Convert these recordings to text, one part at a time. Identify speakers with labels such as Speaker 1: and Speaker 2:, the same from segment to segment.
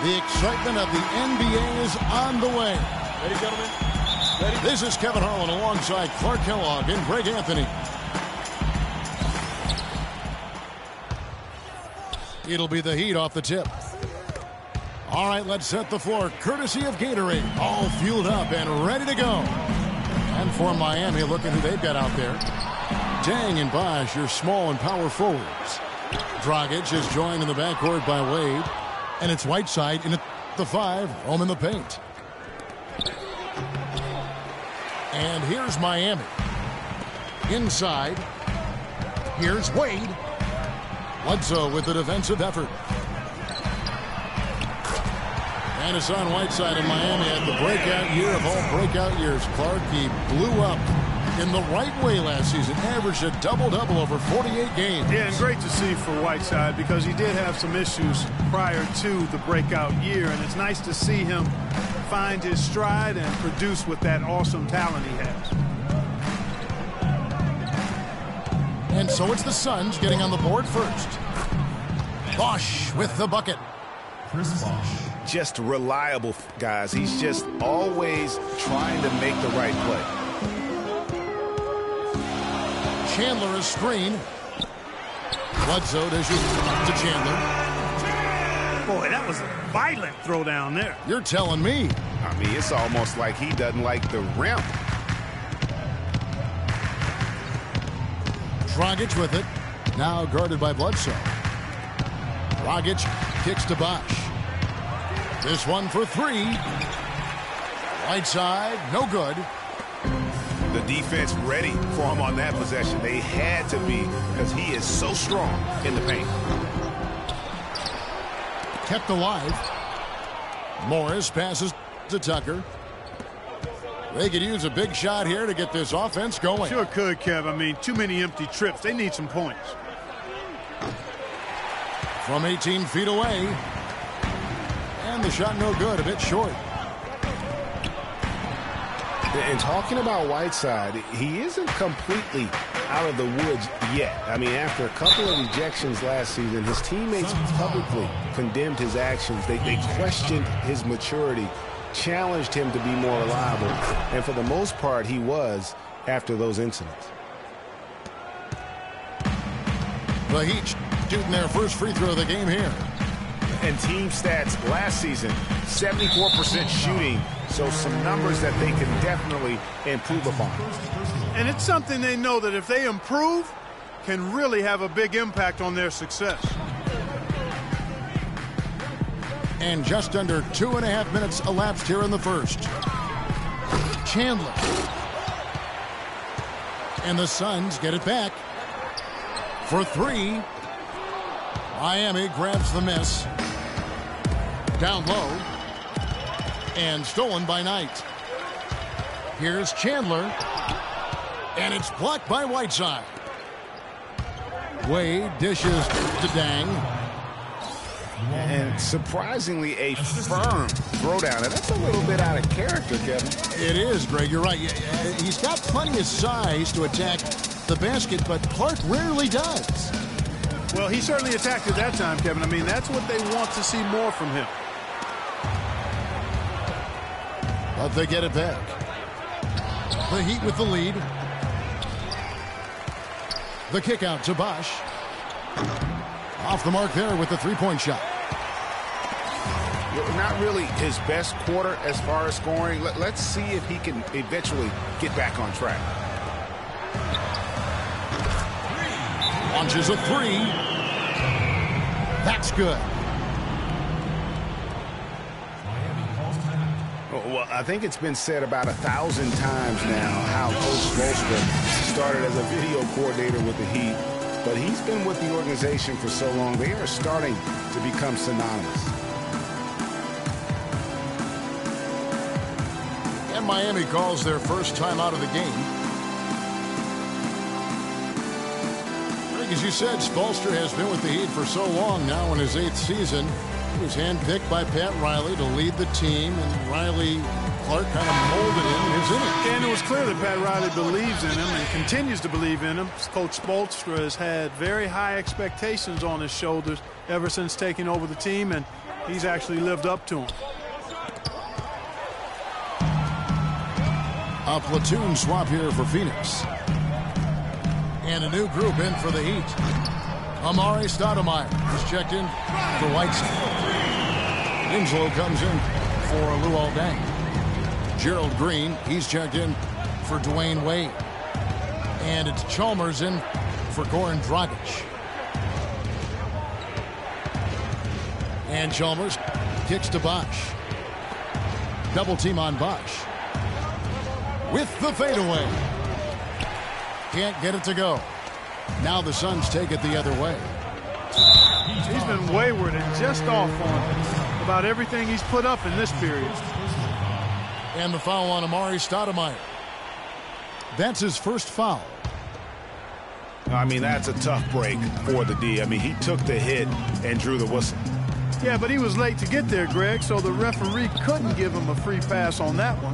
Speaker 1: The excitement of the NBA is on the way.
Speaker 2: Ready, gentlemen? Ready?
Speaker 1: This is Kevin Harlan alongside Clark Kellogg and Greg Anthony. It'll be the Heat off the tip. All right, let's set the floor. Courtesy of Gatorade. All fueled up and ready to go. And for Miami, look at who they've got out there. Dang and Bosh, your small and power forwards. Dragic is joined in the backcourt by Wade. And it's Whiteside in the 5, home in the paint. And here's Miami. Inside. Here's Wade. Bledsoe with the defensive effort. And it's on Whiteside in Miami at the breakout year of all breakout years. Clark, he blew up in the right way last season. Averaged a double-double over 48 games.
Speaker 2: Yeah, and great to see for Whiteside because he did have some issues prior to the breakout year. And it's nice to see him find his stride and produce with that awesome talent he has.
Speaker 1: And so it's the Suns getting on the board first. Bosh with the bucket.
Speaker 3: Chris Bosh. Just reliable, guys. He's just always trying to make the right play.
Speaker 1: Chandler is screen. Bledsoe dishes to Chandler.
Speaker 2: Boy, that was a violent throw down there.
Speaker 1: You're telling me.
Speaker 3: I mean, it's almost like he doesn't like the rim.
Speaker 1: Dragic with it. Now guarded by Bledsoe. Dragic kicks to Bosh. This one for 3. Right side, no good.
Speaker 3: The defense ready for him on that possession. They had to be because he is so strong in the paint.
Speaker 1: Kept alive. Morris passes to Tucker. They could use a big shot here to get this offense going.
Speaker 2: Sure could, Kev. I mean, too many empty trips. They need some points.
Speaker 1: From 18 feet away. And the shot no good, a bit short.
Speaker 3: And talking about Whiteside, he isn't completely out of the woods yet. I mean, after a couple of ejections last season, his teammates publicly condemned his actions. They questioned his maturity, challenged him to be more reliable, and for the most part, he was after those incidents.
Speaker 1: The Heat shooting their first free throw of the game here.
Speaker 3: And team stats last season, 74% shooting, so some numbers that they can definitely improve upon.
Speaker 2: And it's something they know that if they improve, can really have a big impact on their success.
Speaker 1: And just under 2.5 minutes elapsed here in the first. Chandler. And the Suns get it back. For 3. Miami grabs the miss. Down low. And stolen by Knight. Here's Chandler. And it's blocked by Whiteside. Wade dishes to Dang.
Speaker 3: And surprisingly, a firm throwdown. And that's a little bit out of character, Kevin.
Speaker 1: It is, Greg. You're right. He's got plenty of size to attack the basket, but Clark rarely does.
Speaker 2: Well, he certainly attacked it that time, Kevin. I mean, that's what they want to see more from him.
Speaker 1: But they get it back. The Heat with the lead. The kick out to Bosh. Off the mark there with the three-point shot.
Speaker 3: Not really his best quarter as far as scoring. Let's see if he can eventually get back on track.
Speaker 1: Launches a 3. That's good.
Speaker 3: Well, I think it's been said about 1,000 times now how Coach Spoelstra started as a video coordinator with the Heat, but he's been with the organization for so long, they are starting to become synonymous.
Speaker 1: And Miami calls their first time out of the game. As you said, Spoelstra has been with the Heat for so long now in his 8th season. He was handpicked by Pat Riley to lead the team, and Riley, Clark kind of molded him in his image.
Speaker 2: And it was clear that Pat Riley believes in him and continues to believe in him. Coach Spoelstra has had very high expectations on his shoulders ever since taking over the team, and he's actually lived up to him.
Speaker 1: A platoon swap here for Phoenix. And a new group in for the Heat. Amari Stoudemire is checked in for Whiteside. Winslow comes in for Luol Deng. Gerald Green, he's checked in for Dwayne Wade. And it's Chalmers in for Goran Dragic. And Chalmers kicks to Bosch. Double team on Bosch. With the fadeaway. Can't get it to go. Now the Suns take it the other way.
Speaker 2: He's been wayward and just off on about everything he's put up in this period.
Speaker 1: And the foul on Amari Stoudemire. That's his first foul.
Speaker 3: I mean, that's a tough break for the D. I mean, he took the hit and drew the whistle.
Speaker 2: Yeah, but he was late to get there, Greg, so the referee couldn't give him a free pass on that one.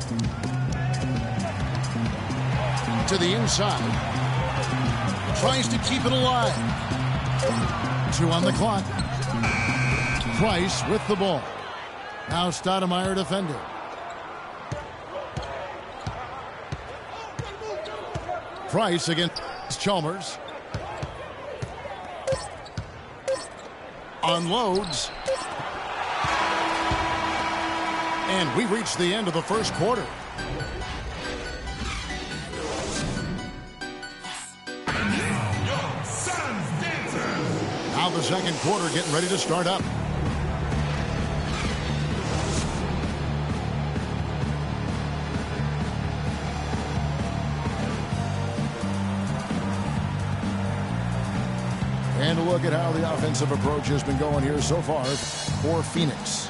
Speaker 1: To the inside. Tries to keep it alive. 2 on the clock. Price with the ball. Now Stoudemire defending. Price against Chalmers. Unloads. And we reach the end of the first quarter. Now the second quarter getting ready to start up. And a look at how the offensive approach has been going here so far for Phoenix.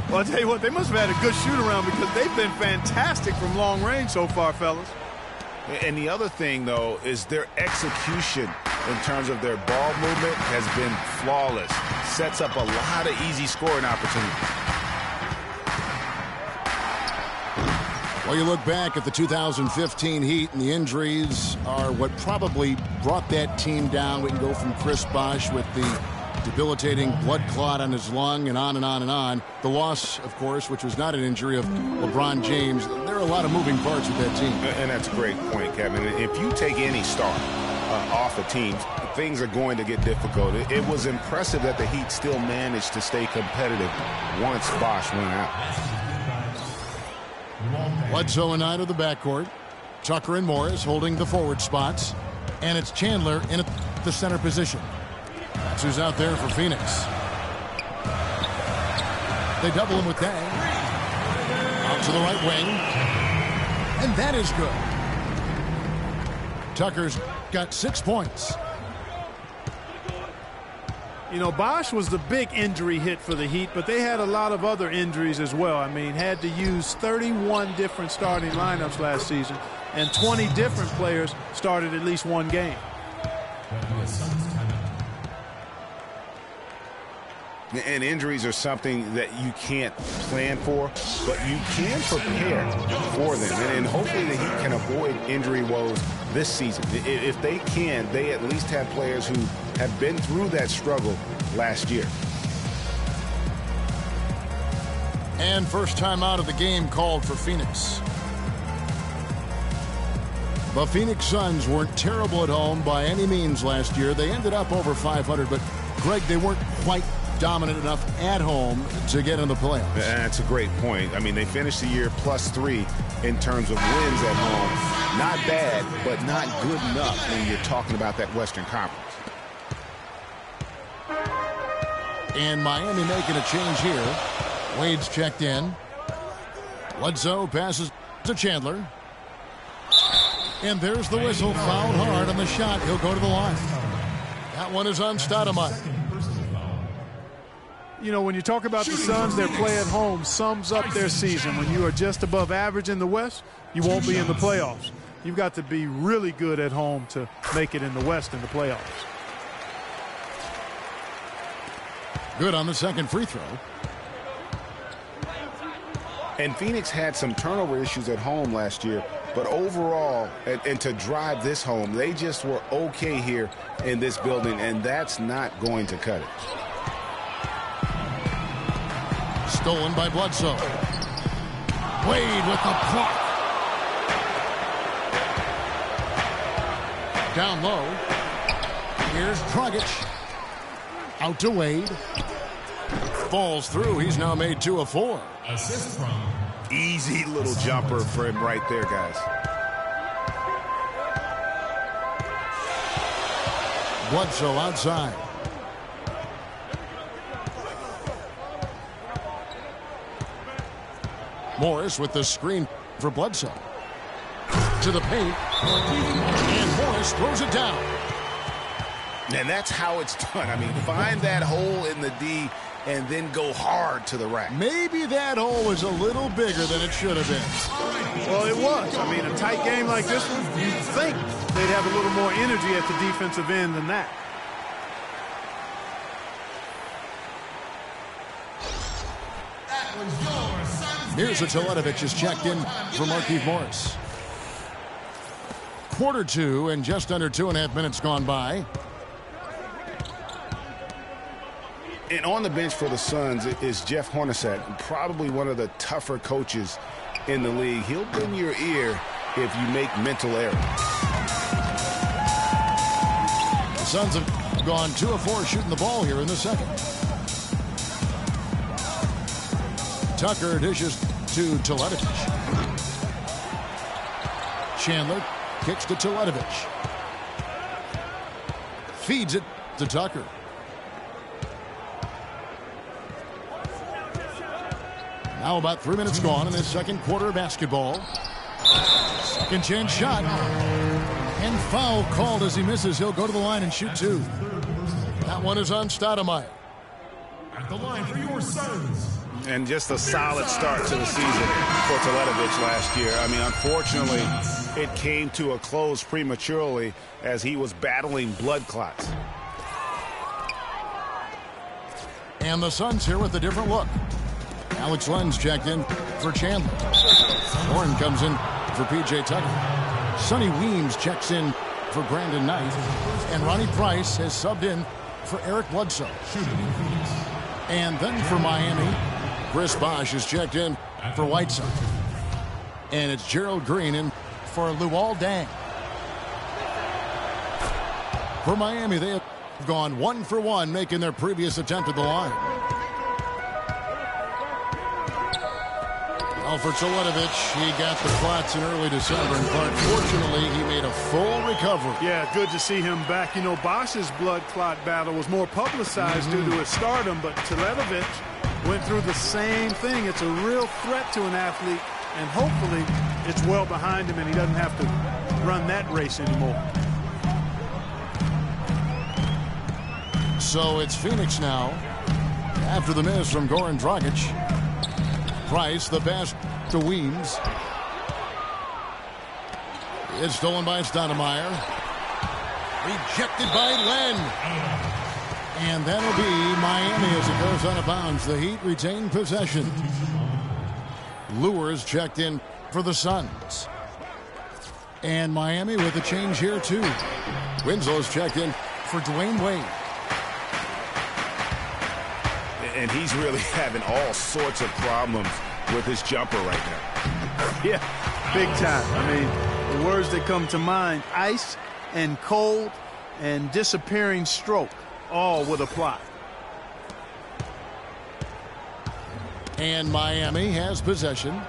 Speaker 2: Well, I'll tell you what, they must have had a good shoot-around because they've been fantastic from long range so far, fellas.
Speaker 3: And the other thing, though, is their execution in terms of their ball movement has been flawless. Sets up a lot of easy scoring opportunities.
Speaker 1: Well, you look back at the 2015 Heat, and the injuries are what probably brought that team down. We can go from Chris Bosh with the debilitating blood clot on his lung and on and on and on. The loss, of course, which was not an injury, of LeBron James. There are a lot of moving parts with that team.
Speaker 3: And that's a great point, Kevin. If you take any star off of teams, things are going to get difficult. It was impressive that the Heat still managed to stay competitive once Bosh went out.
Speaker 1: Bledsoe and Knight of the backcourt. Tucker and Morris holding the forward spots. And it's Chandler in the center position. That's who's out there for Phoenix. They double him with Deng. Out to the right wing. And that is good. Tucker's got 6 points.
Speaker 2: You know, Bosh was the big injury hit for the Heat, but they had a lot of other injuries as well. I mean, had to use 31 different starting lineups last season, and 20 different players started at least one game.
Speaker 3: And injuries are something that you can't plan for, but you can prepare for them. And hopefully the Heat can avoid injury woes this season. If they can, they at least have players who have been through that struggle last year.
Speaker 1: And first time out of the game called for Phoenix. The Phoenix Suns weren't terrible at home by any means last year. They ended up over 500, but Greg, they weren't quite dominant enough at home to get in the playoffs.
Speaker 3: That's a great point. I mean, they finished the year +3 in terms of wins at home. Not bad, but not good enough when you're talking about that Western Conference.
Speaker 1: And Miami making a change here. Wade's checked in. Bledsoe passes to Chandler. And there's the whistle. Fouled hard on the shot. He'll go to the line. That one is on Stoudemire.
Speaker 2: You know, when you talk about the Suns, their play at home sums up their season. When you are just above average in the West, you won't be in the playoffs. You've got to be really good at home to make it in the West in the playoffs.
Speaker 1: Good on the second free throw.
Speaker 3: And Phoenix had some turnover issues at home last year, but overall, and to drive this home, they just were okay here in this building, and that's not going to cut it.
Speaker 1: Stolen by Bledsoe. Wade with the block. Down low. Here's Dragic. Out to Wade. Falls through. He's now made 2 of 4.
Speaker 4: Assist from.
Speaker 3: Easy little jumper for him right there, guys.
Speaker 1: Bledsoe outside. Morris with the screen for Bledsoe. To the paint. And Morris throws it down.
Speaker 3: And that's how it's done. I mean, find that hole in the D and then go hard to the rack.
Speaker 1: Maybe that hole was a little bigger than it should have been.
Speaker 2: Well, it was. I mean, a tight game like this one, you'd think they'd have a little more energy at the defensive end than that.
Speaker 1: Here's Teletovic is checked in for Markieff Morris. Quarter 2 and just under 2.5 minutes gone by.
Speaker 3: And on the bench for the Suns is Jeff Hornacek, probably one of the tougher coaches in the league. He'll bend your ear if you make mental errors.
Speaker 1: The Suns have gone 2 of 4 shooting the ball here in the second. Tucker dishes to Teletovic. Chandler kicks to Teletovic. Feeds it to Tucker. Now about 3 minutes gone in this second quarter of basketball. Second chance shot. And foul called as he misses. He'll go to the line and shoot 2. That one is on Stoudemire.
Speaker 4: At the line for your Suns.
Speaker 3: And just a solid start to the season for Teletovic last year. I mean, unfortunately, it came to a close prematurely as he was battling blood clots.
Speaker 1: And the Suns here with a different look. Alex Len's checked in for Chandler. Warren comes in for P.J. Tucker. Sonny Weems checks in for Brandon Knight. And Ronnie Price has subbed in for Eric Bledsoe. And then for Miami, Chris Bosh is checked in for Whiteside. And it's Gerald Green in for Luol Deng. For Miami, they have gone 1 for 1, making their previous attempt at the line. Well, for Teletovic, he got the clots in early December, but fortunately, he made a full recovery.
Speaker 2: Yeah, good to see him back. You know, Bosch's blood clot battle was more publicized due to his stardom, but Teletovic went through the same thing. It's a real threat to an athlete, and hopefully it's well behind him and he doesn't have to run that race anymore.
Speaker 1: So it's Phoenix now after the miss from Goran Dragic. Price, the pass to Weems. It's stolen by Stoudemire. Rejected by Len. And that'll be Miami as it goes out of bounds. The Heat retain possession. Lures checked in for the Suns. And Miami with a change here too. Winslow's checked in for Dwayne Wade.
Speaker 3: And he's really having all sorts of problems with his jumper right now.
Speaker 2: Yeah, big time. I mean, the words that come to mind, ice and cold and disappearing stroke, all would apply.
Speaker 1: And Miami has possession.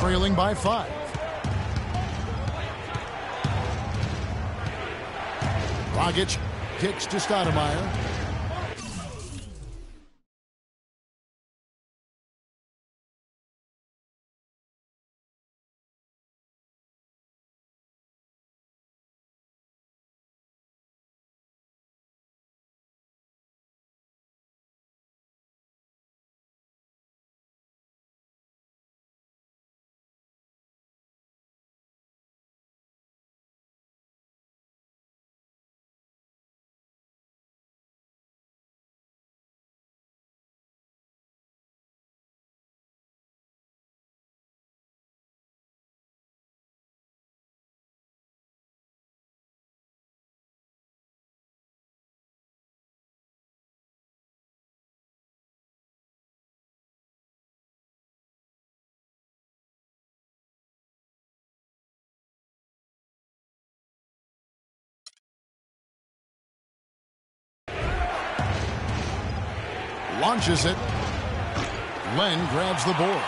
Speaker 1: trailing by 5. Dragic kicks to Stoudemire. Launches it. Len grabs the board.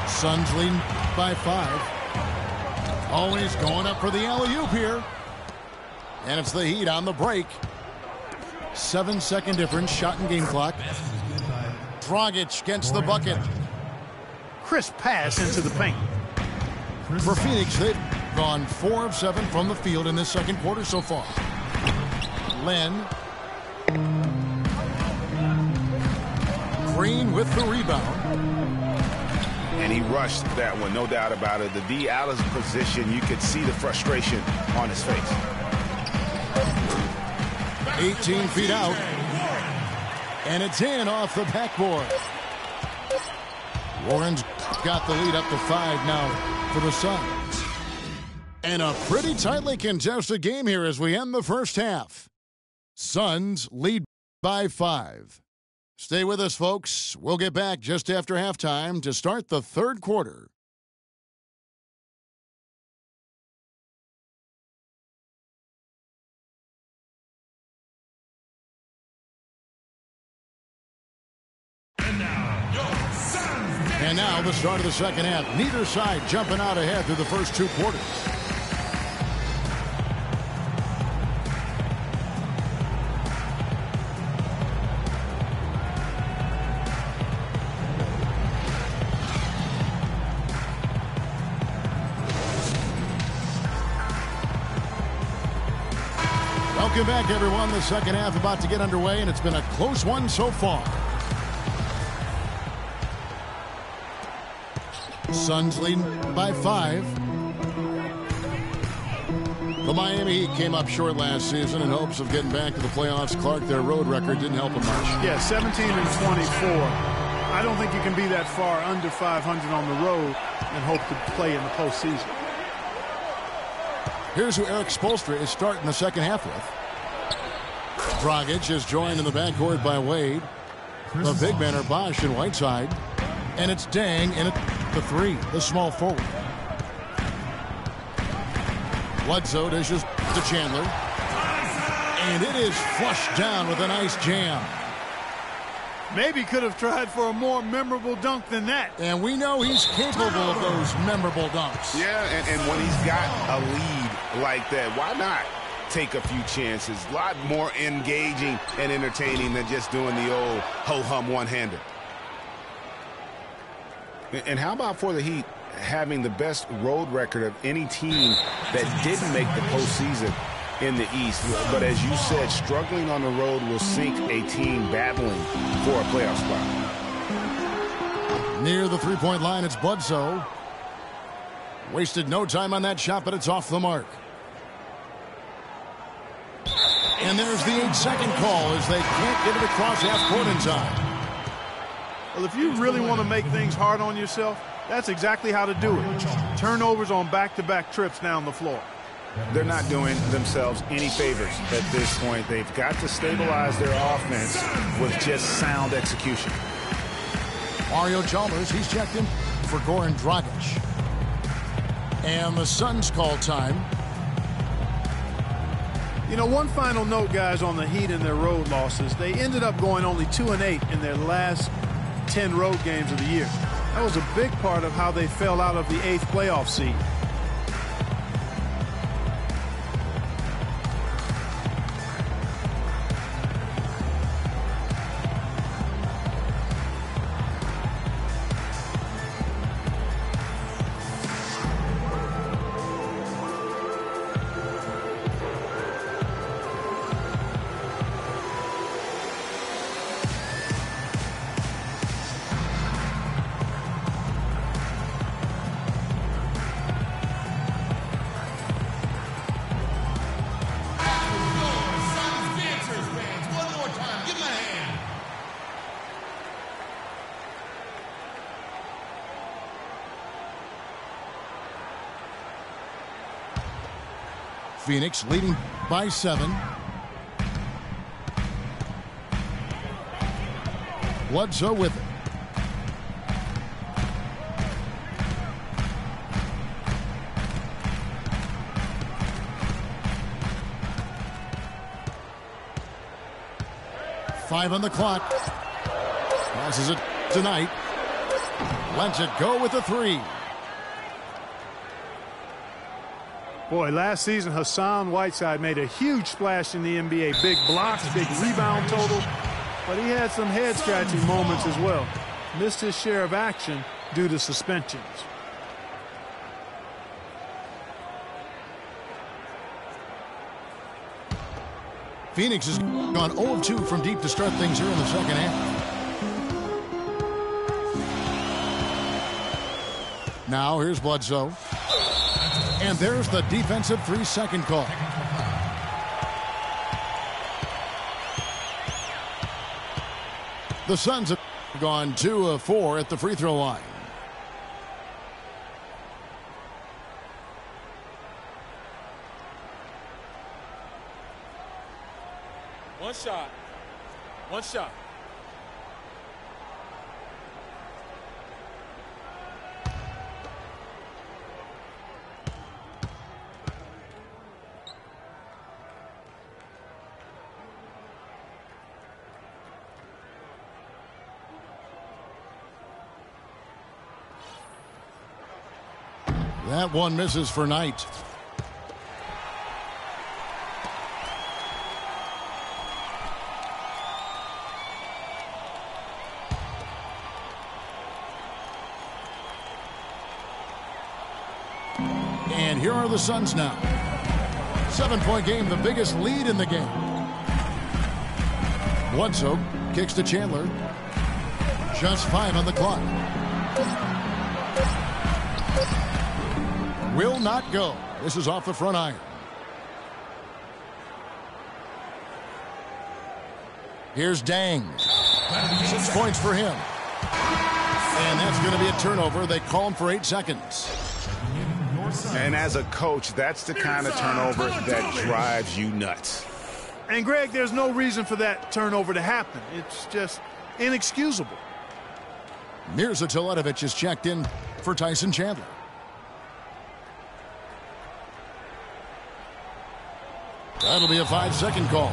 Speaker 1: Suns lead by 5. Always going up for the alley-oop here. And it's the Heat on the break. 7-second difference, shot and game clock. Dragic gets the bucket.
Speaker 2: Crisp pass into the paint.
Speaker 1: For Phoenix, they've gone 4 of 7 from the field in this second quarter so far. Len. Green with the rebound.
Speaker 3: And he rushed that one, no doubt about it. The D out of position, you could see the frustration on his face.
Speaker 1: 18 feet out. And it's in off the backboard. Warren's got the lead up to 5 now for the Suns. And a pretty tightly contested game here as we end the first half. Suns lead by 5. Stay with us, folks. We'll get back just after halftime to start the third quarter. And now the start of the second half. Neither side jumping out ahead through the first 2 quarters. Welcome back, everyone. The second half about to get underway, and it's been a close one so far. Suns leading by 5. The Miami Heat came up short last season in hopes of getting back to the playoffs. Clark, their road record didn't help them much.
Speaker 2: Yeah, 17 and 24. I don't think you can be that far under 500 on the road and hope to play in the postseason.
Speaker 1: Here's who Eric Spoelstra is starting the second half with. Dragic is joined in the backcourt by Wade. The big men are Bosch and Whiteside. And it's Dang in at the 3, the small forward. Bledsoe dishes to Chandler. And it is flushed down with a nice jam.
Speaker 2: Maybe could have tried for a more memorable dunk than that.
Speaker 1: And we know he's capable of those memorable dunks.
Speaker 3: Yeah, and when he's got a lead like that, why not take a few chances? A lot more engaging and entertaining than just doing the old ho-hum one-hander. And how about for the Heat having the best road record of any team that didn't make the postseason in the East? But as you said, struggling on the road will sink a team battling for a playoff spot.
Speaker 1: Near the three-point line, it's Bledsoe. Wasted no time on that shot, but it's off the mark. And there's the 8-second call as they can't get it across half court in time.
Speaker 2: Well, if you really want to make things hard on yourself, that's exactly how to do it. Turnovers on back-to-back trips down the floor.
Speaker 3: They're not doing themselves any favors at this point. They've got to stabilize their offense with just sound execution.
Speaker 1: Mario Chalmers, he's checked in for Goran Dragic. And the Suns call time.
Speaker 2: You know, one final note, guys, on the Heat and their road losses. They ended up going only 2-8 in their last 10 road games of the year. That was a big part of how they fell out of the 8th playoff seed.
Speaker 1: Phoenix leading by 7. Bledsoe with it. Five on the clock. Passes it tonight. Lets it go with the 3.
Speaker 2: Boy, last season, Hassan Whiteside made a huge splash in the NBA. Big blocks, big rebound totals. But he had some head-scratching moments as well. Missed his share of action due to suspensions.
Speaker 1: Phoenix has gone 0 of 2 from deep to start things here in the second half. Now here's Bledsoe. And there's the defensive 3-second call. The Suns have gone 2 of 4 at the free throw line.
Speaker 5: One shot. One shot.
Speaker 1: That one misses for Knight. And here are the Suns now. 7-point game, the biggest lead in the game. Bledsoe kicks to Chandler. Just 5 on the clock. Will not go. This is off the front iron. Here's Dang. 6 points for him. And that's going to be a turnover. They call him for 8 seconds.
Speaker 3: And as a coach, that's the kind of turnover that drives you nuts.
Speaker 2: And, Greg, there's no reason for that turnover to happen. It's just inexcusable.
Speaker 1: Mirza Teletovic is checked in for Tyson Chandler. That'll be a 5-second call.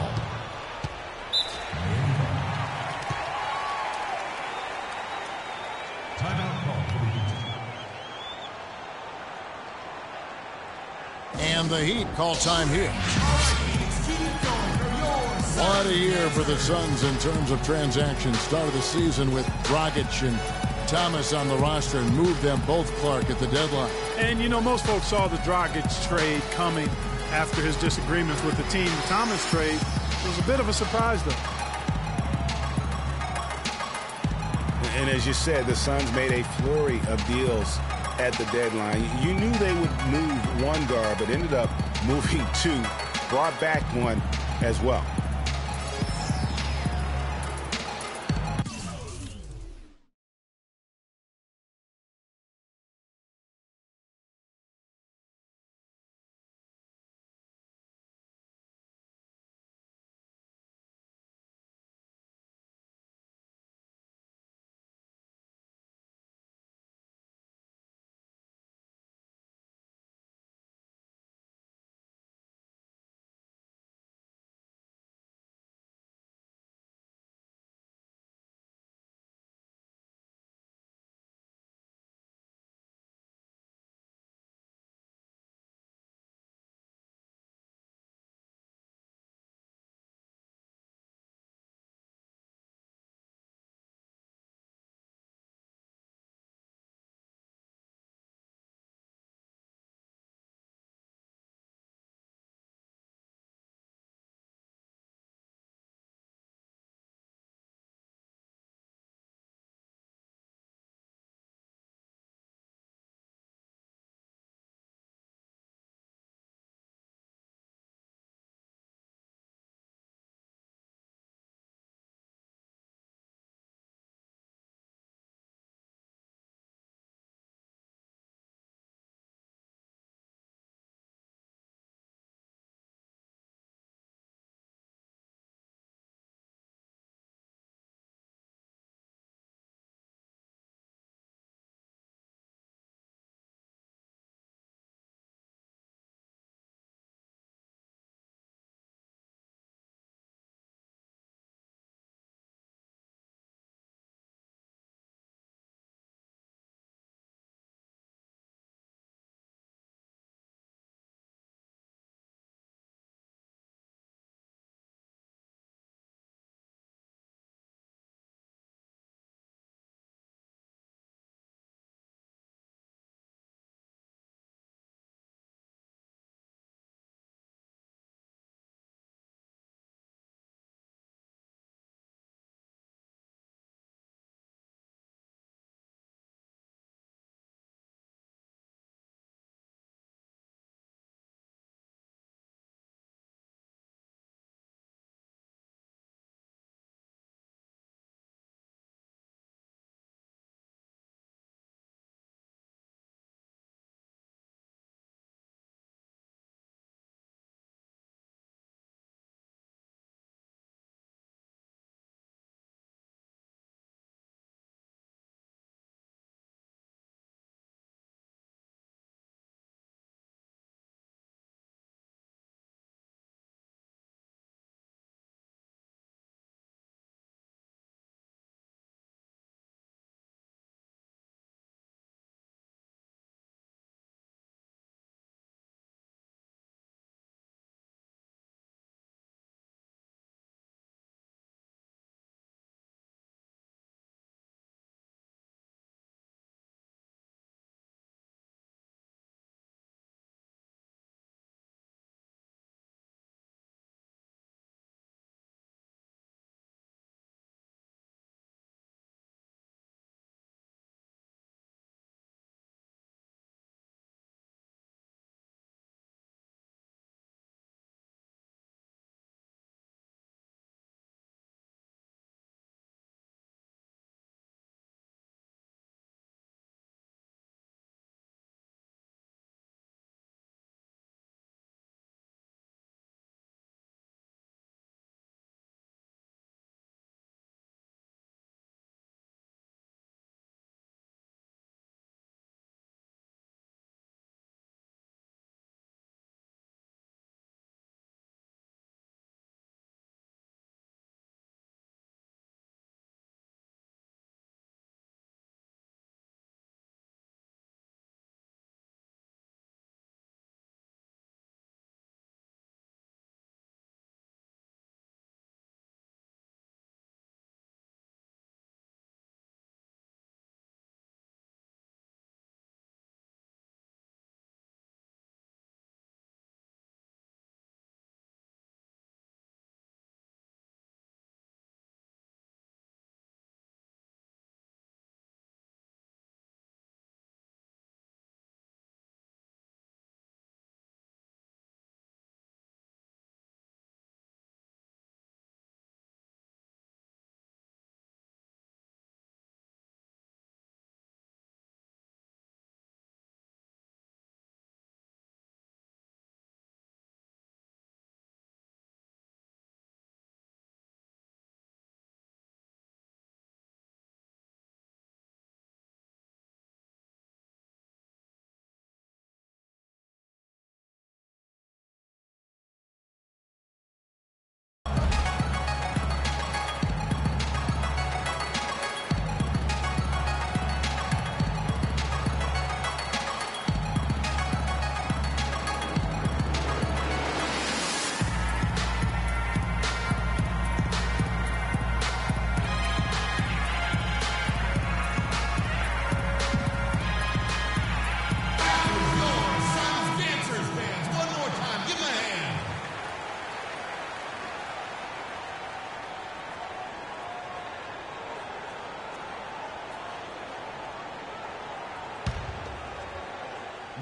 Speaker 4: Timeout call for the Heat.
Speaker 1: And the Heat call time here. What a year for the Suns in terms of transactions. Start of the season with Dragic and Thomas on the roster and moved them both, Clark, at the deadline.
Speaker 2: And, you know, most folks saw the Dragic trade coming after his disagreements with the team. The Thomas trade was a bit of a surprise, though.
Speaker 3: And as you said, the Suns made a flurry of deals at the deadline. You knew they would move one guard, but ended up moving 2, brought back 1 as well.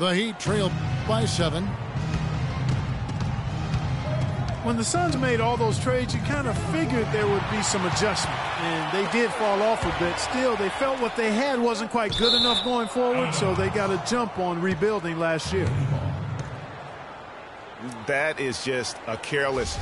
Speaker 1: The Heat trail by 7.
Speaker 2: When the Suns made all those trades, you kind of figured there would be some adjustment, and they did fall off a bit. Still, they felt what they had wasn't quite good enough going forward, so they got a jump on rebuilding last year.
Speaker 3: That is just a careless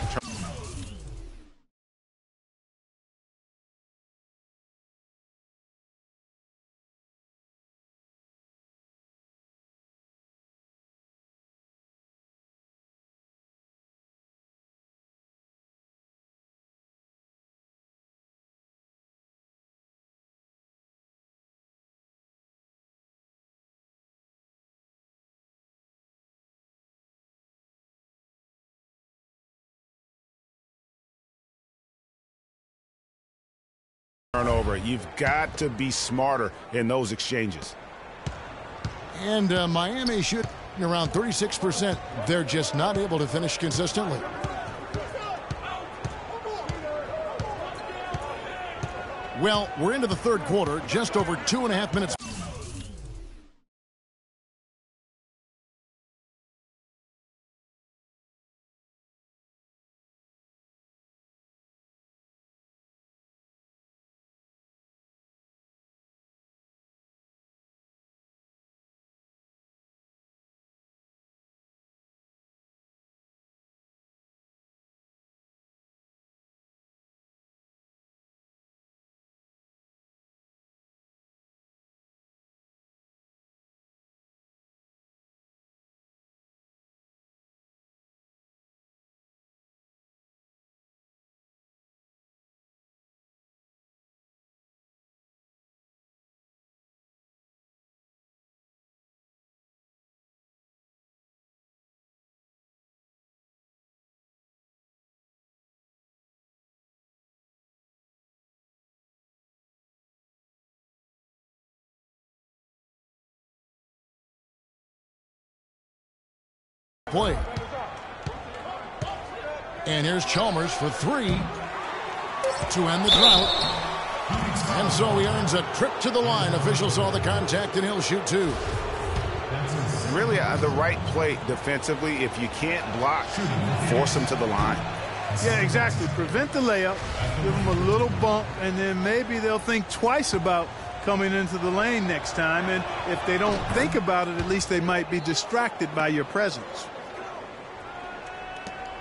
Speaker 3: turnover. You've got to be smarter in those exchanges.
Speaker 1: And Miami shooting around 36%. They're just not able to finish consistently. Well, we're into the third quarter, just over 2.5 minutes. Play. And here's Chalmers for 3 to end the drought. And so he earns a trip to the line. Official saw the contact, and he'll shoot 2.
Speaker 3: Really the right play defensively. If you can't block, force him to the line.
Speaker 2: Yeah, exactly. Prevent the layup, give them a little bump, and then maybe they'll think twice about coming into the lane next time. And if they don't think about it, at least they might be distracted by your presence.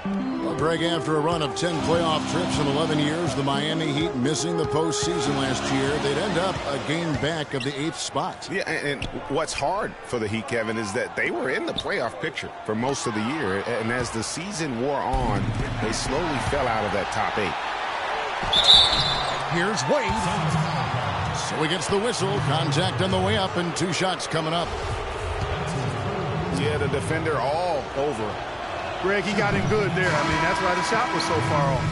Speaker 1: Well, Greg, after a run of 10 playoff trips in 11 years, the Miami Heat missing the postseason last year, they'd end up a game back of the 8th spot.
Speaker 3: Yeah, and what's hard for the Heat, Kevin, is that they were in the playoff picture for most of the year, and as the season wore on, they slowly fell out of that top 8.
Speaker 1: Here's Wade. So he gets the whistle. Contact on the way up, and 2 shots coming up.
Speaker 3: Yeah, the defender all over.
Speaker 2: Greg, he got him good there. I mean, that's why the shot was so far off.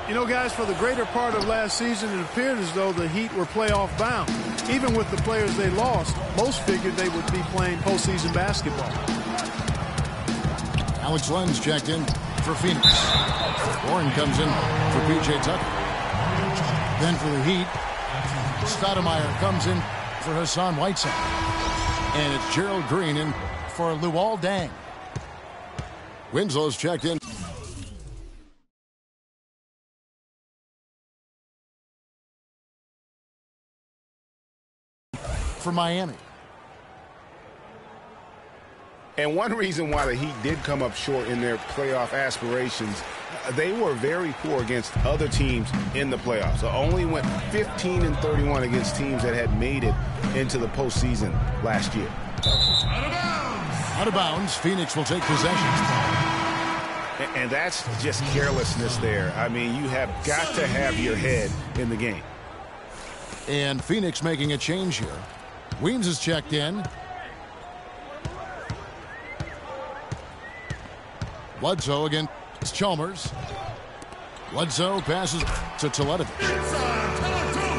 Speaker 2: You know, guys, for the greater part of last season, it appeared as though the Heat were playoff bound. Even with the players they lost, most figured they would be playing postseason basketball.
Speaker 1: Alex Lenz checked in for Phoenix. Warren comes in for P.J. Tucker. Then for the Heat, Stoudemire comes in for Hassan Whiteside. And it's Gerald Green in for Luol Deng. Winslow's checked in. For Miami.
Speaker 3: And one reason why the Heat did come up short in their playoff aspirations, they were very poor against other teams in the playoffs. So only went 15-31 against teams that had made it into the postseason last year.
Speaker 1: Out of bounds. Phoenix will take possession.
Speaker 3: And that's just carelessness there. I mean, you have got to have your head in the game.
Speaker 1: And Phoenix making a change here. Weems is checked in. Bledsoe against Chalmers. Bledsoe passes to Teletovic.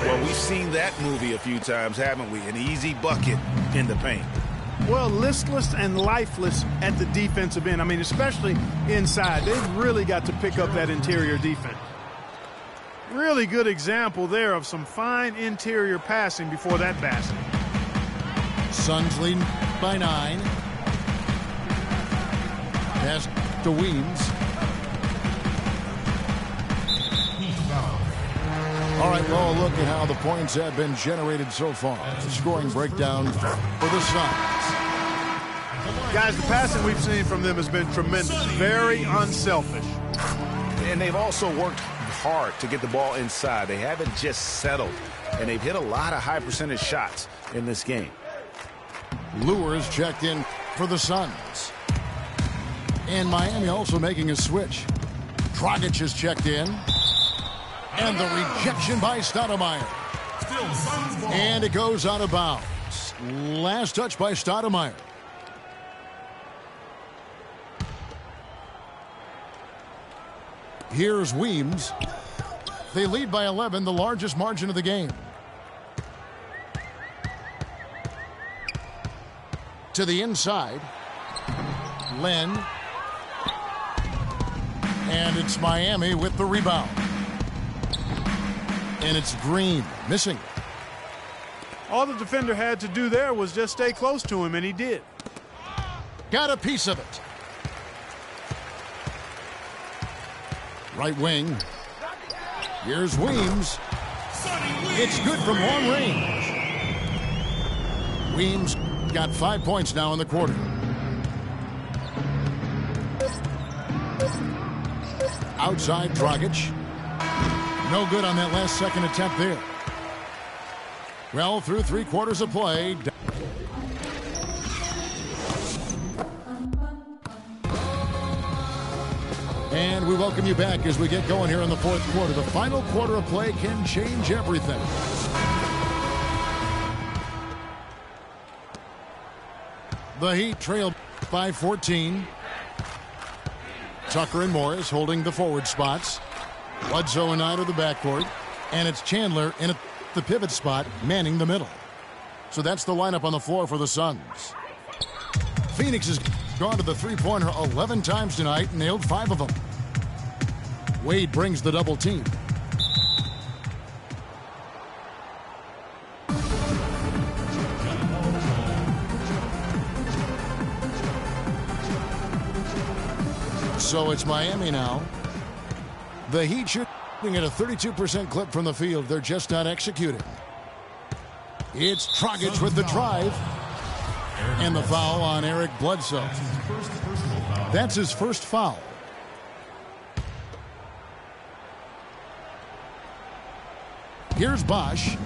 Speaker 3: Well, we've seen that movie a few times, haven't we? An easy bucket in the paint.
Speaker 2: Well, listless and lifeless at the defensive end. I mean, especially inside. They've really got to pick up that interior defense. Really good example there of some fine interior passing before that basket.
Speaker 1: Suns leading by 9. Pass to Weems. All right, well, look at how the points have been generated so far. The scoring breakdown for the Suns.
Speaker 2: Guys, the passing we've seen from them has been tremendous. Very unselfish.
Speaker 3: And they've also worked hard to get the ball inside. They haven't just settled. And they've hit a lot of high percentage shots in this game.
Speaker 1: Lures checked in for the Suns. And Miami also making a switch. Dragic is checked in. And the rejection by Stoudemire. And it goes out of bounds. Last touch by Stoudemire. Here's Weems. They lead by 11, the largest margin of the game. To the inside. Len. And it's Miami with the rebound. And it's Green missing.
Speaker 2: All the defender had to do there was just stay close to him, and he did.
Speaker 1: Got a piece of it. Right wing. Here's Weems. It's good from long range. Weems got 5 points now in the quarter. Outside Dragic. No good on that last second attempt there. Well, through 3 quarters of play. And we welcome you back as we get going here in the 4th quarter. The final quarter of play can change everything. The Heat trail by 14. Tucker and Morris holding the forward spots. Bledsoe and Knight are the backcourt. And it's Chandler in the pivot spot, manning the middle. So that's the lineup on the floor for the Suns. Phoenix has gone to the three-pointer 11 times tonight, nailed 5 of them. Wade brings the double team. So it's Miami now. The Heat shooting at a 32% clip from the field. They're just not executing. It's Dragic with the drive. And the foul on Eric Bledsoe. That's his first foul. Here's Bosch.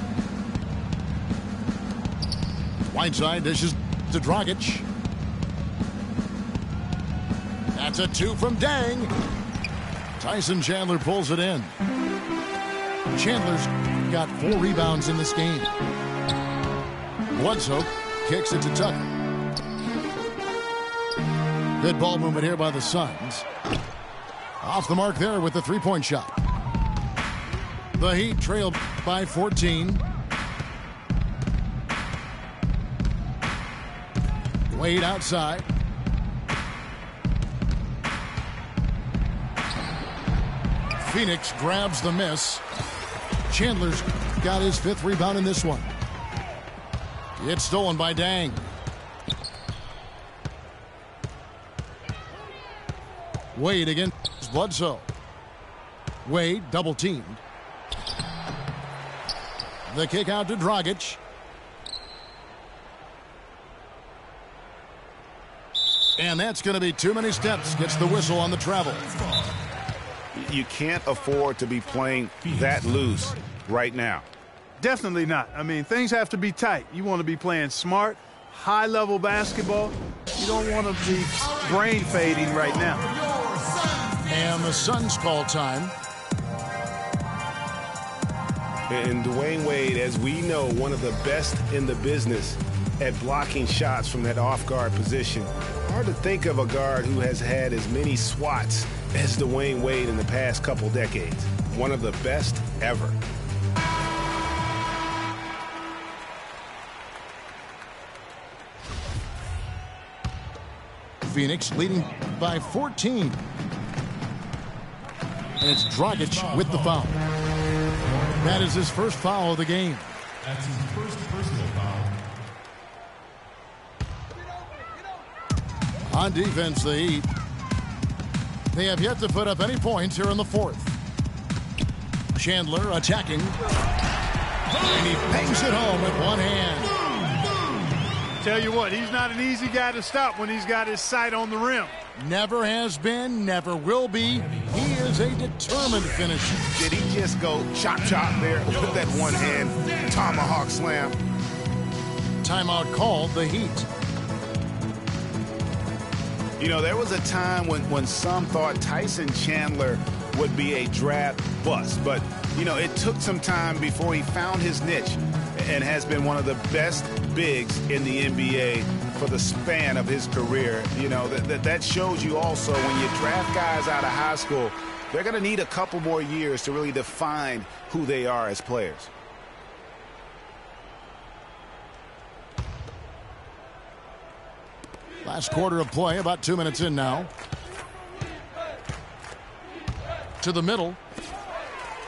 Speaker 1: Whiteside dishes to Dragic. That's a 2 from Dang. Tyson Chandler pulls it in. Chandler's got 4 rebounds in this game. Bledsoe kicks it to Tucker. Good ball movement here by the Suns. Off the mark there with the three-point shot. The Heat trail by 14. Wade outside. Phoenix grabs the miss. Chandler's got his 5th rebound in this one. It's stolen by Dang. Wade against Bledsoe. Wade double teamed. The kick out to Dragic. And that's going to be too many steps. Gets the whistle on the travel.
Speaker 3: You can't afford to be playing that loose right now.
Speaker 2: Definitely not. I mean, things have to be tight. You want to be playing smart, high-level basketball. You don't want to be brain fading right now.
Speaker 1: And the Suns call time.
Speaker 3: And Dwayne Wade, as we know, one of the best in the business at blocking shots from that off-guard position. Hard to think of a guard who has had as many swats as Dwayne Wade in the past couple decades. One of the best ever.
Speaker 1: Phoenix leading by 14. And it's Dragic with the foul. That is his first foul of the game.
Speaker 4: That's his first personal foul.
Speaker 1: On defense, the Heat. They have yet to put up any points here in the fourth. Chandler attacking. And he bangs it home with one hand.
Speaker 2: Tell you what, he's not an easy guy to stop when he's got his sight on the rim.
Speaker 1: Never has been, never will be. He is a determined finisher.
Speaker 3: Did he just go chop there with that one hand tomahawk slam?
Speaker 1: Timeout called, the Heat.
Speaker 3: You know, there was a time when some thought Tyson Chandler would be a draft bust. But, you know, it took some time before he found his niche and has been one of the best bigs in the NBA for the span of his career. You know, that shows you also when you draft guys out of high school, they're going to need a couple more years to really define who they are as players.
Speaker 1: Last quarter of play, about 2 minutes in now. To the middle.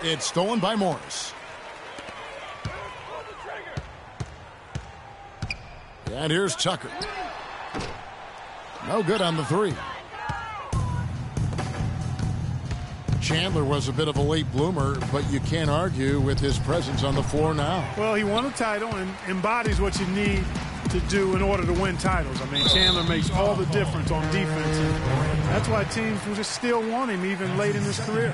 Speaker 1: It's stolen by Morris. And here's Tucker. No good on the three. Chandler was a bit of a late bloomer, but you can't argue with his presence on the floor now.
Speaker 2: Well, he won a title and embodies what you need to do in order to win titles. I mean, Chandler makes all the difference on defense, and that's why teams will just still want him even late in his career.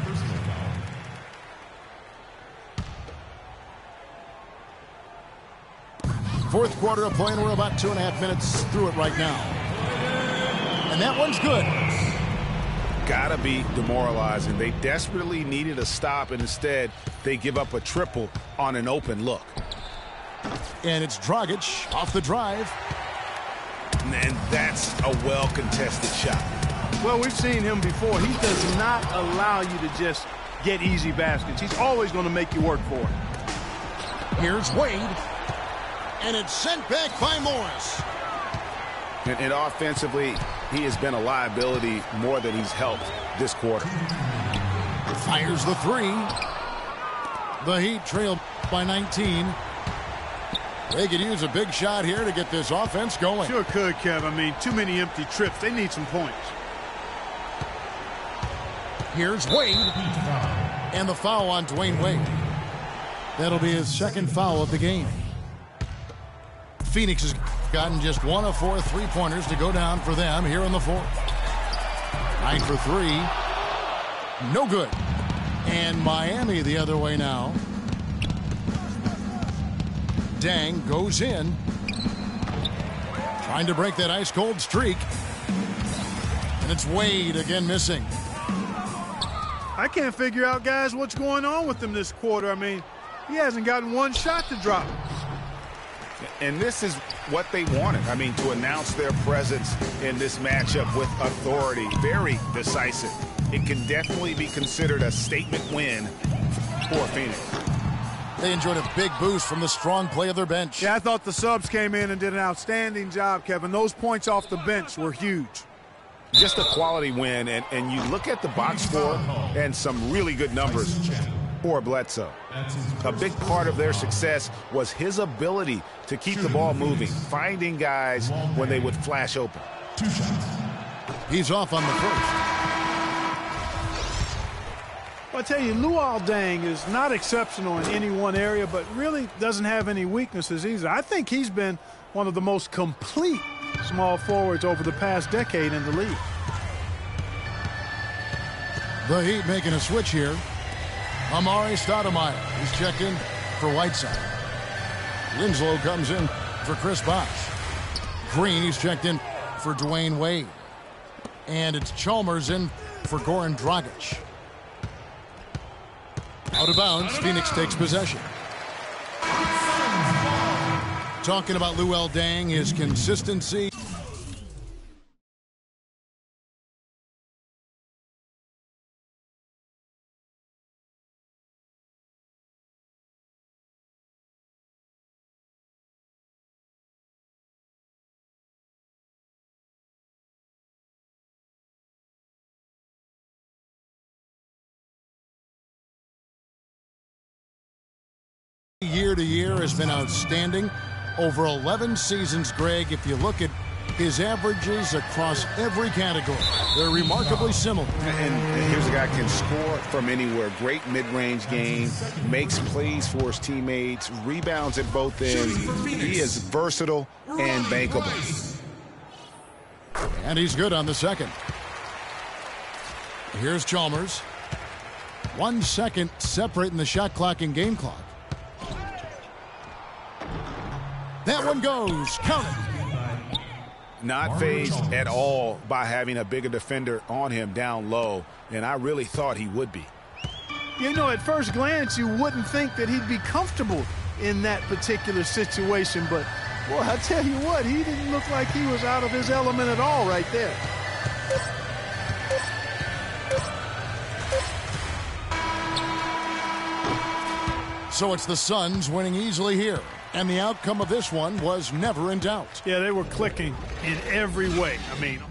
Speaker 1: Fourth quarter of play, and we're about 2.5 minutes through it right now. And that one's good.
Speaker 3: Gotta be demoralizing. They desperately needed a stop, and instead they give up a triple on an open look.
Speaker 1: And it's Dragic off the drive.
Speaker 3: And that's a well-contested shot.
Speaker 2: Well, we've seen him before. He does not allow you to just get easy baskets. He's always going to make you work for it.
Speaker 1: Here's Wade. And it's sent back by Morris.
Speaker 3: And offensively, he has been a liability more than he's helped this quarter.
Speaker 1: Fires the three. The Heat trail by 19. They could use a big shot here to get this offense going.
Speaker 2: Sure could, Kev. I mean, too many empty trips. They need some points.
Speaker 1: Here's Wade. And the foul on Dwayne Wade. That'll be his second foul of the game. Phoenix has gotten just 1 of 4 three-pointers to go down for them here in the fourth. 9 for 3. No good. And Miami the other way now. Dang goes in. Trying to break that ice-cold streak. And it's Wade again missing.
Speaker 2: I can't figure out, guys, what's going on with him this quarter. I mean, he hasn't gotten one shot to drop.
Speaker 3: And this is what they wanted. I mean, to announce their presence in this matchup with authority. Very decisive. It can definitely be considered a statement win for Phoenix.
Speaker 1: They enjoyed a big boost from the strong play of their bench.
Speaker 2: Yeah, I thought the subs came in and did an outstanding job, Kevin. Those points off the bench were huge.
Speaker 3: Just a quality win, and you look at the box score and some really good numbers for Bledsoe. A big part of their success was his ability to keep the ball moving, finding guys when they would flash open.
Speaker 1: He's off on the first.
Speaker 2: Well, I tell you, Luol Deng is not exceptional in any one area, but really doesn't have any weaknesses either. I think he's been one of the most complete small forwards over the past decade in the league.
Speaker 1: The Heat making a switch here. Amari Stoudemire. He's checked in for Whiteside. Winslow comes in for Chris Bosh. Green, he's checked in for Dwayne Wade. And it's Chalmers in for Goran Dragic. Out of bounds, Phoenix takes possession. Talking about Luol Deng, his consistency. Year to year has been outstanding. Over 11 seasons, Greg, if you look at his averages across every category. They're remarkably similar.
Speaker 3: And here's a guy who can score from anywhere. Great mid-range game, makes plays for his teammates, rebounds at both ends. He is versatile and bankable.
Speaker 1: And he's good on the second. Here's Chalmers. 1 second separating the shot clock and game clock. That one goes. Count it.
Speaker 3: Not fazed at all by having a bigger defender on him down low, and I really thought he would be.
Speaker 2: You know, at first glance, you wouldn't think that he'd be comfortable in that particular situation, but, boy, I tell you what, he didn't look like he was out of his element at all right there.
Speaker 1: So it's the Suns winning easily here. And the outcome of this one was never in doubt.
Speaker 2: Yeah, they were clicking in every way. I mean,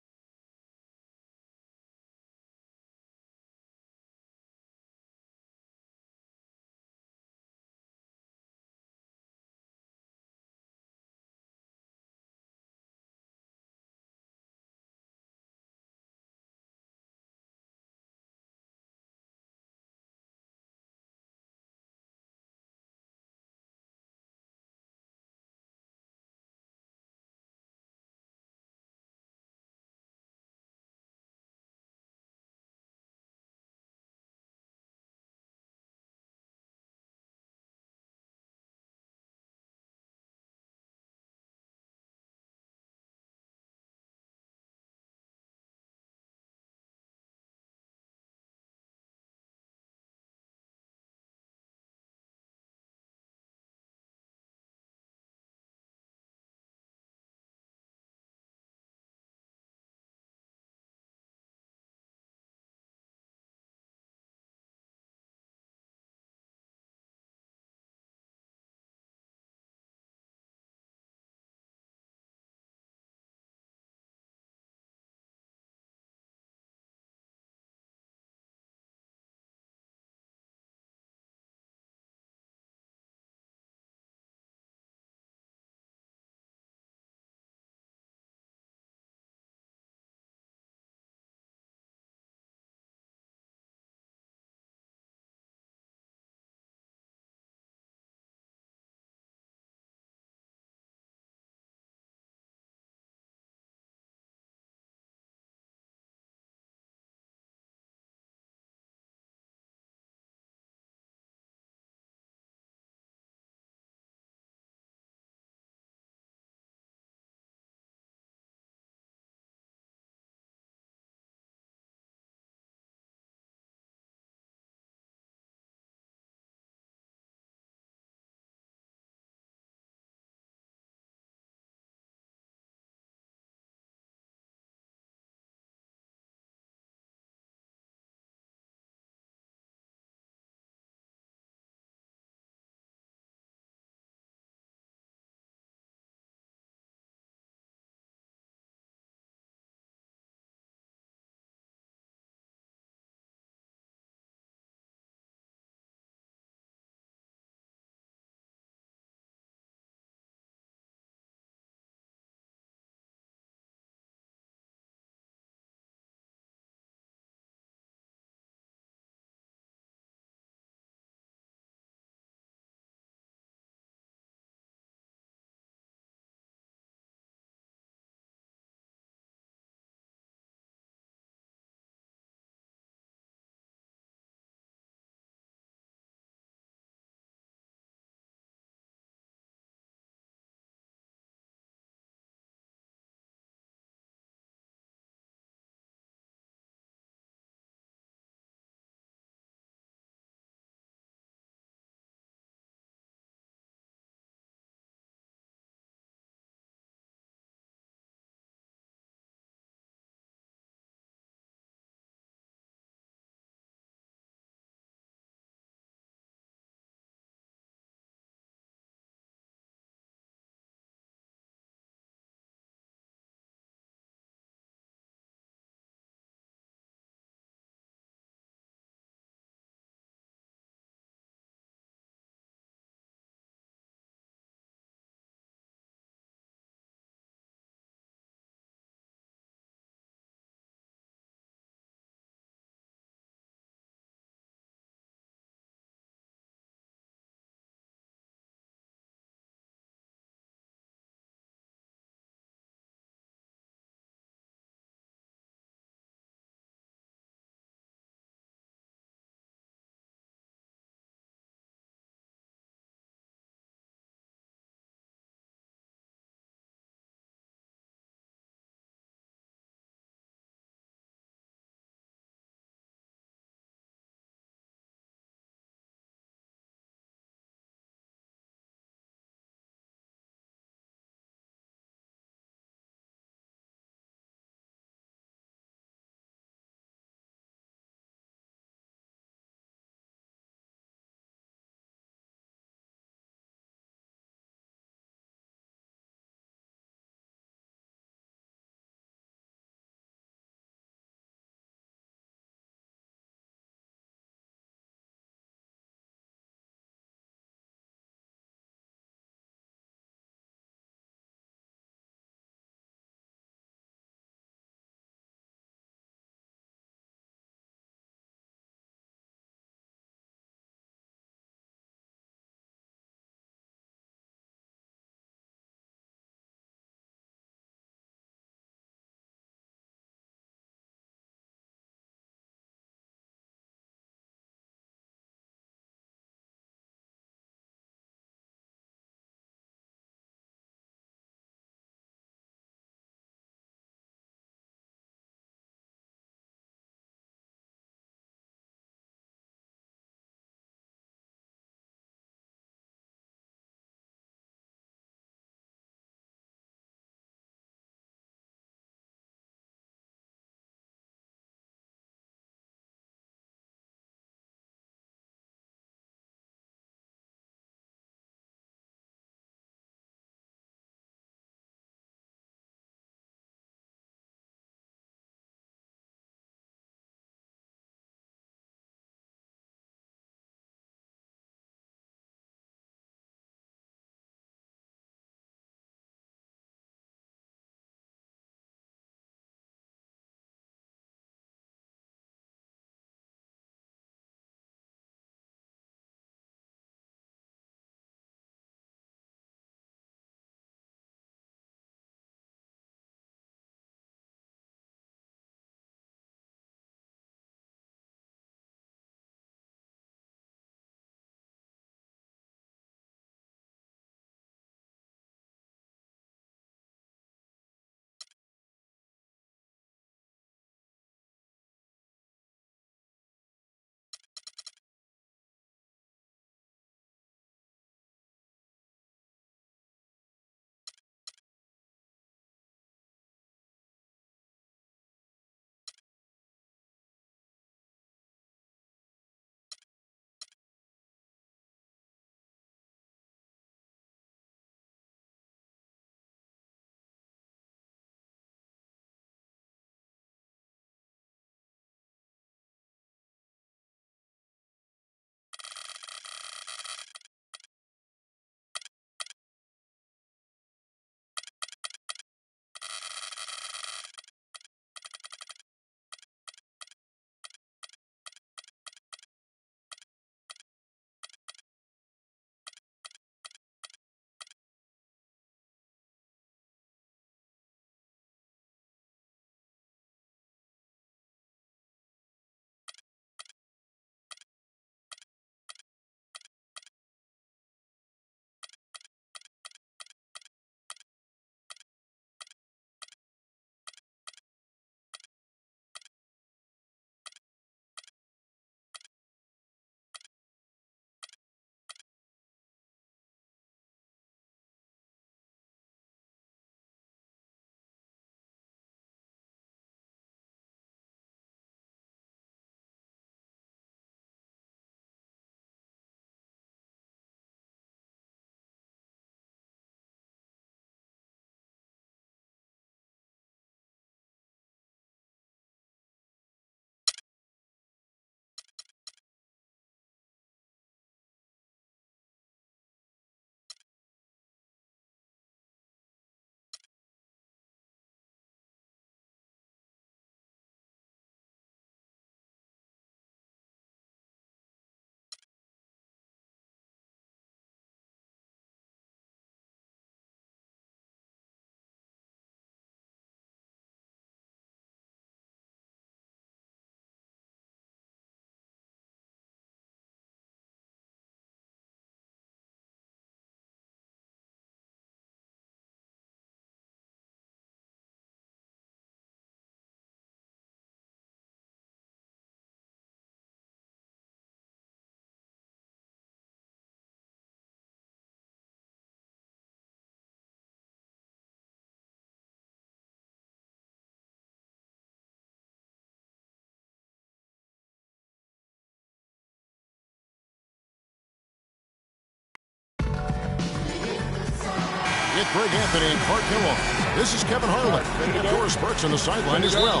Speaker 1: Greg Anthony and Clark Hill. This is Kevin Harlan. And Doris Burks on the sideline as well.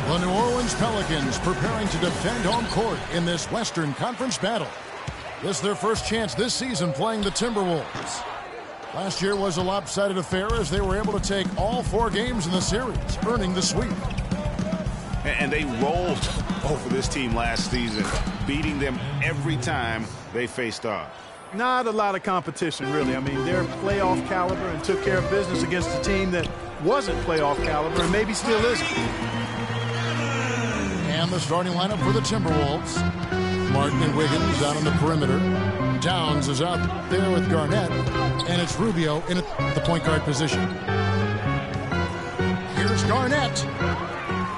Speaker 1: The New Orleans Pelicans preparing to defend home court in this Western Conference battle. This is their first chance this season playing the Timberwolves. Last year was a lopsided affair as they were able to take all 4 games in the series, earning the sweep.
Speaker 3: And they rolled over this team last season, beating them every time they faced off.
Speaker 2: Not a lot of competition, really. I mean, they're playoff caliber and took care of business against a team that wasn't playoff caliber and maybe still isn't.
Speaker 1: And the starting lineup for the Timberwolves. Martin and Wiggins out on the perimeter. Downs is out there with Garnett. And it's Rubio in the point guard position. Here's Garnett.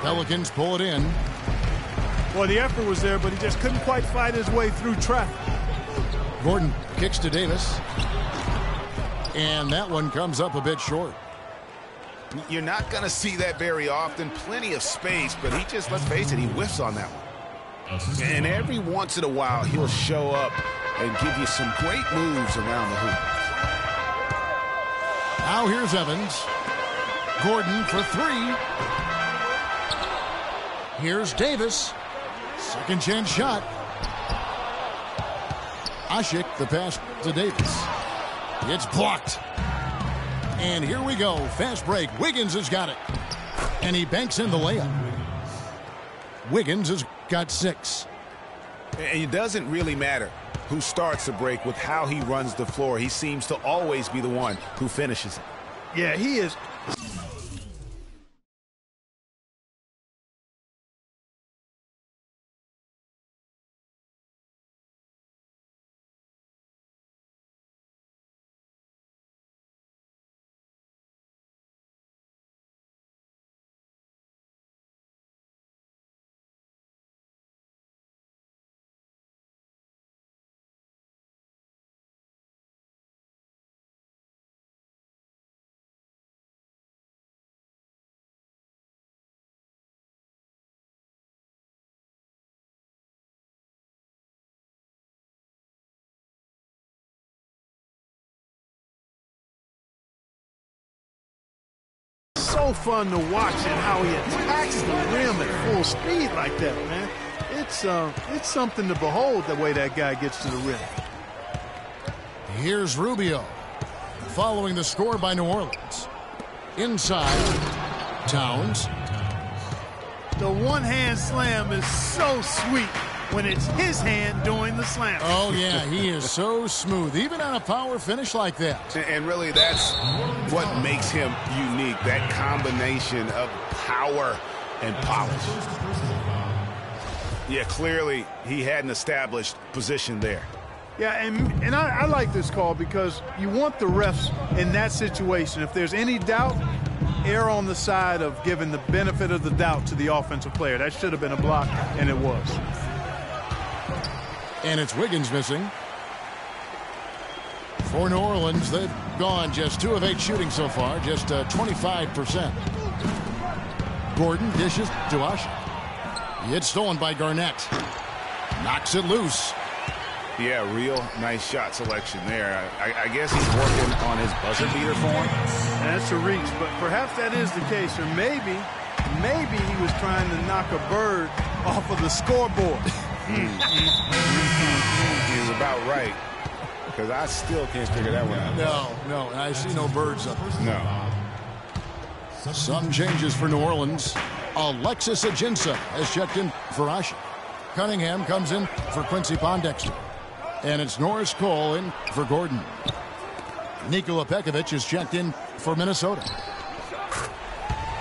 Speaker 1: Pelicans pull it in.
Speaker 2: Well, the effort was there, but he just couldn't quite fight his way through traffic.
Speaker 1: Gordon kicks to Davis. And that one comes up a bit short.
Speaker 3: You're not going to see that very often. Plenty of space, but he just, let's face it, he whiffs on that one. And every once in a while, he'll show up and give you some great moves around the hoop.
Speaker 1: Now here's Evans. Gordon for 3. Here's Davis. Second chance shot. Ashik, the pass to Davis. It's blocked. And here we go. Fast break. Wiggins has got it. And he banks in the layup. Wiggins has got 6.
Speaker 3: And it doesn't really matter who starts the break with how he runs the floor. He seems to always be the one who finishes it.
Speaker 2: Yeah, he is. So fun to watch and how he attacks the rim at full speed like that, man. It's something to behold the way that guy gets to the rim.
Speaker 1: Here's Rubio following the score by New Orleans. Inside, Towns.
Speaker 2: The one-hand slam is so sweet when it's his hand doing the slam.
Speaker 1: Oh, yeah, he is so smooth, even on a power finish like that.
Speaker 3: And really, that's what makes him unique, that combination of power and polish. Yeah, clearly, he had an established position there.
Speaker 2: Yeah, and I like this call because you want the refs in that situation. If there's any doubt, err on the side of giving the benefit of the doubt to the offensive player. That should have been a block, and it was.
Speaker 1: And it's Wiggins missing. For New Orleans, they've gone just 2 of 8 shooting so far, just 25%. Gordon dishes to Ashik. It's stolen by Garnett. Knocks it loose.
Speaker 3: Yeah, real nice shot selection there. I guess he's working on his buzzer beater form.
Speaker 2: That's a reach, but perhaps that is the case. Or maybe he was trying to knock a bird off of the scoreboard.
Speaker 3: He's about right, because I still can't figure that one out.
Speaker 1: No, I see no birds up.
Speaker 3: No.
Speaker 1: Some changes for New Orleans. Alexis Ajinça has checked in for Ashik. Cunningham comes in for Quincy Pondexter. And it's Norris Cole in for Gordon. Nikola Pekovic is checked in for Minnesota.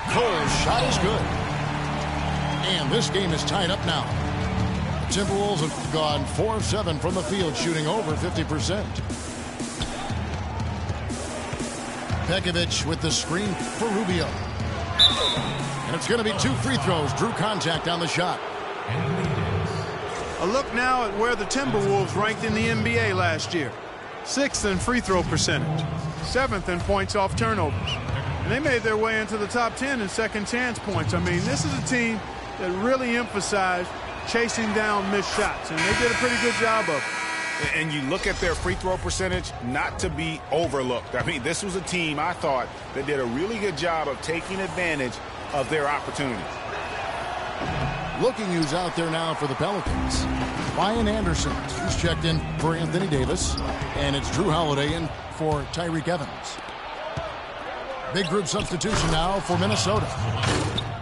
Speaker 1: Cole's shot is good. And this game is tied up now. The Timberwolves have gone 4 of 7 from the field, shooting over 50%. Pekovic with the screen for Rubio. And it's going to be 2 free throws. Drew contact on the shot.
Speaker 2: A look now at where the Timberwolves ranked in the NBA last year. 6th in free throw percentage. 7th in points off turnovers. And they made their way into the top 10 in second chance points. I mean, this is a team that really emphasized chasing down missed shots, and they did a pretty good job of it.
Speaker 3: And you look at their free throw percentage, not to be overlooked. I mean, this was a team, I thought, that did a really good job of taking advantage of their opportunities.
Speaker 1: Looking who's out there now for the Pelicans. Ryan Anderson, who's checked in for Anthony Davis. And it's Drew Holiday in for Tyreek Evans. Big group substitution now for Minnesota.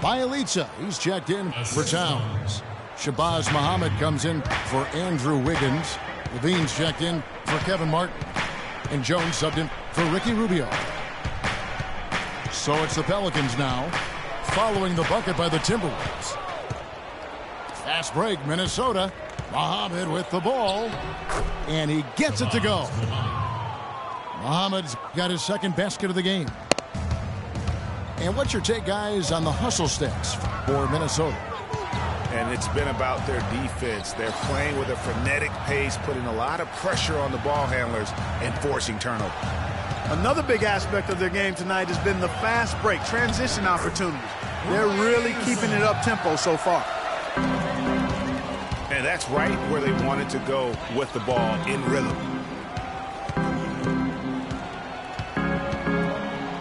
Speaker 1: Bielitsa, he's checked in for Towns. Shabazz Muhammad comes in for Andrew Wiggins. Levine's checked in for Kevin Martin. And Jones subbed in for Ricky Rubio. So it's the Pelicans now, following the bucket by the Timberwolves. Fast break, Minnesota. Muhammad with the ball. And he gets it to go. Muhammad's got his second basket of the game. And what's your take, guys, on the hustle stats for Minnesota?
Speaker 3: And it's been about their defense. They're playing with a frenetic pace, putting a lot of pressure on the ball handlers and forcing turnover.
Speaker 2: Another big aspect of their game tonight has been the fast break, transition opportunities. They're really keeping it up-tempo so far.
Speaker 3: And that's right where they wanted to go with the ball, in rhythm.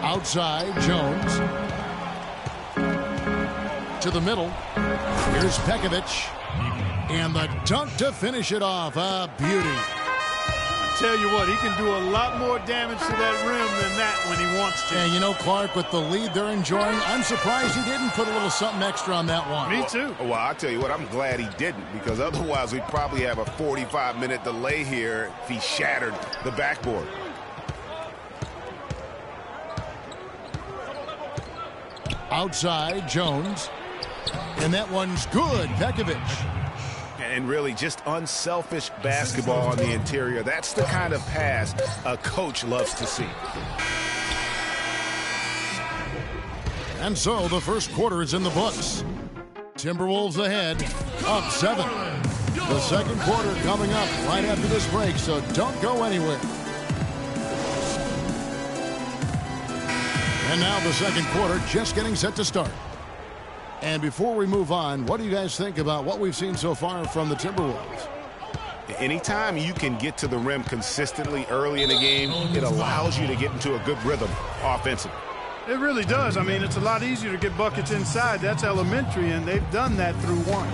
Speaker 1: Outside, Jones. To the middle. Here's Pekovic. And the dunk to finish it off. A beauty.
Speaker 2: Tell you what, he can do a lot more damage to that rim than that when he wants to.
Speaker 1: And you know, Clark, with the lead they're enjoying, I'm surprised he didn't put a little something extra on that one.
Speaker 2: Me too.
Speaker 3: Well, I'll tell you what, I'm glad he didn't, because otherwise we'd probably have a 45-minute delay here if he shattered the backboard.
Speaker 1: Outside, Jones. And that one's good. Pekovic.
Speaker 3: And really just unselfish basketball on the interior. That's the kind of pass a coach loves to see.
Speaker 1: And so the first quarter is in the books. Timberwolves ahead, up 7. The second quarter coming up right after this break, so don't go anywhere. And now the second quarter just getting set to start. And before we move on, what do you guys think about what we've seen so far from the Timberwolves?
Speaker 3: Anytime you can get to the rim consistently early in the game, it allows you to get into a good rhythm offensively.
Speaker 2: It really does. I mean, it's a lot easier to get buckets inside. That's elementary, and they've done that through one.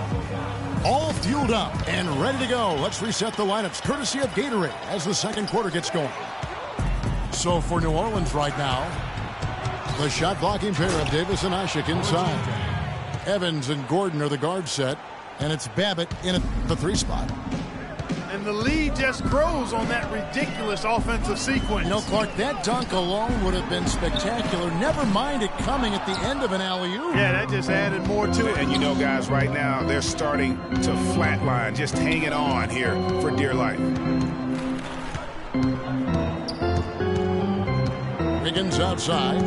Speaker 1: All fueled up and ready to go. Let's reset the lineups courtesy of Gatorade as the second quarter gets going. So for New Orleans right now, the shot blocking pair of Davis and Ashik inside. Evans and Gordon are the guard set, and it's Babbitt in at the 3 spot.
Speaker 2: And the lead just grows on that ridiculous offensive sequence.
Speaker 1: You know, Clark, that dunk alone would have been spectacular. Never mind it coming at the end of an alley-oop.
Speaker 2: Yeah, that just added more to it.
Speaker 3: And you know, guys, right now, they're starting to flatline, just hanging on here for dear life.
Speaker 1: Wiggins outside.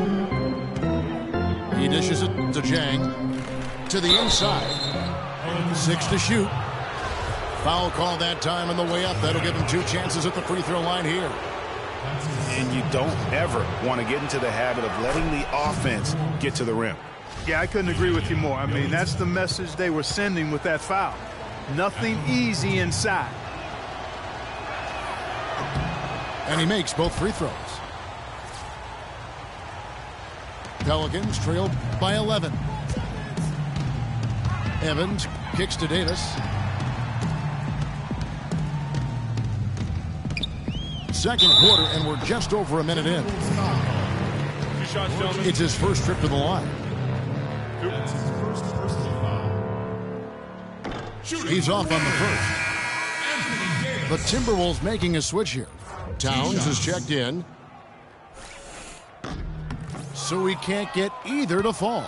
Speaker 1: He dishes it to Jang. To the inside. 6 to shoot. Foul call that time on the way up. That'll give him 2 chances at the free throw line here.
Speaker 3: And you don't ever want to get into the habit of letting the offense get to the rim.
Speaker 2: Yeah, I couldn't agree with you more. I mean, that's the message they were sending with that foul. Nothing easy inside.
Speaker 1: And he makes both free throws. Pelicans trailed by 11. Evans kicks to Davis. Second quarter, and we're just over a minute in. It's his first trip to the line. He's off on the first. The Timberwolves making a switch here. Towns is checked in. So he can't get either to fall.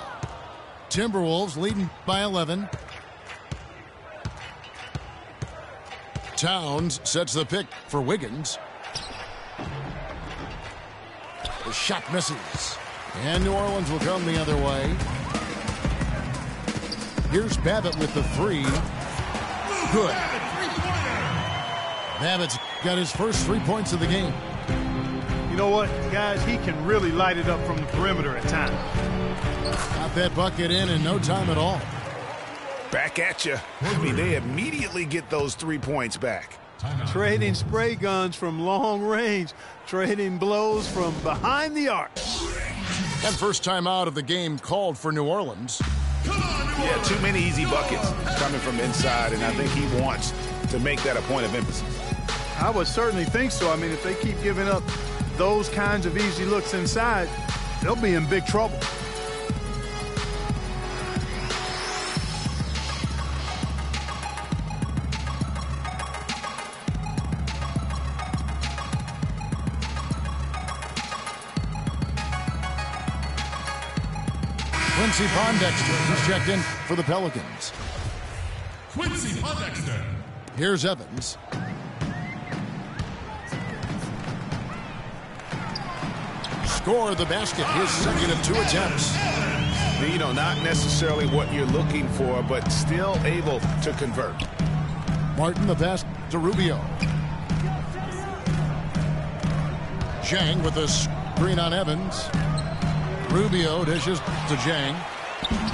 Speaker 1: Timberwolves leading by 11. Towns sets the pick for Wiggins. The shot misses. And New Orleans will come the other way. Here's Babbitt with the 3. Good. Babbitt's got his first 3 points of the game.
Speaker 2: You know what, guys? He can really light it up from the perimeter at times.
Speaker 1: Got that bucket in no time at all.
Speaker 3: Back at you. I mean, they immediately get those 3 points back.
Speaker 2: Trading spray guns from long range. Trading blows from behind the arc.
Speaker 1: And first time out of the game called for New Orleans.
Speaker 3: Yeah, too many easy buckets coming from inside, and I think he wants to make that a point of emphasis.
Speaker 2: I would certainly think so. I mean, if they keep giving up those kinds of easy looks inside, they'll be in big trouble.
Speaker 1: Quincy Pondexter is checked in for the Pelicans.
Speaker 4: Quincy Pondexter.
Speaker 1: Here's Evans. Score the basket, his second of 2 attempts.
Speaker 3: You know, not necessarily what you're looking for, but still able to convert.
Speaker 1: Martin the pass to Rubio. Zhang with a screen on Evans. Rubio dishes to Zhang.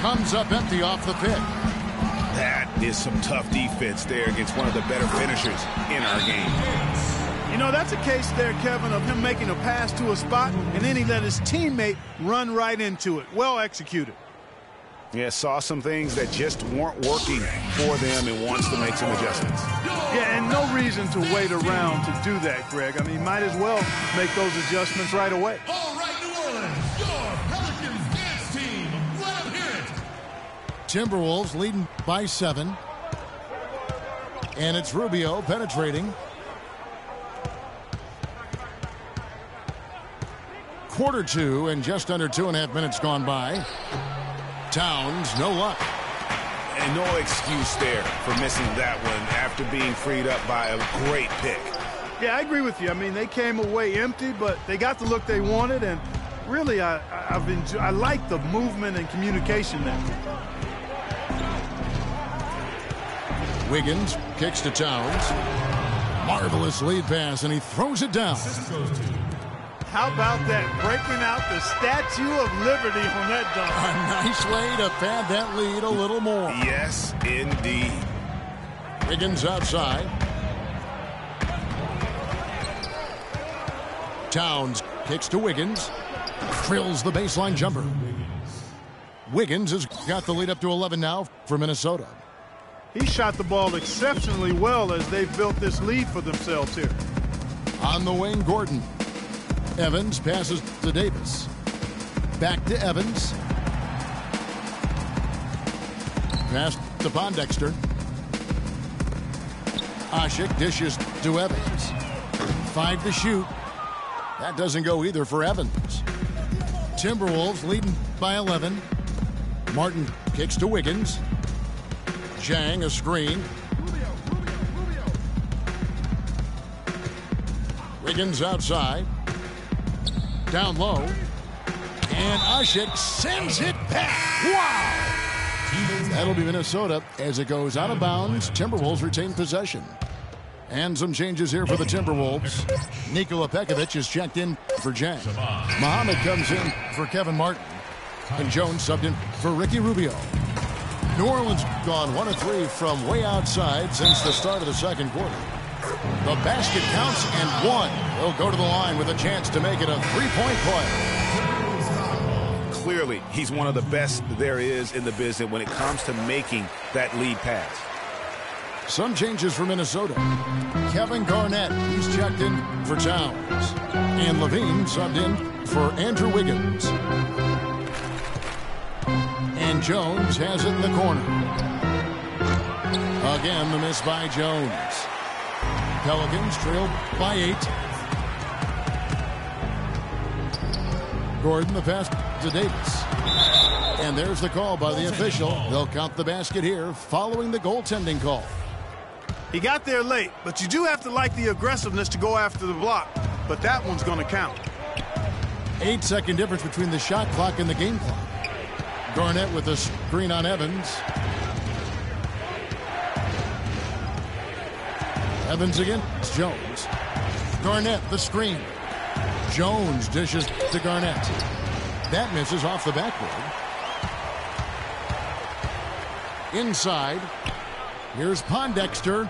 Speaker 1: Comes up empty off the pick.
Speaker 3: That is some tough defense there against one of the better finishers in our game.
Speaker 2: You know, that's a case there, Kevin, of him making a pass to a spot, and then he let his teammate run right into it. Well executed.
Speaker 3: Yeah, saw some things that just weren't working for them and wants to make some adjustments.
Speaker 2: Yeah, and no reason to wait around to do that, Greg. I mean, might as well make those adjustments right away.
Speaker 4: All right, New Orleans, your Pelicans dance team. Let them hear it.
Speaker 1: Timberwolves leading by 7. And it's Rubio penetrating. Quarter 2 and just under 2.5 minutes gone by. Towns, no luck.
Speaker 3: And no excuse there for missing that one after being freed up by a great pick.
Speaker 2: Yeah, I agree with you. I mean, they came away empty, but they got the look they wanted, and really, I like the movement and communication there.
Speaker 1: Wiggins kicks to Towns. Marvelous lead pass, and he throws it down.
Speaker 2: How about that? Breaking out the Statue of Liberty on that dunk.
Speaker 1: A nice way to pad that lead a little more.
Speaker 3: Yes, indeed.
Speaker 1: Wiggins outside. Towns kicks to Wiggins. Drills the baseline jumper. Wiggins has got the lead up to 11 now for Minnesota.
Speaker 2: He shot the ball exceptionally well as they've built this lead for themselves here.
Speaker 1: On the wing, Gordon. Evans passes to Davis. Back to Evans. Pass to Pondexter. Ashik dishes to Evans. 5 to shoot. That doesn't go either for Evans. Timberwolves leading by 11. Martin kicks to Wiggins. Zhang a screen. Wiggins outside. Down low. And Ashik sends it back. Wow! That'll be Minnesota as it goes out of bounds. Timberwolves retain possession. And some changes here for the Timberwolves. Nikola Pekovic is checked in for Zhang. Muhammad comes in for Kevin Martin. And Jones subbed in for Ricky Rubio. New Orleans gone 1 of 3 from way outside since the start of the second quarter. The basket counts and 1. They'll go to the line with a chance to make it a 3-point play.
Speaker 3: Clearly, he's one of the best there is in the business when it comes to making that lead pass.
Speaker 1: Some changes for Minnesota. Kevin Garnett, he's checked in for Towns. And Levine subbed in for Andrew Wiggins. And Jones has it in the corner. Again, the miss by Jones. Pelicans trail by 8. Gordon the pass to Davis. And there's the call by the official. They'll count the basket here following the goaltending call.
Speaker 2: He got there late, but you do have to like the aggressiveness to go after the block. But that one's going to count.
Speaker 1: 8-second difference between the shot clock and the game clock. Garnett with a screen on Evans. Evans again. It's Jones. Garnett, the screen. Jones dishes to Garnett. That misses off the backboard. Inside. Here's Pondexter.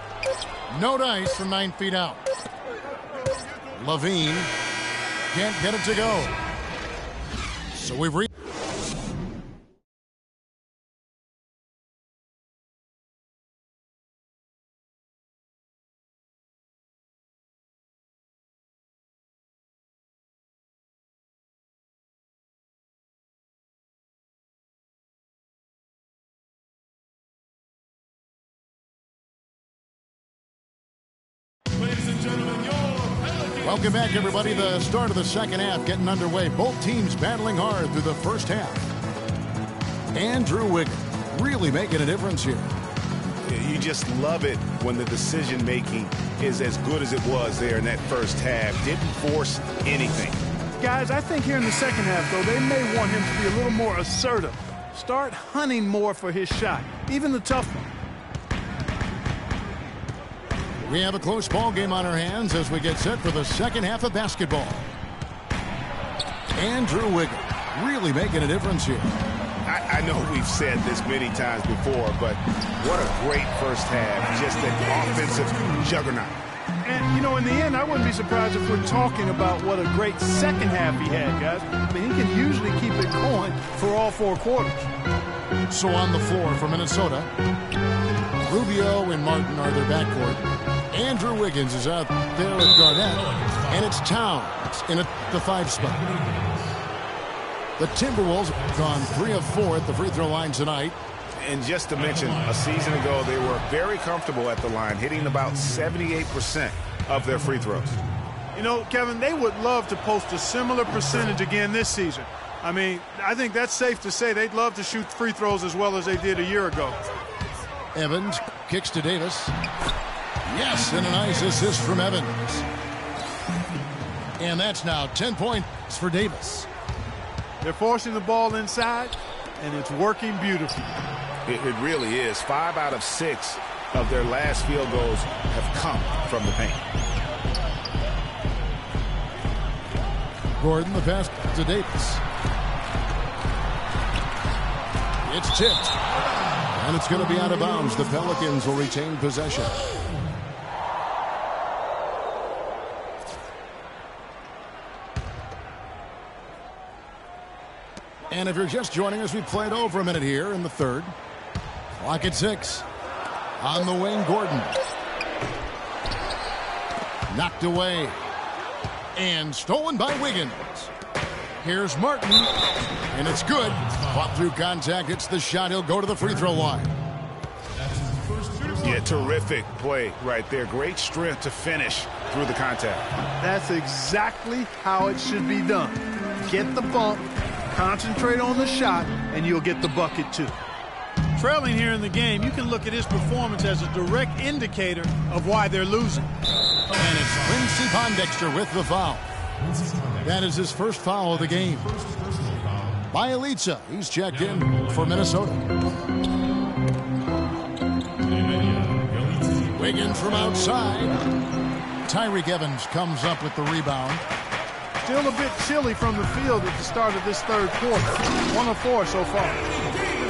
Speaker 1: No dice from 9 feet out. Levine can't get it to go. So we've reached. Welcome back, everybody. The start of the second half getting underway. Both teams battling hard through the first half. Andrew Wiggins really making a difference here.
Speaker 3: You just love it when the decision-making is as good as it was there in that first half. Didn't force anything.
Speaker 2: Guys, I think here in the second half, though, they may want him to be a little more assertive. Start hunting more for his shot, even the tough one.
Speaker 1: We have a close ball game on our hands as we get set for the second half of basketball. Andrew Wiggins really making a difference here.
Speaker 3: I know we've said this many times before, but what a great first half. Just an offensive juggernaut.
Speaker 2: And, you know, in the end, I wouldn't be surprised if we're talking about what a great second half he had, guys. I mean, he can usually keep it going for all 4 quarters.
Speaker 1: So on the floor for Minnesota, Rubio and Martin are their backcourt. Andrew Wiggins is out there with Garnett, and it's Towns in the 5 spot. The Timberwolves have gone 3 of 4 at the free throw line tonight.
Speaker 3: And just to mention, a season ago, they were very comfortable at the line, hitting about 78% of their free throws.
Speaker 2: You know, Kevin, they would love to post a similar percentage again this season. I mean, I think that's safe to say they'd love to shoot free throws as well as they did a year ago.
Speaker 1: Evans kicks to Davis. Yes, and a nice assist from Evans. And that's now 10 points for Davis.
Speaker 2: They're forcing the ball inside, and it's working beautifully.
Speaker 3: It really is. 5 out of 6 of their last field goals have come from the paint.
Speaker 1: Gordon, the pass to Davis. It's tipped. And it's going to be out of bounds. The Pelicans will retain possession. And if you're just joining us, we played over a minute here in the third. Clock at 6. On the wing, Gordon. Knocked away. And stolen by Wiggins. Here's Martin. And it's good. Fought through contact. Hits the shot. He'll go to the free throw line.
Speaker 3: Yeah, terrific play right there. Great strength to finish through the contact.
Speaker 2: That's exactly how it should be done. Get the bump. Concentrate on the shot, and you'll get the bucket, too. Trailing here in the game, you can look at his performance as a direct indicator of why they're losing.
Speaker 1: And it's Quincy Pondexter with the foul. That is his first foul of the game. Bielitsa, he's checked in for Minnesota. Wiggins from outside. Tyreek Evans comes up with the rebound.
Speaker 2: Still a bit chilly from the field at the start of this third quarter. 1 of 4 so far.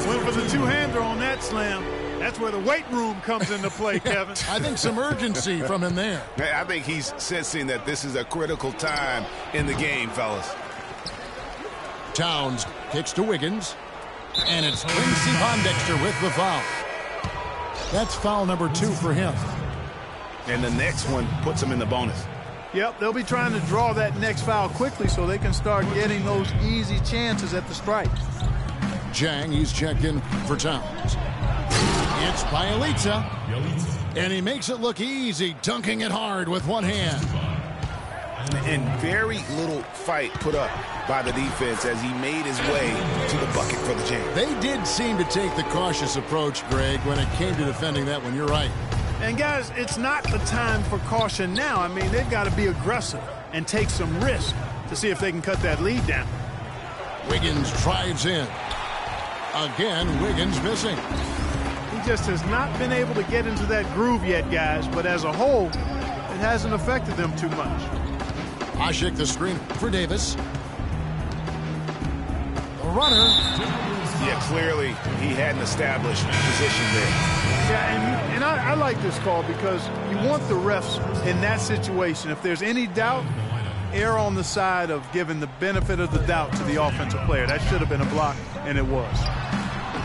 Speaker 2: Went for the two-hander on that slam. That's where the weight room comes into play, Kevin.
Speaker 1: I think some urgency from him there.
Speaker 3: I think he's sensing that this is a critical time in the game, fellas.
Speaker 1: Towns kicks to Wiggins. And it's Quincy Pondexter with the foul. That's foul number 2 for him.
Speaker 3: And the next one puts him in the bonus.
Speaker 2: Yep, they'll be trying to draw that next foul quickly so they can start getting those easy chances at the strike.
Speaker 1: Jang, he's checked in for Towns. It's Bielitsa. And he makes it look easy, dunking it hard with one hand.
Speaker 3: And very little fight put up by the defense as he made his way to the bucket for the jam.
Speaker 1: They did seem to take the cautious approach, Greg, when it came to defending that one. You're right.
Speaker 2: And, guys, it's not the time for caution now. I mean, they've got to be aggressive and take some risk to see if they can cut that lead down.
Speaker 1: Wiggins drives in. Again, Wiggins missing.
Speaker 2: He just has not been able to get into that groove yet, guys. But as a whole, it hasn't affected them too much.
Speaker 1: Ashik the screen for Davis. The runner.
Speaker 3: Yeah, clearly he hadn't established position there.
Speaker 2: Yeah, and I like this call because you want the refs in that situation. If there's any doubt, err on the side of giving the benefit of the doubt to the offensive player. That should have been a block, and it was.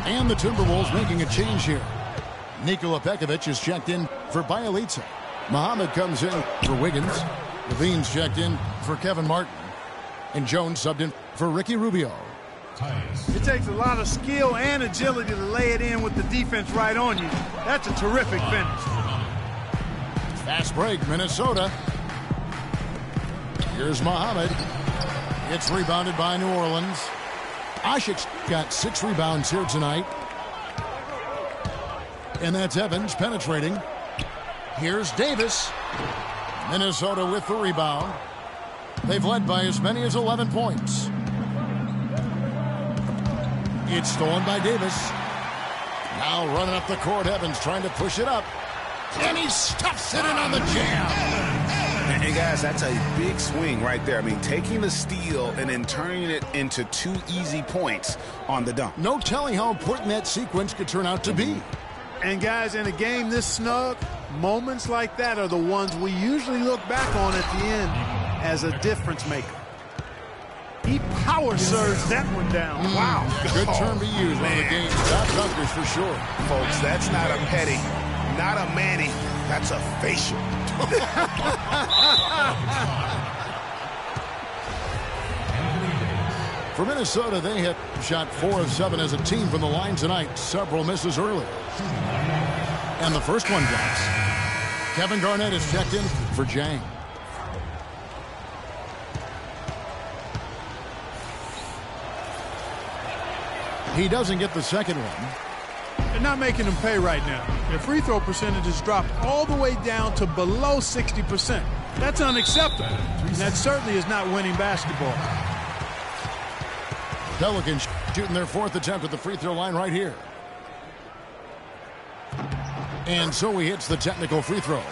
Speaker 1: And the Timberwolves making a change here. Nikola Pekovic is checked in for Bjelica. Muhammad comes in for Wiggins. Levine's checked in for Kevin Martin. And Jones subbed in for Ricky Rubio.
Speaker 2: It takes a lot of skill and agility to lay it in with the defense right on you. That's a terrific finish.
Speaker 1: Fast break, Minnesota. Here's Muhammad. It's rebounded by New Orleans. Ashik's got 6 rebounds here tonight. And that's Evans penetrating. Here's Davis. Minnesota with the rebound. They've led by as many as 11 points. It's stolen by Davis. Now running up the court, Evans trying to push it up. And he stuffs it in on the jam.
Speaker 3: And guys, that's a big swing right there. I mean, taking the steal and then turning it into 2 easy points on the dunk.
Speaker 1: No telling how important that sequence could turn out to be.
Speaker 2: And guys, in a game this snug, moments like that are the ones we usually look back on at the end as a difference maker. He power serves that one down. Wow.
Speaker 1: Good term to use on the game's top dunkers for sure.
Speaker 3: Folks, that's not a petty, not a Manny, that's a facial.
Speaker 1: For Minnesota, they hit shot 4 of 7 as a team from the line tonight. Several misses early. And the first one drops. Kevin Garnett is checked in for Jang. He doesn't get the second one.
Speaker 2: They're not making him pay right now. Their free throw percentage has dropped all the way down to below 60%. That's unacceptable. And that certainly is not winning basketball.
Speaker 1: Pelicans shooting their 4th attempt at the free throw line right here. And so he hits the technical free throw.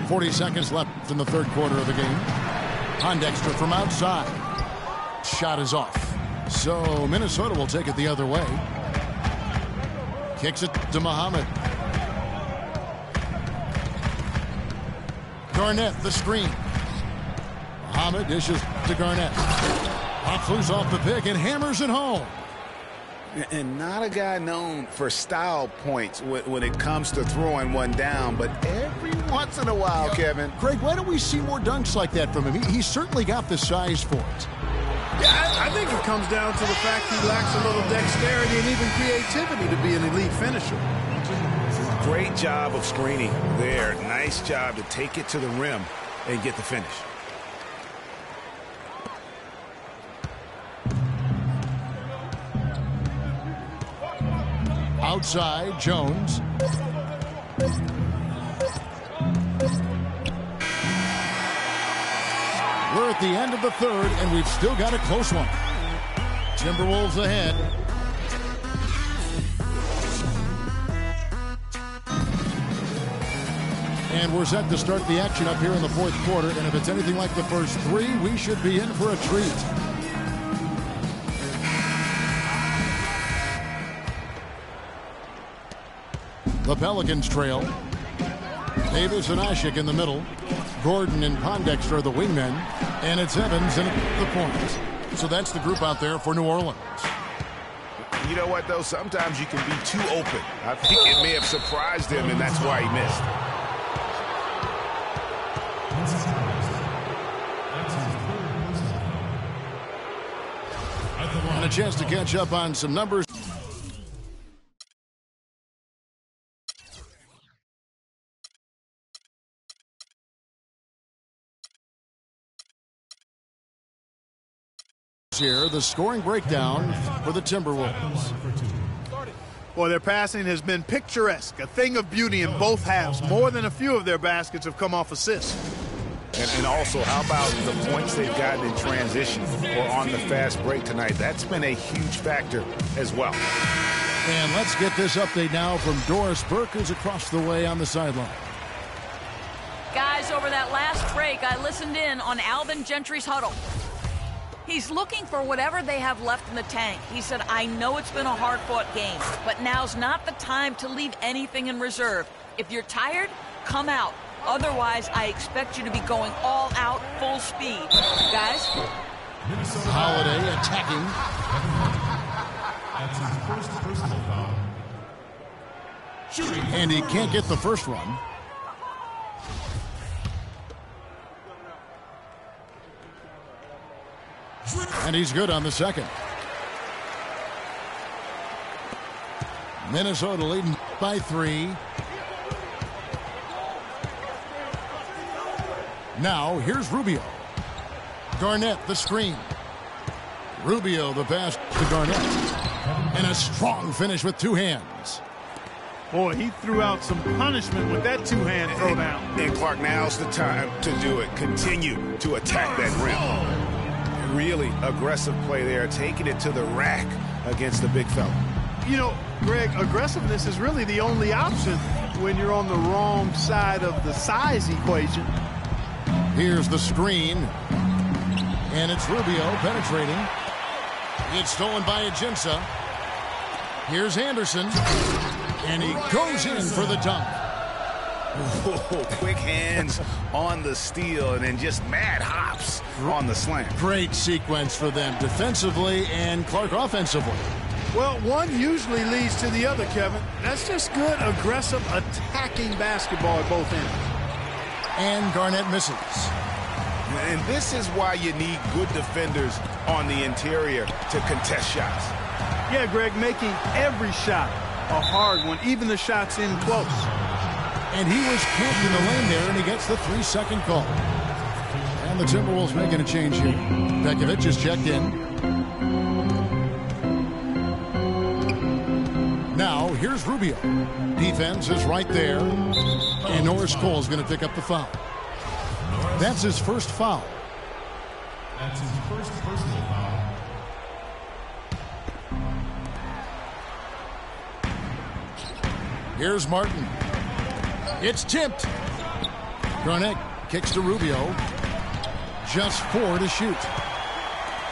Speaker 1: .40 seconds left in the 3rd quarter of the game. Pondexter from outside. Shot is off. So Minnesota will take it the other way. Kicks it to Muhammad. Garnett, the screen. Muhammad dishes to Garnett. Pops loose off the pick and hammers it home.
Speaker 3: And not a guy known for style points when it comes to throwing one down, but every once in a while, Kevin.
Speaker 1: Craig, why don't we see more dunks like that from him? He's certainly got the size for it.
Speaker 2: Yeah, I think it comes down to the fact he lacks a little dexterity and even creativity to be an elite finisher.
Speaker 3: Great job of screening there. Nice job to take it to the rim and get the finish.
Speaker 1: Outside, Jones. We're at the end of the 3rd, and we've still got a close one. Timberwolves ahead. And we're set to start the action up here in the 4th quarter, and if it's anything like the first 3, we should be in for a treat. The Pelicans trail. Davis and Ashik in the middle. Gordon and Pondexter are the wingmen. And it's Evans in the point. So that's the group out there for New Orleans.
Speaker 3: You know what, though? Sometimes you can be too open. I think it may have surprised him, and that's why he missed.
Speaker 1: And a chance to catch up on some numbers. Here, the scoring breakdown for the Timberwolves.
Speaker 2: Boy, their passing has been picturesque, a thing of beauty in both halves. More than a few of their baskets have come off assists.
Speaker 3: And also, how about the points they've gotten in transition or on the fast break tonight? That's been a huge factor as well.
Speaker 1: And let's get this update now from Doris Burke, who's across the way on the sideline.
Speaker 6: Guys, over that last break, I listened in on Alvin Gentry's huddle. He's looking for whatever they have left in the tank. He said, I know it's been a hard-fought game, but now's not the time to leave anything in reserve. If you're tired, come out. Otherwise, I expect you to be going all out, full speed. Guys?
Speaker 1: Holiday attacking.
Speaker 4: That's his first personal foul.
Speaker 1: And he can't get the first one. And he's good on the second. Minnesota leading by 3. Now, here's Rubio. Garnett, the screen. Rubio, the pass to Garnett. And a strong finish with 2 hands.
Speaker 2: Boy, he threw out some punishment with that 2-hand throwdown.
Speaker 3: And Clark, now's the time to do it. Continue to attack that rim. Really aggressive play there, taking it to the rack against the big fella.
Speaker 2: You know, Greg, aggressiveness is really the only option when you're on the wrong side of the size equation.
Speaker 1: Here's the screen. And it's Rubio penetrating. It's stolen by Ajinça. Here's Anderson. And he goes in for the dunk.
Speaker 3: Whoa, quick hands on the steal and then just mad hops on the slam.
Speaker 1: Great sequence for them defensively and Clark offensively.
Speaker 2: Well, one usually leads to the other, Kevin. That's just good, aggressive, attacking basketball at both ends.
Speaker 1: And Garnett misses.
Speaker 3: And this is why you need good defenders on the interior to contest shots.
Speaker 2: Yeah, Greg, making every shot a hard one, even the shots in close.
Speaker 1: And he was camped in the lane there, and he gets the 3-second call. And the Timberwolves making a change here. Pekovic just checked in. Now, here's Rubio. Defense is right there. And Norris Cole is going to pick up the foul. That's his first foul.
Speaker 4: That's his first personal foul.
Speaker 1: Here's Martin. It's tipped. Garnett kicks to Rubio. Just 4 to shoot.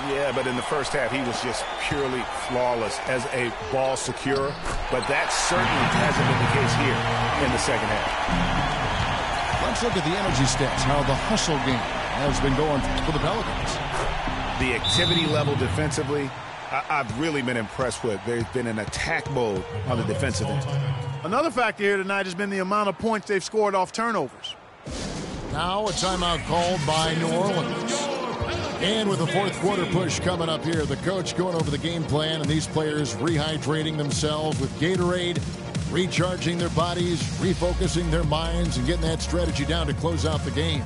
Speaker 3: Yeah, but in the first half, he was just purely flawless as a ball securer. But that certainly hasn't been the case here in the second half.
Speaker 1: Let's look at the energy stats, how the hustle game has been going for the Pelicans.
Speaker 3: The activity level defensively, I've really been impressed with. There's been an attack mode on the defensive end.
Speaker 2: Another factor here tonight has been the amount of points they've scored off turnovers.
Speaker 1: Now a timeout called by New Orleans. And with the fourth quarter push coming up here, the coach going over the game plan and these players rehydrating themselves with Gatorade, recharging their bodies, refocusing their minds, and getting that strategy down to close out the game.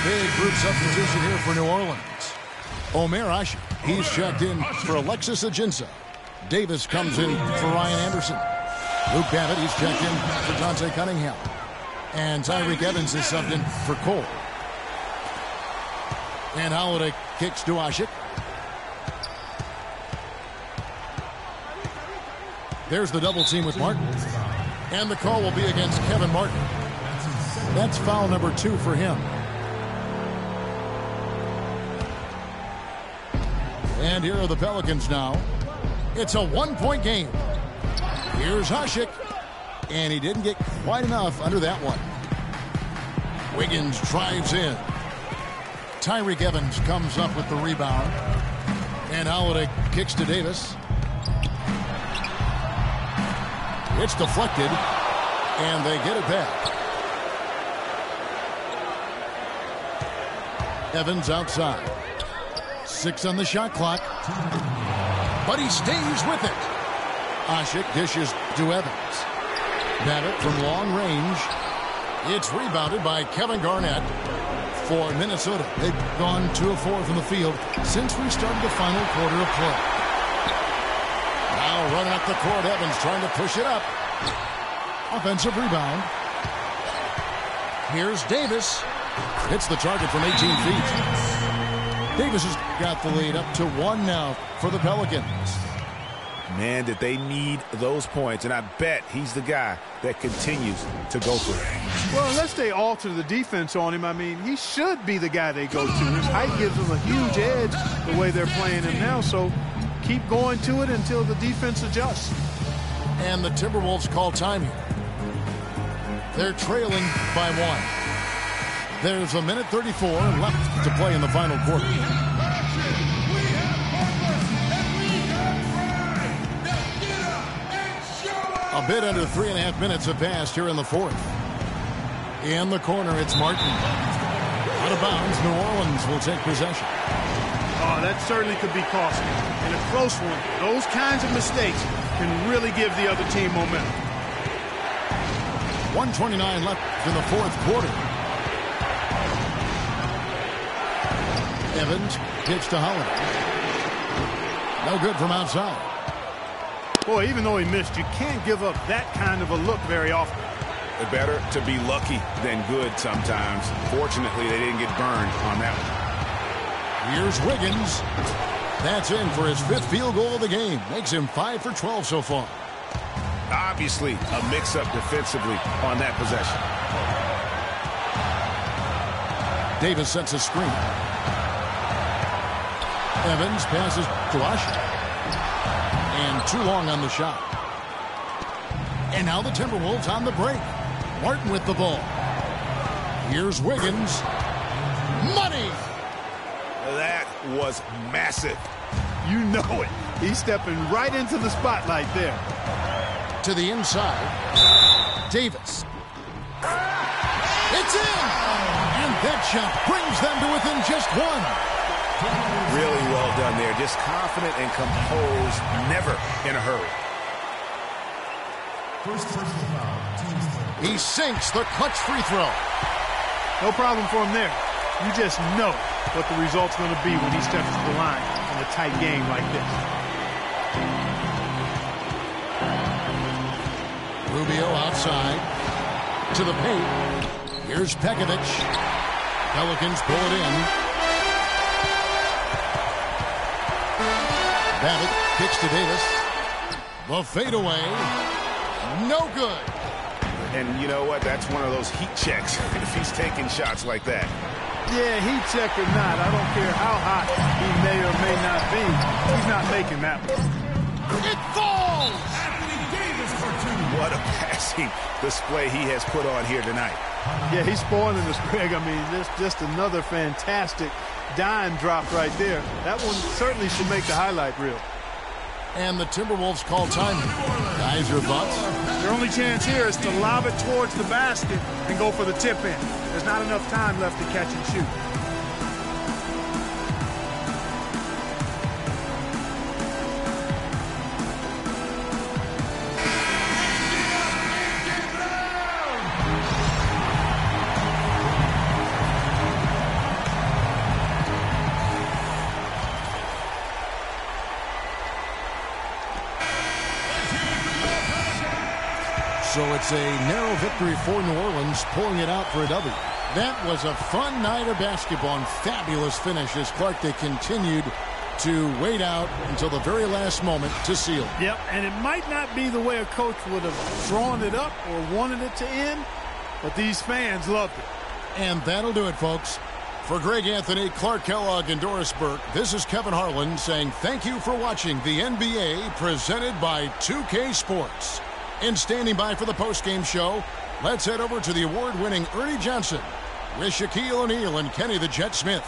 Speaker 1: Big group substitution here for New Orleans. Omer Ashe, he's checked in for Alexis Ajinça. Davis comes in for Ryan Anderson. Luke Babbitt, he's checked in for Dante Cunningham. And Tyreke Evans is subbed in for Cole. And Holiday kicks to Ashe. There's the double team with Martin. And the call will be against Kevin Martin. That's foul number 2 for him. And here are the Pelicans now. It's a 1-point game. Here's Hasek. And he didn't get quite enough under that one. Wiggins drives in. Tyreke Evans comes up with the rebound. And Holiday kicks to Davis. It's deflected. And they get it back. Evans outside. 6 on the shot clock. But he stays with it. Ashe dishes to Evans. Babbitt from long range. It's rebounded by Kevin Garnett for Minnesota. They've gone 2 of 4 from the field since we started the final quarter of play. Now running up the court, Evans trying to push it up. Offensive rebound. Here's Davis. Hits the target from 18 feet. Davis has got the lead up to 1 now for the Pelicans.
Speaker 3: Man, did they need those points, and I bet he's the guy that continues to go for it.
Speaker 2: Well, unless they alter the defense on him, I mean, he should be the guy they go to. His height gives him a huge edge the way they're playing him now, so keep going to it until the defense adjusts.
Speaker 1: And the Timberwolves call time here. They're trailing by 1. There's a minute 34 left to play in the final quarter. A bit under 3.5 minutes have passed here in the fourth. In the corner, it's Martin. Out of bounds, New Orleans will take possession.
Speaker 2: Oh, that certainly could be costly. In a close one, those kinds of mistakes can really give the other team momentum.
Speaker 1: 1:29 left in the fourth quarter. Evans pitch to Holiday. No good from outside.
Speaker 2: Boy, even though he missed, you can't give up that kind of a look very often.
Speaker 3: Better to be lucky than good sometimes. Fortunately, they didn't get burned on that one.
Speaker 1: Here's Wiggins. That's in for his 5th field goal of the game. Makes him 5 for 12 so far.
Speaker 3: Obviously, a mix-up defensively on that possession.
Speaker 1: Davis sets a screen. Evans passes to Usher. And too long on the shot. And now the Timberwolves on the break. Martin with the ball. Here's Wiggins. Money!
Speaker 3: That was massive.
Speaker 2: You know it. He's stepping right into the spotlight there.
Speaker 1: To the inside. Davis. It's in! And that shot brings them to within just 1.
Speaker 3: Really well done there. Just confident and composed, never in a hurry.
Speaker 4: First personal foul.
Speaker 1: He sinks the clutch free throw.
Speaker 2: No problem for him there. You just know what the result's going to be when he steps to the line in a tight game like this.
Speaker 1: Rubio outside. To the paint. Here's Pekovic. Pelicans pull it in. Babbitt kicks to Davis. The fadeaway. No good.
Speaker 3: And you know what? That's one of those heat checks if he's taking shots like that.
Speaker 2: Yeah, heat check or not, I don't care how hot he may or may not be. He's not making that one.
Speaker 1: It falls!
Speaker 4: Anthony Davis for 2.
Speaker 3: What a passing display he has put on here tonight.
Speaker 2: Yeah, he's spoiling us, Greg. I mean, this just another fantastic dime drop right there. That one certainly should make the highlight reel.
Speaker 1: And the Timberwolves call time. Guys, your thoughts?
Speaker 2: Their only chance here is to lob it towards the basket and go for the tip in. There's not enough time left to catch and shoot.
Speaker 1: So it's a narrow victory for New Orleans, pulling it out for a W. That was a fun night of basketball and fabulous finish as Clark, they continued to wait out until the very last moment to seal.
Speaker 2: Yep, and it might not be the way a coach would have drawn it up or wanted it to end, but these fans loved it.
Speaker 1: And that'll do it, folks. For Greg Anthony, Clark Kellogg, and Doris Burke, this is Kevin Harlan saying thank you for watching the NBA presented by 2K Sports. And standing by for the postgame show, let's head over to the award-winning Ernie Johnson with Shaquille O'Neal and Kenny the Jet Smith.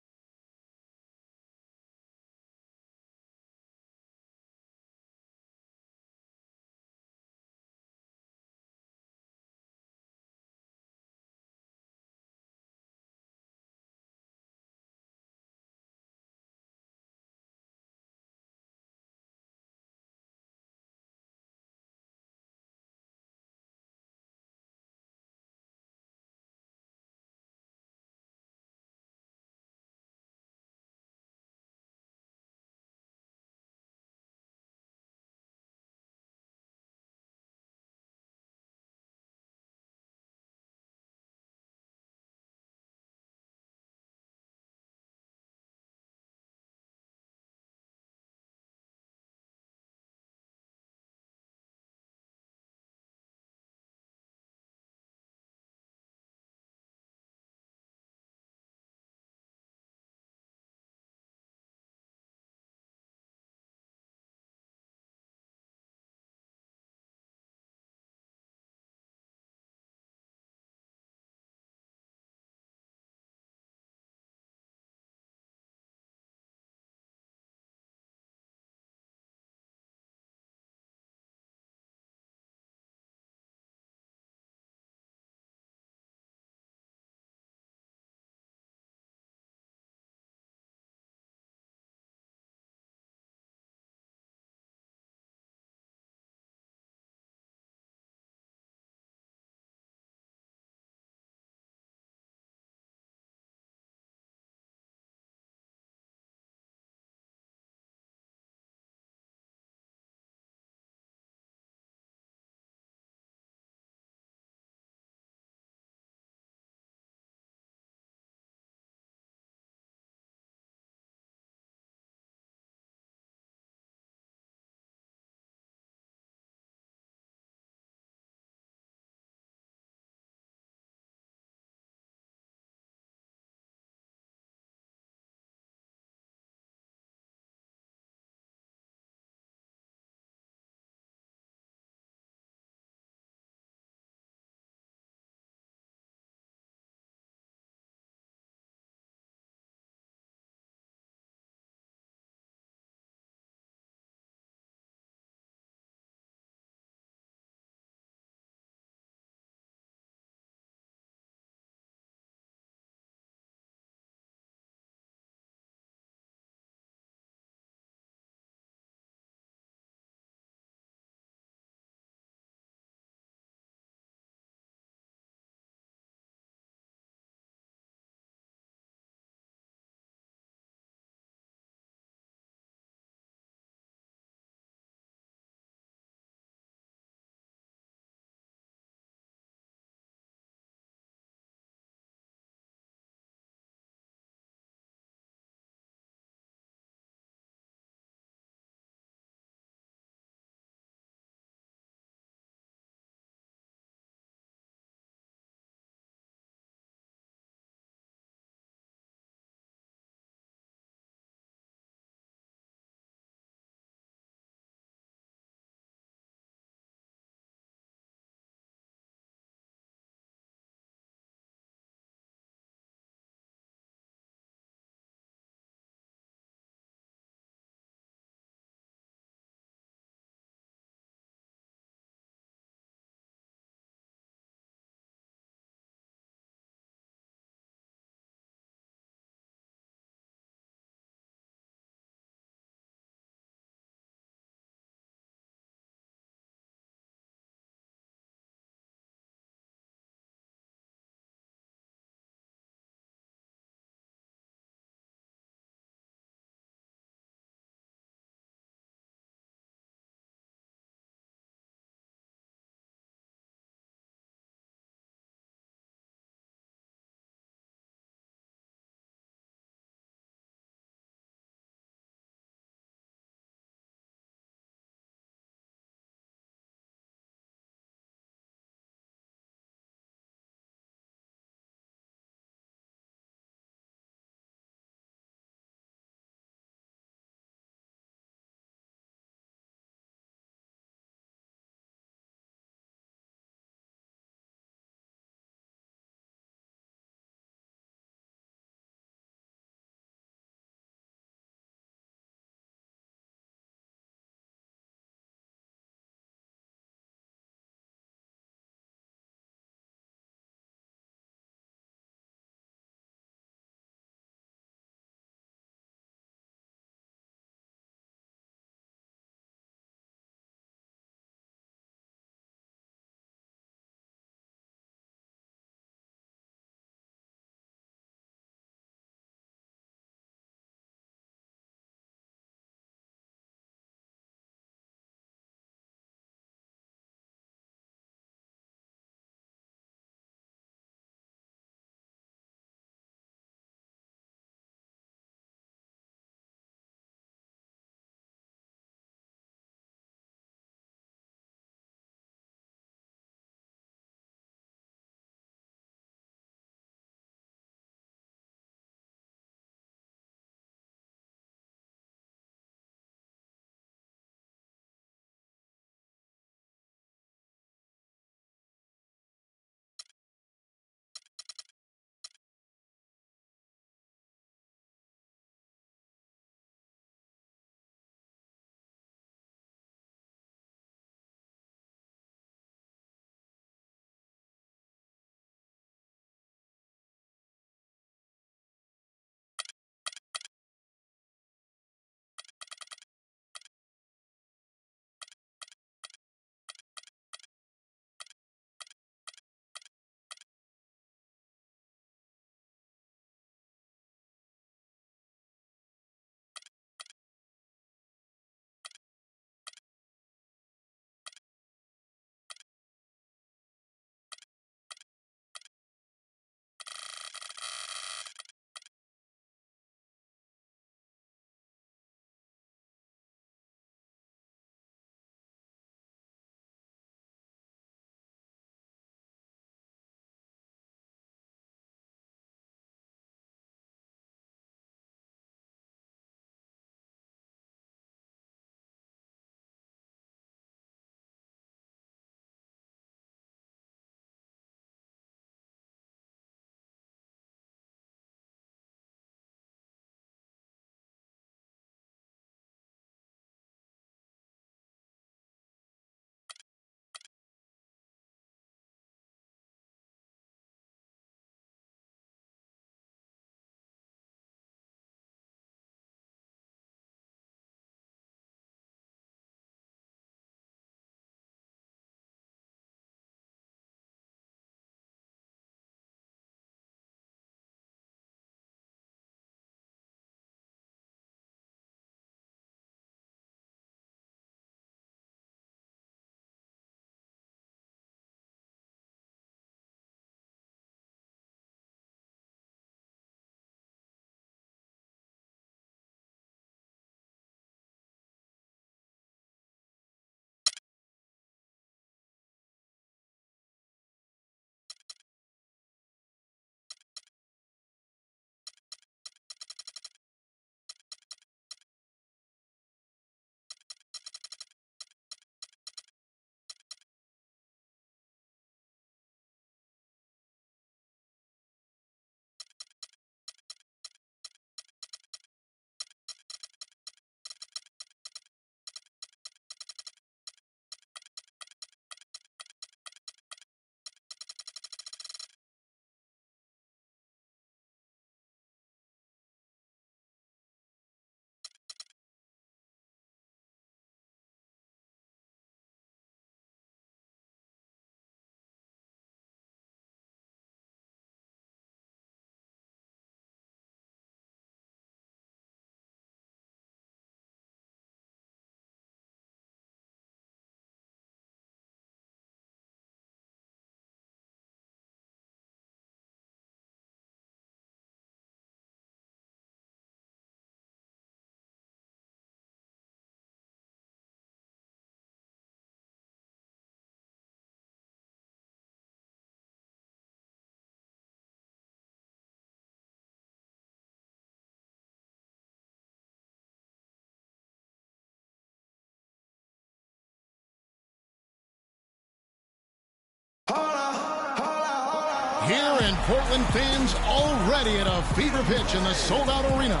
Speaker 1: Portland fans already at a fever pitch in the sold-out arena.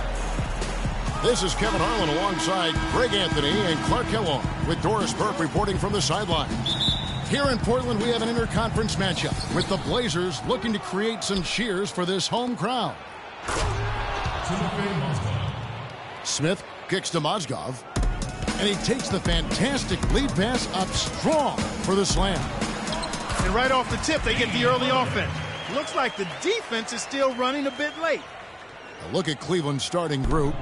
Speaker 1: This is Kevin Harlan alongside Greg Anthony and Clark Kellogg with Doris Burke reporting from the sideline. Here in Portland, we have an interconference matchup with the Blazers looking to create some cheers for this home crowd. Smith kicks to Mozgov, and he takes the fantastic lead pass up strong for the slam.
Speaker 2: And right off the tip, they get the early offense. Looks like the defense is still running a bit late.
Speaker 1: A look at Cleveland's starting group.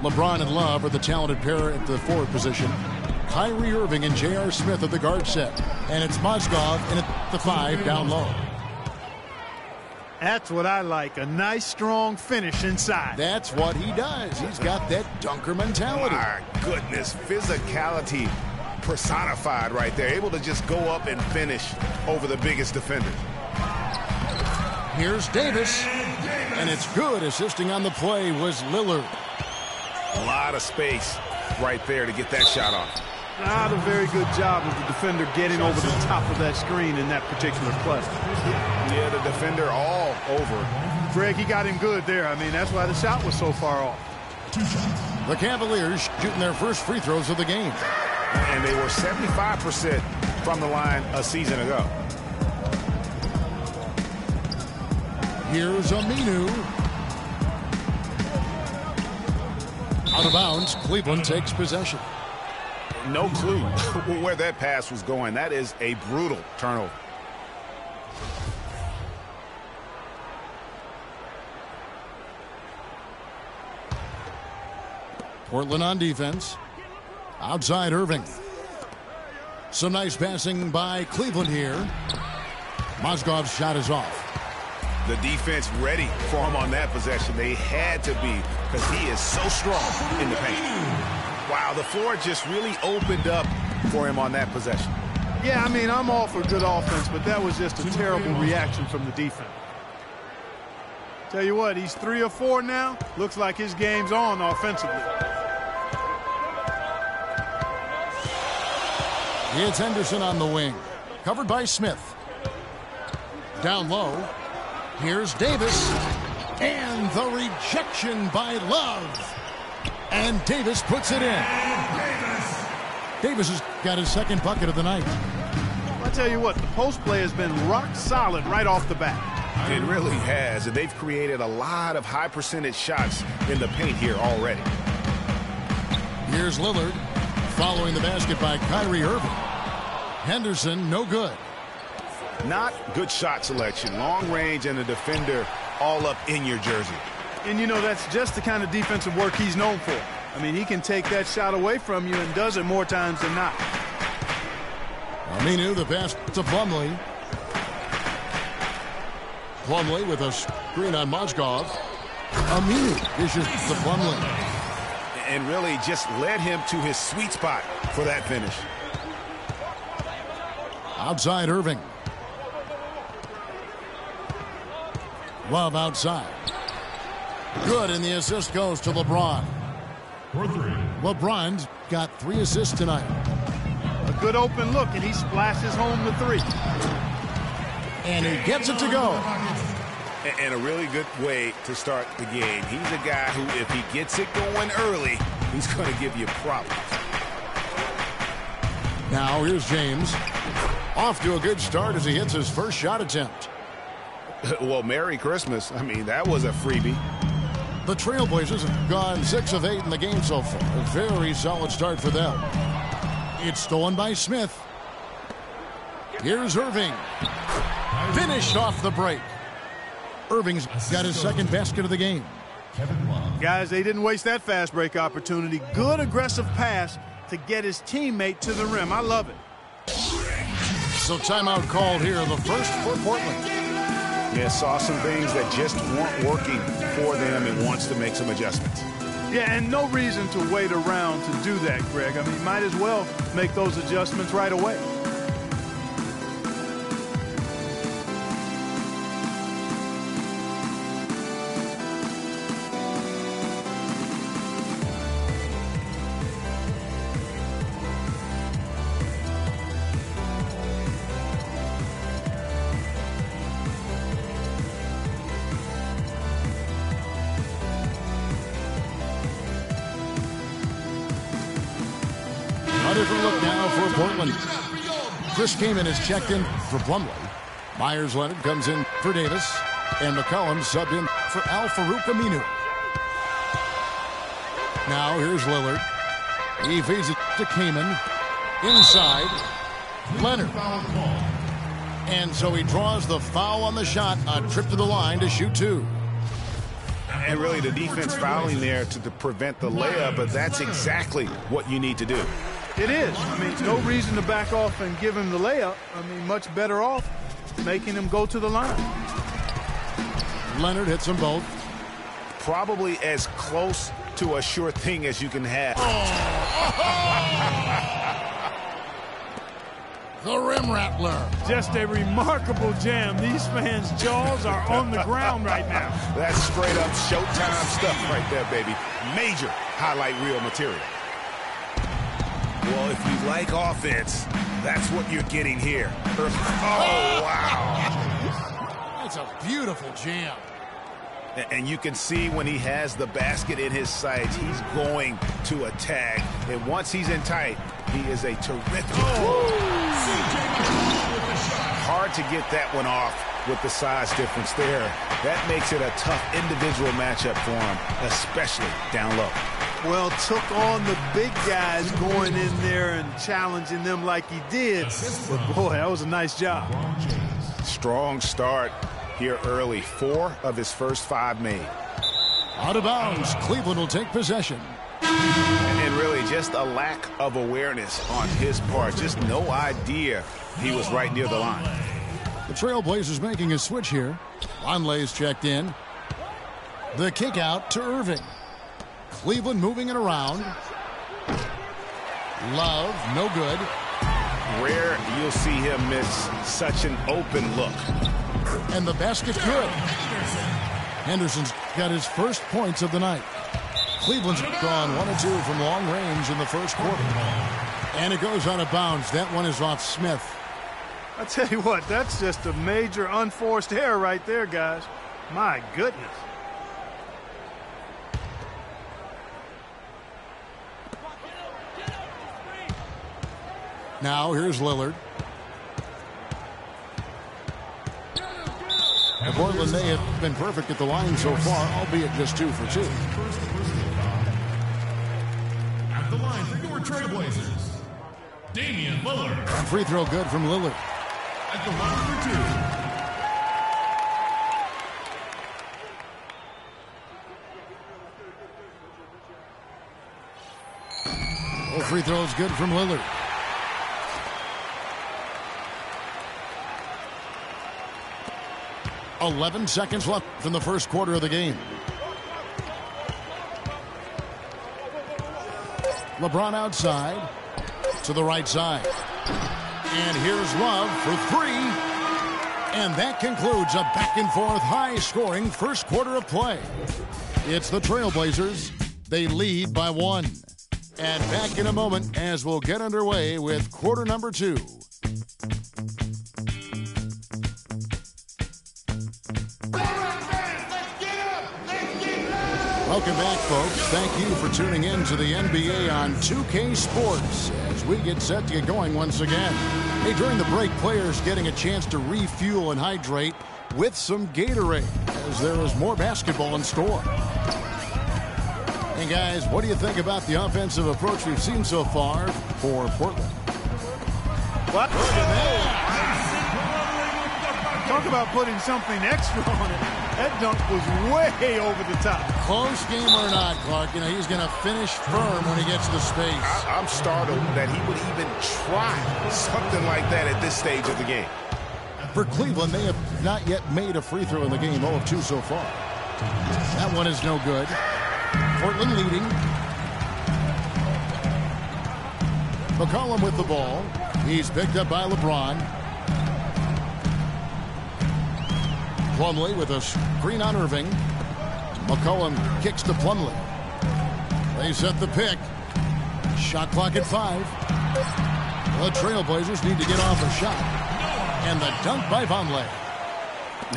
Speaker 1: LeBron and Love are the talented pair at the forward position. Kyrie Irving and J.R. Smith at the guard set. And it's Mozgov in at the 5 down low.
Speaker 2: That's what I like, a nice, strong finish inside.
Speaker 1: That's what he does. He's got that dunker mentality.
Speaker 3: My goodness, physicality personified right there. Able to just go up and finish over the biggest defender.
Speaker 1: Here's Davis, and it's good. Assisting on the play was Lillard.
Speaker 3: A lot of space right there to get that shot off.
Speaker 2: Not a very good job of the defender getting over the top of that screen in that particular play.
Speaker 3: Yeah, the defender all over.
Speaker 2: Greg, he got him good there. I mean, that's why the shot was so far off.
Speaker 1: The Cavaliers shooting their first free throws of the game.
Speaker 3: And they were 75% from the line a season ago.
Speaker 1: Here's Aminu. Out of bounds, Cleveland takes possession.
Speaker 3: No clue where that pass was going. That is a brutal turnover.
Speaker 1: Portland on defense. Outside Irving. Some nice passing by Cleveland here. Mozgov's shot is off.
Speaker 3: The defense ready for him on that possession. They had to be because he is so strong in the paint. Wow, the floor just really opened up for him on that possession.
Speaker 2: Yeah, I mean, I'm all for good offense, but that was just a terrible reaction from the defense. Tell you what, he's 3 or 4 now. Looks like his game's on offensively.
Speaker 1: It's Henderson on the wing. Covered by Smith. Down low. Here's Davis. And the rejection by Love. And Davis puts it in. Davis has got his second bucket of the night.
Speaker 2: I'll tell you what, the post play has been rock solid right off the bat.
Speaker 3: It really has, and they've created a lot of high percentage shots in the paint here already.
Speaker 1: Here's Lillard following the basket by Kyrie Irving. Henderson, no good.
Speaker 3: Not good shot selection. Long range and a defender all up in your jersey.
Speaker 2: And, you know, that's just the kind of defensive work he's known for. I mean, he can take that shot away from you and does it more times than not.
Speaker 1: Aminu, the pass to Plumlee. Plumlee with a screen on Mozgov. Aminu dishes to Plumlee.
Speaker 3: And really just led him to his sweet spot for that finish.
Speaker 1: Outside Irving. Love outside. Good, and the assist goes to LeBron. LeBron's got 3 assists tonight.
Speaker 2: A good open look, and he splashes home the 3.
Speaker 1: And he gets it to go.
Speaker 3: And a really good way to start the game. He's a guy who, if he gets it going early, he's going to give you problems.
Speaker 1: Now here's James. Off to a good start as he hits his first shot attempt.
Speaker 3: Well, Merry Christmas. I mean, that was a freebie.
Speaker 1: The Trailblazers have gone 6 of 8 in the game so far. A very solid start for them. It's stolen by Smith. Here's Irving. Finished off the break. Irving's got his second basket of the game.
Speaker 2: Guys, they didn't waste that fast break opportunity. Good aggressive pass to get his teammate to the rim. I love it.
Speaker 1: So timeout called here, the first for Portland.
Speaker 3: Yeah, saw some things that just weren't working for them and wants to make some adjustments.
Speaker 2: Yeah, and no reason to wait around to do that, Greg. I mean, might as well make those adjustments right away.
Speaker 1: different look now for Portland. Chris Kaman is checked in for Plumlee. Myers Leonard comes in for Davis. And McCollum subbed in for Al-Farouq Aminu. Now here's Lillard. He feeds it to Kaman. Inside. Leonard. And so he draws the foul on the shot. A trip to the line to shoot two.
Speaker 3: And really the defense fouling there to prevent the layup, but that's exactly what you need to do.
Speaker 2: It is. I mean, no reason to back off and give him the layup. I mean, much better off making him go to the line.
Speaker 1: Leonard hits them both.
Speaker 3: Probably as close to a sure thing as you can have.
Speaker 1: The rim rattler.
Speaker 2: Just a remarkable jam. These fans' jaws are on the ground right now.
Speaker 3: That's straight up Showtime stuff right there, baby. Major highlight reel material. Well, if you like offense, that's what you're getting here. Oh, wow.
Speaker 1: That's a beautiful jam.
Speaker 3: And you can see when he has the basket in his sights, he's going to attack. And once he's in tight, he is a terrific. Hard to get that one off with the size difference there. That makes it a tough individual matchup for him, especially down low.
Speaker 2: Well, took on the big guys going in there and challenging them like he did. But boy, that was a nice job.
Speaker 3: Strong start here early. 4 of his first 5 made.
Speaker 1: Out of bounds. Cleveland will take possession.
Speaker 3: And really just a lack of awareness on his part. Just no idea he was right near the line.
Speaker 1: The Trailblazers making a switch here. Vonleh's checked in. The kick out to Irving. Cleveland moving it around. Love, no good.
Speaker 3: Rare you'll see him miss such an open look.
Speaker 1: And the basket good. Henderson's got his first points of the night. Cleveland's gone 1 of 2 from long range in the first quarter. And it goes out of bounds. That one is off Smith.
Speaker 2: I tell you what, that's just a major unforced error right there, guys. My goodness.
Speaker 1: Now here's Lillard. Portland may have been perfect at the line so far, albeit just 2 for 2.
Speaker 4: At the line for your Trailblazers, Damian Lillard.
Speaker 1: Free throw good from Lillard.
Speaker 4: At the line for 2.
Speaker 1: Oh, free throws good from Lillard. .11 seconds left in the first quarter of the game. LeBron outside to the right side. And here's Love for 3. And that concludes a back-and-forth high-scoring first quarter of play. It's the Trailblazers. They lead by 1. And back in a moment as we'll get underway with quarter number 2. Welcome back, folks. Thank you for tuning in to the NBA on 2K Sports as we get set to get going once again. Hey, during the break, players getting a chance to refuel and hydrate with some Gatorade as there is more basketball in store. And guys, what do you think about the offensive approach we've seen so far for Portland?
Speaker 2: What? Look at that. Talk about putting something extra on it. That dunk was way over the top.
Speaker 1: Close game or not, Clark, you know, he's going to finish firm when he gets to space.
Speaker 3: I'm startled that he would even try something like that at this stage of the game.
Speaker 1: For Cleveland, they have not yet made a free throw in the game, 0 of 2 so far. That one is no good. Portland leading. McCollum with the ball. He's picked up by LeBron. Plumlee with a screen on Irving. McCollum kicks to Plumlee. They set the pick. Shot clock at 5. The Trailblazers need to get off a shot. And the dunk by Vonleh.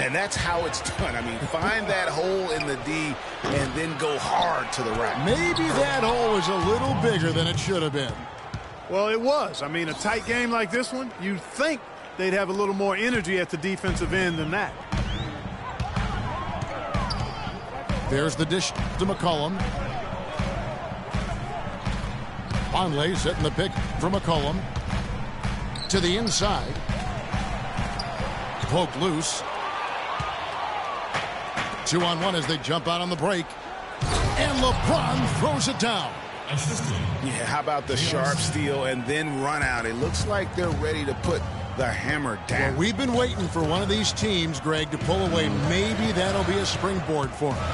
Speaker 3: And that's how it's done. I mean, find that hole in the D and then go hard to the rack.
Speaker 1: Maybe that hole was a little bigger than it should have been.
Speaker 2: Well, it was. I mean, a tight game like this one, you'd think they'd have a little more energy at the defensive end than that.
Speaker 1: There's the dish to McCollum. Vonleh setting the pick for McCollum. To the inside. Poked loose. 2-on-1 as they jump out on the break. And LeBron throws it down.
Speaker 3: Yeah, how about the sharp steal and then run out? It looks like they're ready to put the hammer down.
Speaker 1: Well, we've been waiting for one of these teams, Greg, to pull away. Maybe that'll be a springboard for them.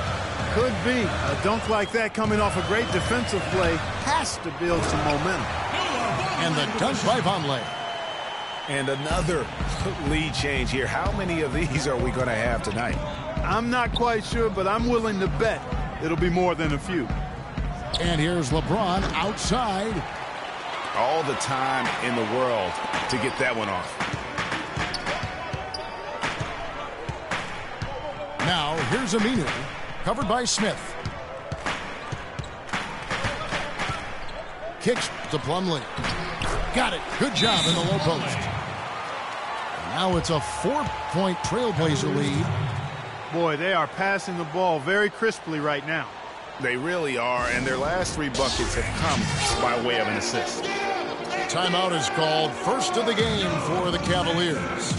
Speaker 2: Could be. A dunk like that coming off a great defensive play has to build some momentum.
Speaker 1: And the dunk by Vonleh.
Speaker 3: And another lead change here. How many of these are we going to have tonight?
Speaker 2: I'm not quite sure, but I'm willing to bet it'll be more than a few.
Speaker 1: And here's LeBron outside.
Speaker 3: All the time in the world to get that one off.
Speaker 1: Now, here's Aminu, covered by Smith. Kicks to Plumlee. Got it. Good job in the low post. Now it's a 4-point Trailblazer lead.
Speaker 2: Boy, they are passing the ball very crisply right now.
Speaker 3: They really are, and their last 3 buckets have come by way of an assist.
Speaker 1: Timeout is called. First of the game for the Cavaliers.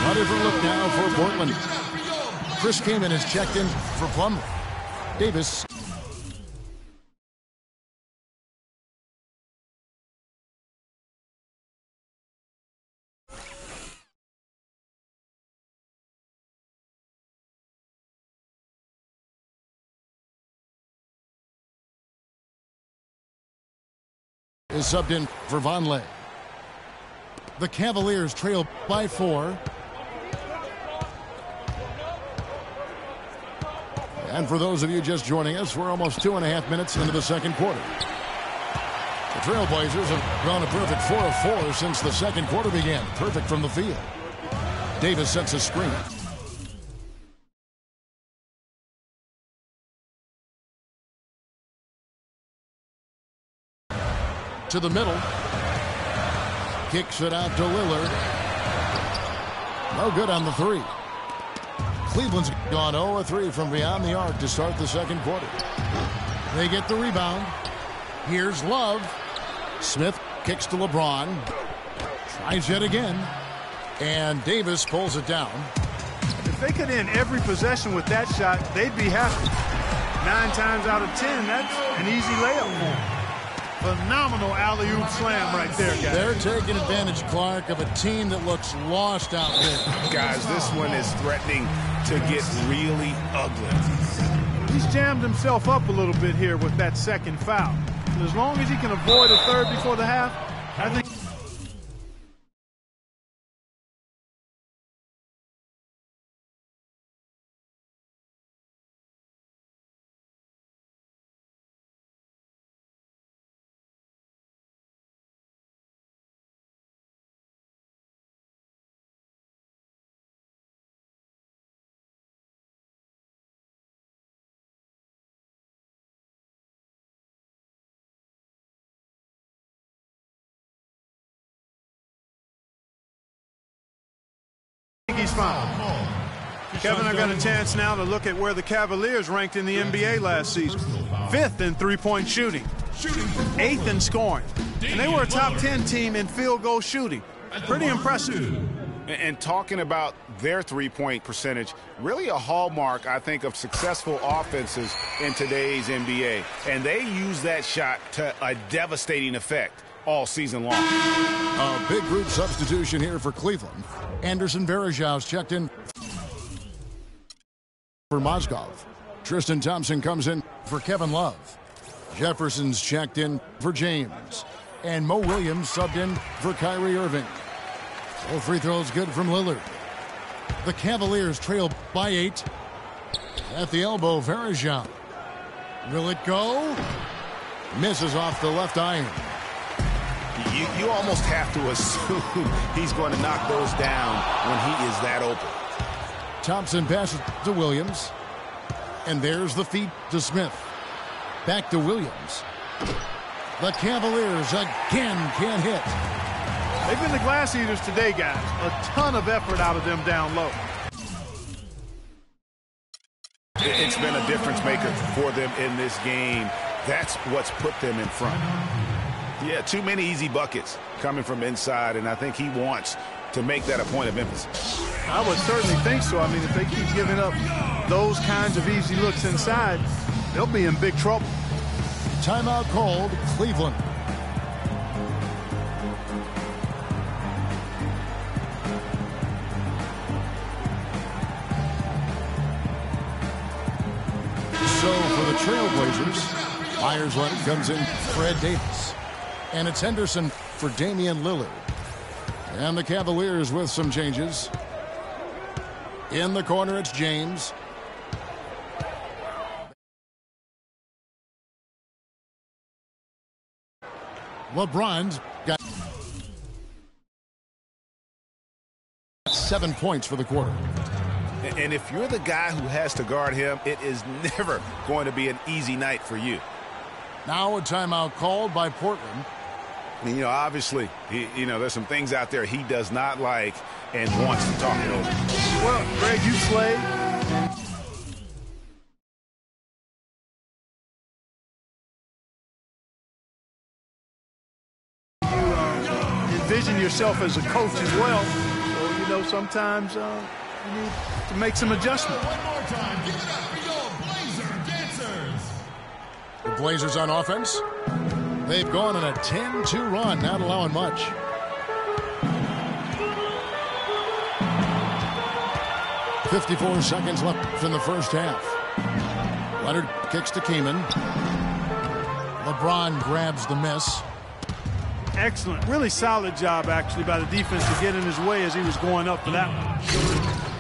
Speaker 1: A different look now for Portland. Chris Kaman has checked in for Plumlee. Davis. Is subbed in for Vonleh. The Cavaliers trail by 4. And for those of you just joining us, we're almost 2.5 minutes into the second quarter. The Trailblazers have gone a perfect 4 of 4 since the second quarter began. Perfect from the field. Davis sets a screen. To the middle. Kicks it out to Lillard. No good on the 3. Cleveland's gone 0-3 from beyond the arc to start the second quarter. They get the rebound. Here's Love. Smith kicks to LeBron. Tries yet again. And Davis pulls it down.
Speaker 2: If they could end every possession with that shot, they'd be happy. 9 times out of 10, that's an easy layup for them. Phenomenal alley-oop slam right there, guys.
Speaker 1: They're taking advantage, Clark, of a team that looks lost out there.
Speaker 3: Guys, this one is threatening to get really ugly.
Speaker 2: He's jammed himself up a little bit here with that second foul. And as long as he can avoid a third before the half, I think... He's fine. Kevin, I got a chance now to look at where the Cavaliers ranked in the NBA last season. 5th in three-point shooting, 8th in scoring, and they were a top 10 team in field goal shooting. Pretty impressive.
Speaker 3: And talking about their three-point percentage, really a hallmark, I think, of successful offenses in today's NBA. And they use that shot to a devastating effect all season long.
Speaker 1: A big group substitution here for Cleveland. Anderson Varejão's checked in for Mozgov. Tristan Thompson comes in for Kevin Love. Jefferson's checked in for James. And Mo Williams subbed in for Kyrie Irving. All free throws good from Lillard. The Cavaliers trail by 8. At the elbow, Varejão. Will it go? Misses off the left iron.
Speaker 3: You almost have to assume he's going to knock those down when he is that open.
Speaker 1: Thompson passes to Williams. And there's the feed to Smith. Back to Williams. The Cavaliers again can't hit.
Speaker 2: They've been the glass eaters today, guys. A ton of effort out of them down low.
Speaker 3: It's been a difference maker for them in this game. That's what's put them in front. Yeah, too many easy buckets coming from inside, and I think he wants to make that a point of emphasis.
Speaker 2: I would certainly think so. I mean, if they keep giving up those kinds of easy looks inside, they'll be in big trouble.
Speaker 1: Timeout called, Cleveland. So for the Trailblazers, Myers Leonard comes in for Ed Davis. And it's Henderson for Damian Lillard. And the Cavaliers with some changes. In the corner, it's James. LeBron's got 7 points for the quarter.
Speaker 3: And if you're the guy who has to guard him, it is never going to be an easy night for you.
Speaker 1: Now a timeout called by Portland.
Speaker 3: And, obviously, there's some things out there he does not like and wants to talk it over.
Speaker 2: Well, Greg, you played. Envision yourself as a coach as well. So, sometimes you need to make some adjustments.
Speaker 4: One more time. Give it up for your Blazer Dancers.
Speaker 1: The Blazers on offense. They've gone on a 10-2 run, not allowing much. .54 seconds left in the first half. Leonard kicks to Kaman. LeBron grabs the miss.
Speaker 2: Excellent. Really solid job, actually, by the defense to get in his way as he was going up for that one.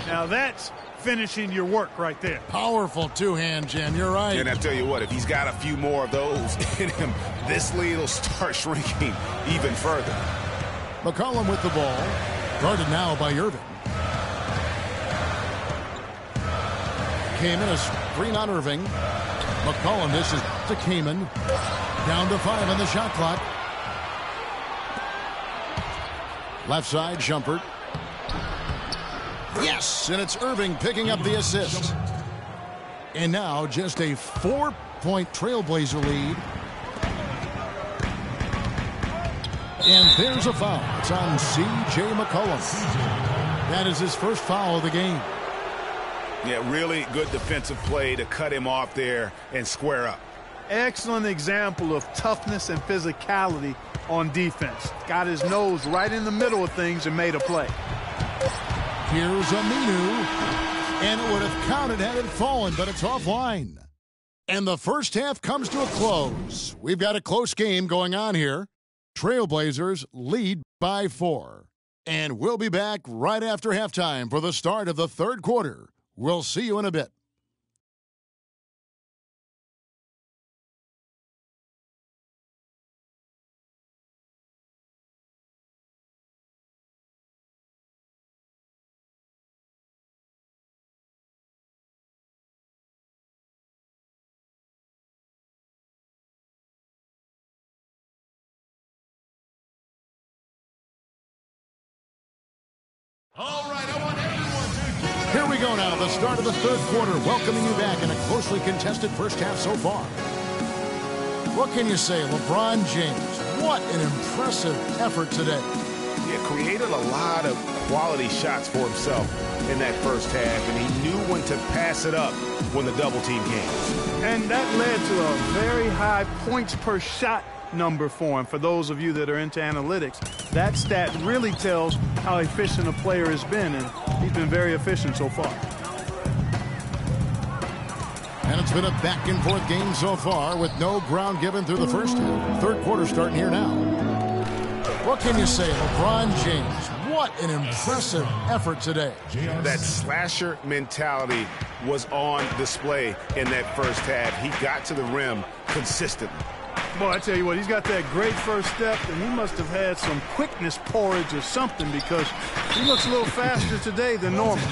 Speaker 2: Now that's finishing your work right there.
Speaker 1: Powerful two-hand jam. You're right.
Speaker 3: And I tell you what, if he's got a few more of those in him, this lead will start shrinking even further.
Speaker 1: McCollum with the ball. Guarded now by Irving. Kaman, a screen on Irving. McCollum dishes to Kaman. Down to 5 on the shot clock. Left side, Shumpert. Yes, and it's Irving picking up the assist. And now just a 4-point Trailblazer lead. And there's a foul. It's on C.J. McCollum. That is his first foul of the game.
Speaker 3: Yeah, really good defensive play to cut him off there and square up.
Speaker 2: Excellent example of toughness and physicality on defense. Got his nose right in the middle of things and made a play.
Speaker 1: Here's Aminu. And it would have counted had it fallen, but it's offline. And the first half comes to a close. We've got a close game going on here. Trailblazers lead by 4. And we'll be back right after halftime for the start of the third quarter. We'll see you in a bit.
Speaker 4: All right, I want everyone to
Speaker 1: Here we go now, the start of the third quarter, welcoming you back in a closely contested first half so far. What can you say, LeBron James? What an impressive effort today.
Speaker 3: Yeah, created a lot of quality shots for himself in that first half, and he knew when to pass it up when the double team came.
Speaker 2: And that led to a very high points per shot number for him. For those of you that are into analytics, that stat really tells how efficient a player has been, and he's been very efficient so far.
Speaker 1: And it's been a back-and-forth game so far with no ground given through the first half. Third quarter starting here now. What can you say, LeBron James? What an impressive effort today.
Speaker 3: That slasher mentality was on display in that first half. He got to the rim consistently.
Speaker 2: Boy, I tell you what, he's got that great first step, and he must have had some quickness porridge or something, because he looks a little faster today than normal.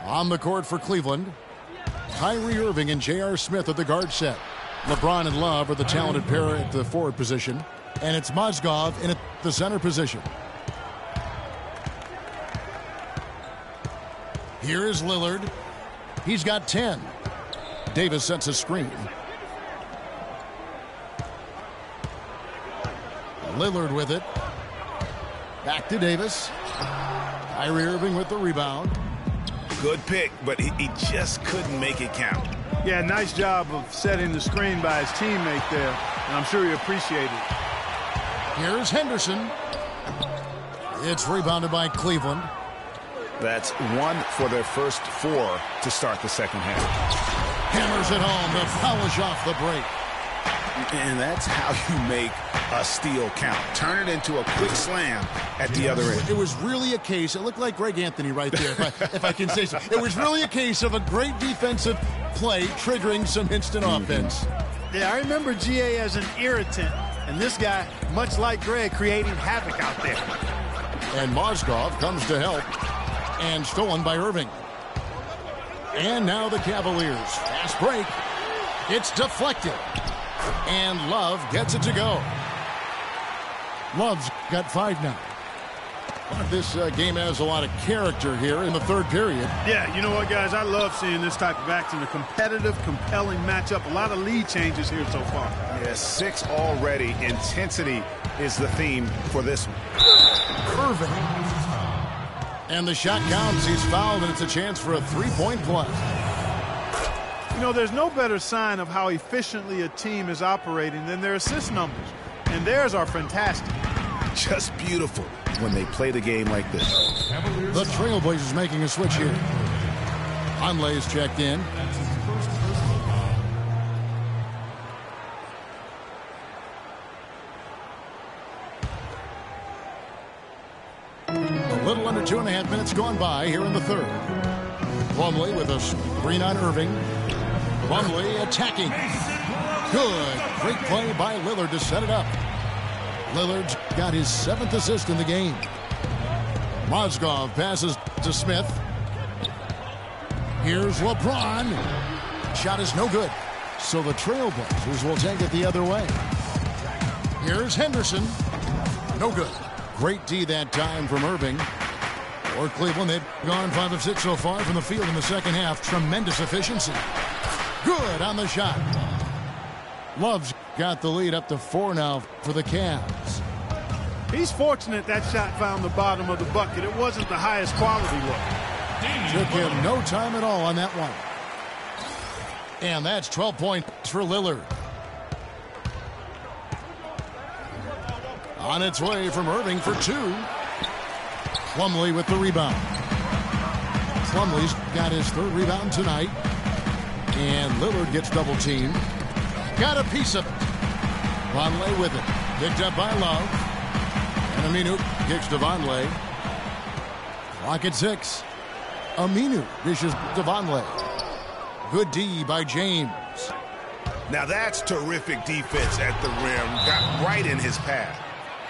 Speaker 1: On the court for Cleveland, Kyrie Irving and J.R. Smith at the guard set. LeBron and Love are the talented pair at the forward position, and it's Mozgov in at the center position. Here is Lillard. He's got 10. Davis sets a screen. Lillard with it. Back to Davis. Kyrie Irving with the rebound.
Speaker 3: Good pick, but he just couldn't make it count.
Speaker 2: Yeah, nice job of setting the screen by his teammate there, and I'm sure he appreciated it.
Speaker 1: Here's Henderson. It's rebounded by Cleveland.
Speaker 3: That's one for their first 4 to start the second half.
Speaker 1: Hammers it home. The foul is off the break.
Speaker 3: And that's how you make a steal count. Turn it into a quick slam at the other end.
Speaker 1: It was really a case. It looked like Greg Anthony right there, if I can say so. It was really a case of a great defensive play triggering some instant offense.
Speaker 2: Yeah, I remember GA as an irritant, and this guy, much like Greg, creating havoc out there.
Speaker 1: And Mozgov comes to help, and stolen by Irving. And now the Cavaliers. Fast break. It's deflected. And Love gets it to go. Love's got 5 now. But this game has a lot of character here in the third period.
Speaker 2: Yeah, you know what, guys? I love seeing this type of action. A competitive, compelling matchup. A lot of lead changes here so far.
Speaker 3: Yeah, 6 already. Intensity is the theme for this one.
Speaker 1: Irving. And the shot counts. He's fouled, and it's a chance for a 3-point play.
Speaker 2: You know, there's no better sign of how efficiently a team is operating than their assist numbers. And theirs are fantastic.
Speaker 3: Just beautiful when they play the game like this.
Speaker 1: The Trailblazers making a switch here. Conley's checked in. A little under 2.5 minutes gone by here in the third. Plumlee with a screen on Irving. Plumlee attacking. Good. Great play by Lillard to set it up. Lillard's got his 7th assist in the game. Mozgov passes to Smith. Here's LeBron. Shot is no good. So the Trailblazers will take it the other way. Here's Henderson. No good. Great D that time from Irving. For Cleveland, they've gone 5 of 6 so far from the field in the second half. Tremendous efficiency. Good on the shot. Love's got the lead up to 4 now for the Cavs.
Speaker 2: He's fortunate that shot found the bottom of the bucket. It wasn't the highest quality look.
Speaker 1: Took him no time at all on that one. And that's 12 points for Lillard. On its way from Irving for 2. Plumlee with the rebound. Plumlee's got his 3rd rebound tonight. And Lillard gets double teamed. Got a piece of it. Vonleh with it. Picked up by Love. And Aminu kicks to Vonleh. Clock at 6. Aminu dishes to Vonleh. Good D by James.
Speaker 3: Now that's terrific defense at the rim. Got right in his path.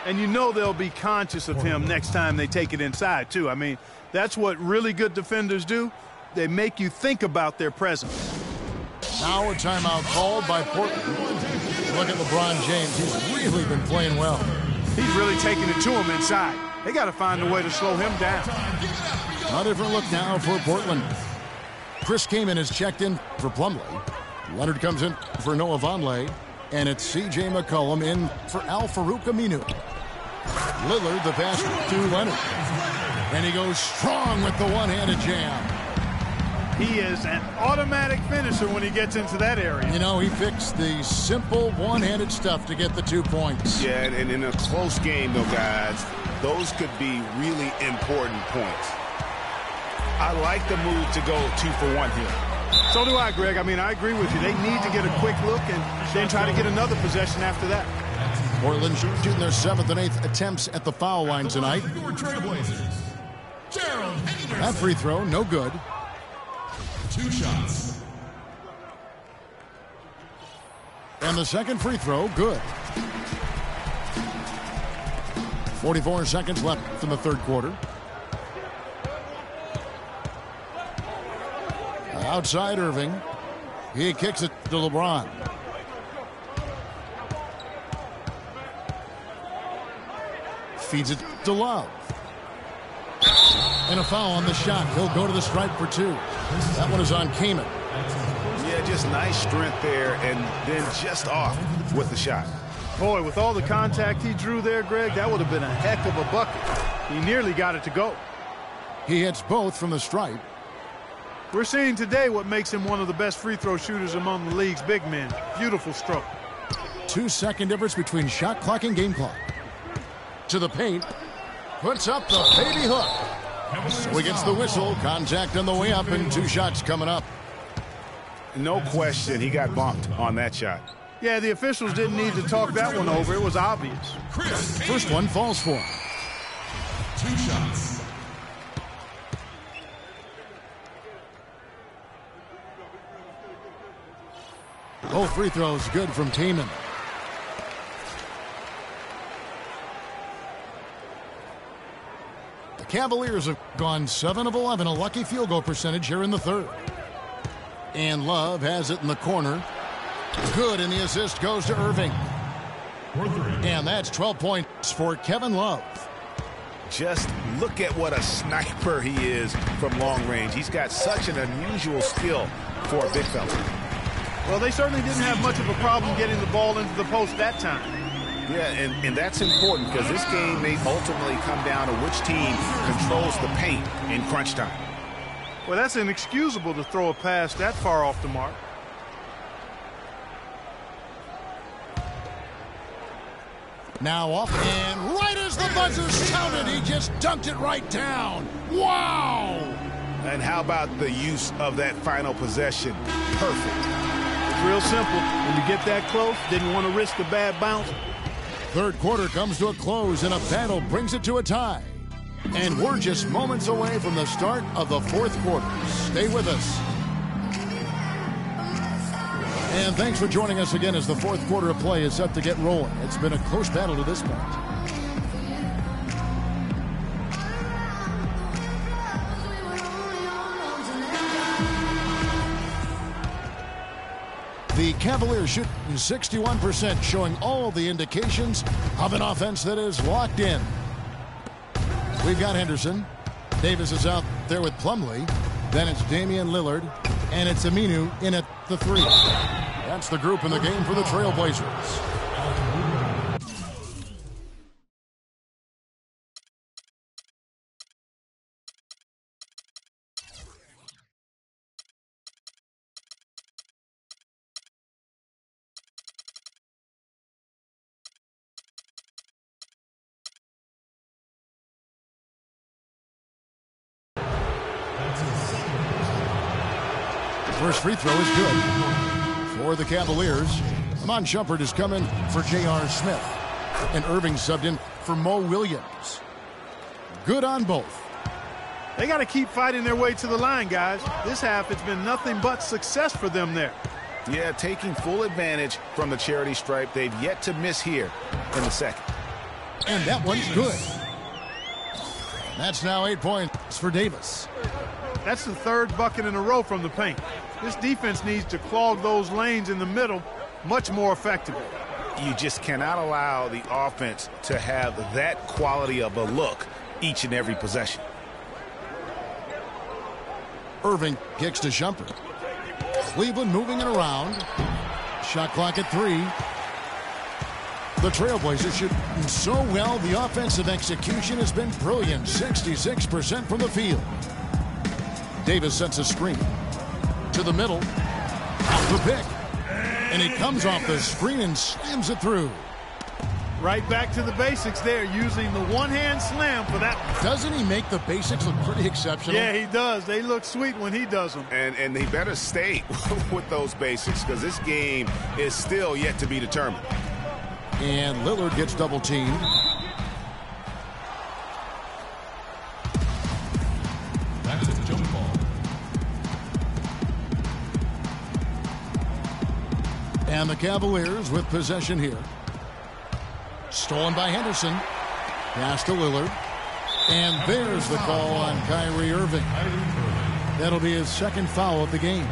Speaker 2: And you know they'll be conscious of him next time they take it inside, too. I mean, that's what really good defenders do. They make you think about their presence.
Speaker 1: Now a timeout called by Portland. Look at LeBron James. He's really been playing well.
Speaker 2: He's really taking it to him inside. They got to find a way to slow him down.
Speaker 1: A different look now for Portland. Chris Kaman is checked in for Plumlee. Leonard comes in for Noah Vonleh. And it's C.J. McCollum in for Al-Farouq Aminu. Lillard, the pass to Leonard. And he goes strong with the one-handed jam.
Speaker 2: He is an automatic finisher when he gets into that area.
Speaker 1: You know, he picks the simple one-handed stuff to get the 2 points.
Speaker 3: Yeah, and in a close game, though, guys, those could be really important points. I like the move to go 2 for 1 here.
Speaker 2: So do I, Greg. I mean, I agree with you. They need to get a quick look and then try to get another possession after that.
Speaker 1: Portland shooting their 7th and 8th attempts at the foul line tonight. That free throw, no good.
Speaker 4: 2 shots.
Speaker 1: And the second free throw, good. 44 seconds left in the third quarter. Outside Irving. He kicks it to LeBron. Feeds it to Love. And a foul on the shot. He'll go to the stripe for 2. That one is on Kaman.
Speaker 3: Yeah, just nice strength there and then just off with the shot.
Speaker 2: Boy, with all the contact he drew there, Greg, that would have been a heck of a bucket. He nearly got it to go.
Speaker 1: He hits both from the stripe.
Speaker 2: We're seeing today what makes him one of the best free throw shooters among the league's big men. Beautiful stroke.
Speaker 1: 2-second difference between shot clock and game clock. To the paint. Puts up the baby hook. So he gets the whistle. Contact on the way up and 2 shots coming up.
Speaker 3: No question, he got bumped on that shot.
Speaker 2: Yeah, the officials didn't need to talk that one over. It was obvious.
Speaker 1: First one falls for him.
Speaker 4: 2 shots.
Speaker 1: Both free throws good from Kaman. The Cavaliers have gone 7 of 11, a lucky field goal percentage here in the third. And Love has it in the corner. Good, and the assist goes to Irving. And that's 12 points for Kevin Love.
Speaker 3: Just look at what a sniper he is from long range. He's got such an unusual skill for a big fella.
Speaker 2: Well, they certainly didn't have much of a problem getting the ball into the post that time.
Speaker 3: Yeah, and that's important because this game may ultimately come down to which team controls the paint in crunch time.
Speaker 2: Well, that's inexcusable to throw a pass that far off the mark.
Speaker 1: Now off, and right as the buzzer sounded, he just dunked it right down. Wow!
Speaker 3: And how about the use of that final possession? Perfect.
Speaker 2: It's real simple. When you get that close, didn't want to risk a bad bounce.
Speaker 1: Third quarter comes to a close, and a battle brings it to a tie. And we're just moments away from the start of the fourth quarter. Stay with us. And thanks for joining us again as the fourth quarter of play is set to get rolling. It's been a close battle to this point. The Cavaliers shooting 61%, showing all the indications of an offense that is locked in. We've got Henderson. Davis is out there with Plumlee. Then it's Damian Lillard. And it's Aminu in at the 3. That's the group in the game for the Trailblazers. First free throw is good for the Cavaliers. Amon Shumpert is coming for J.R. Smith. And Irving subbed in for Mo Williams. Good on both.
Speaker 2: They got to keep fighting their way to the line, guys. This half, it's been nothing but success for them there.
Speaker 3: Yeah, taking full advantage from the charity stripe. They've yet to miss here in the second.
Speaker 1: And that one's good. That's now 8 points for Davis.
Speaker 2: That's the third bucket in a row from the paint. This defense needs to clog those lanes in the middle much more effectively.
Speaker 3: You just cannot allow the offense to have that quality of a look each and every possession.
Speaker 1: Irving kicks to Shumpert. Cleveland moving it around. Shot clock at 3. The Trailblazers shoot so well. The offensive execution has been brilliant. 66% from the field. Davis sets a screen to the middle. Off the pick. And he comes off the screen and slams it through.
Speaker 2: Right back to the basics there, using the one-hand slam for that.
Speaker 1: Doesn't he make the basics look pretty exceptional?
Speaker 2: Yeah, he does. They look sweet when he does them.
Speaker 3: And he better stay with those basics because this game is still yet to be determined.
Speaker 1: And Lillard gets double-teamed.
Speaker 4: That's a jump ball.
Speaker 1: And the Cavaliers with possession here. Stolen by Henderson. Pass to Lillard. And there's the call on Kyrie Irving. That'll be his second foul of the game.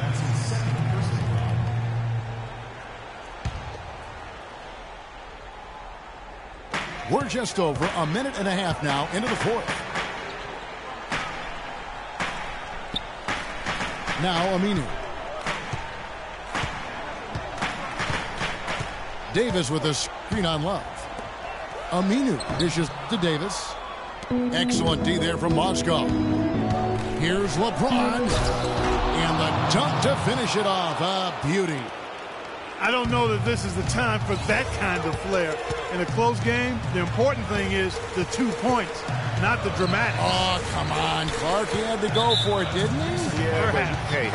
Speaker 1: We're just over a minute and a half now into the fourth. Now Aminu. Davis with a screen on Love. Aminu dishes to Davis. Excellent D there from Moscow. Here's LeBron. And the dunk to finish it off. A beauty.
Speaker 2: I don't know that this is the time for that kind of flair. In a close game, the important thing is the 2 points, not the dramatic.
Speaker 1: Oh, come on. Clark, he had to go for it, didn't he?
Speaker 3: Yeah, but hey.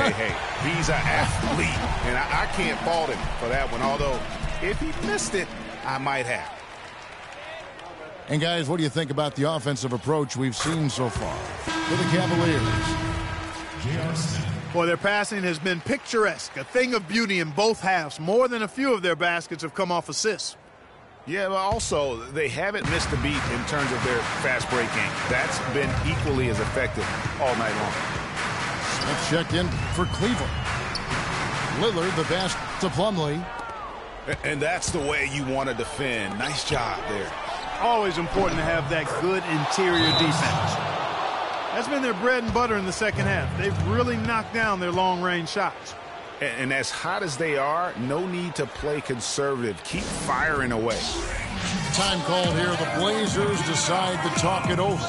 Speaker 3: He's an athlete, and I can't fault him for that one, although if he missed it, I might have.
Speaker 1: And, guys, what do you think about the offensive approach we've seen so far for the Cavaliers?
Speaker 2: Boy, their passing has been picturesque, a thing of beauty in both halves. More than a few of their baskets have come off assists.
Speaker 3: Yeah, but also, they haven't missed a beat in terms of their fast break game. That's been equally as effective all night long.
Speaker 1: Let's check in for Cleveland. Lillard, the pass to Plumlee.
Speaker 3: And that's the way you want to defend. Nice job there.
Speaker 2: Always important to have that good interior defense. That's been their bread and butter in the second half. They've really knocked down their long-range shots.
Speaker 3: And as hot as they are, no need to play conservative. Keep firing away.
Speaker 1: Time called here. The Blazers decide to talk it over.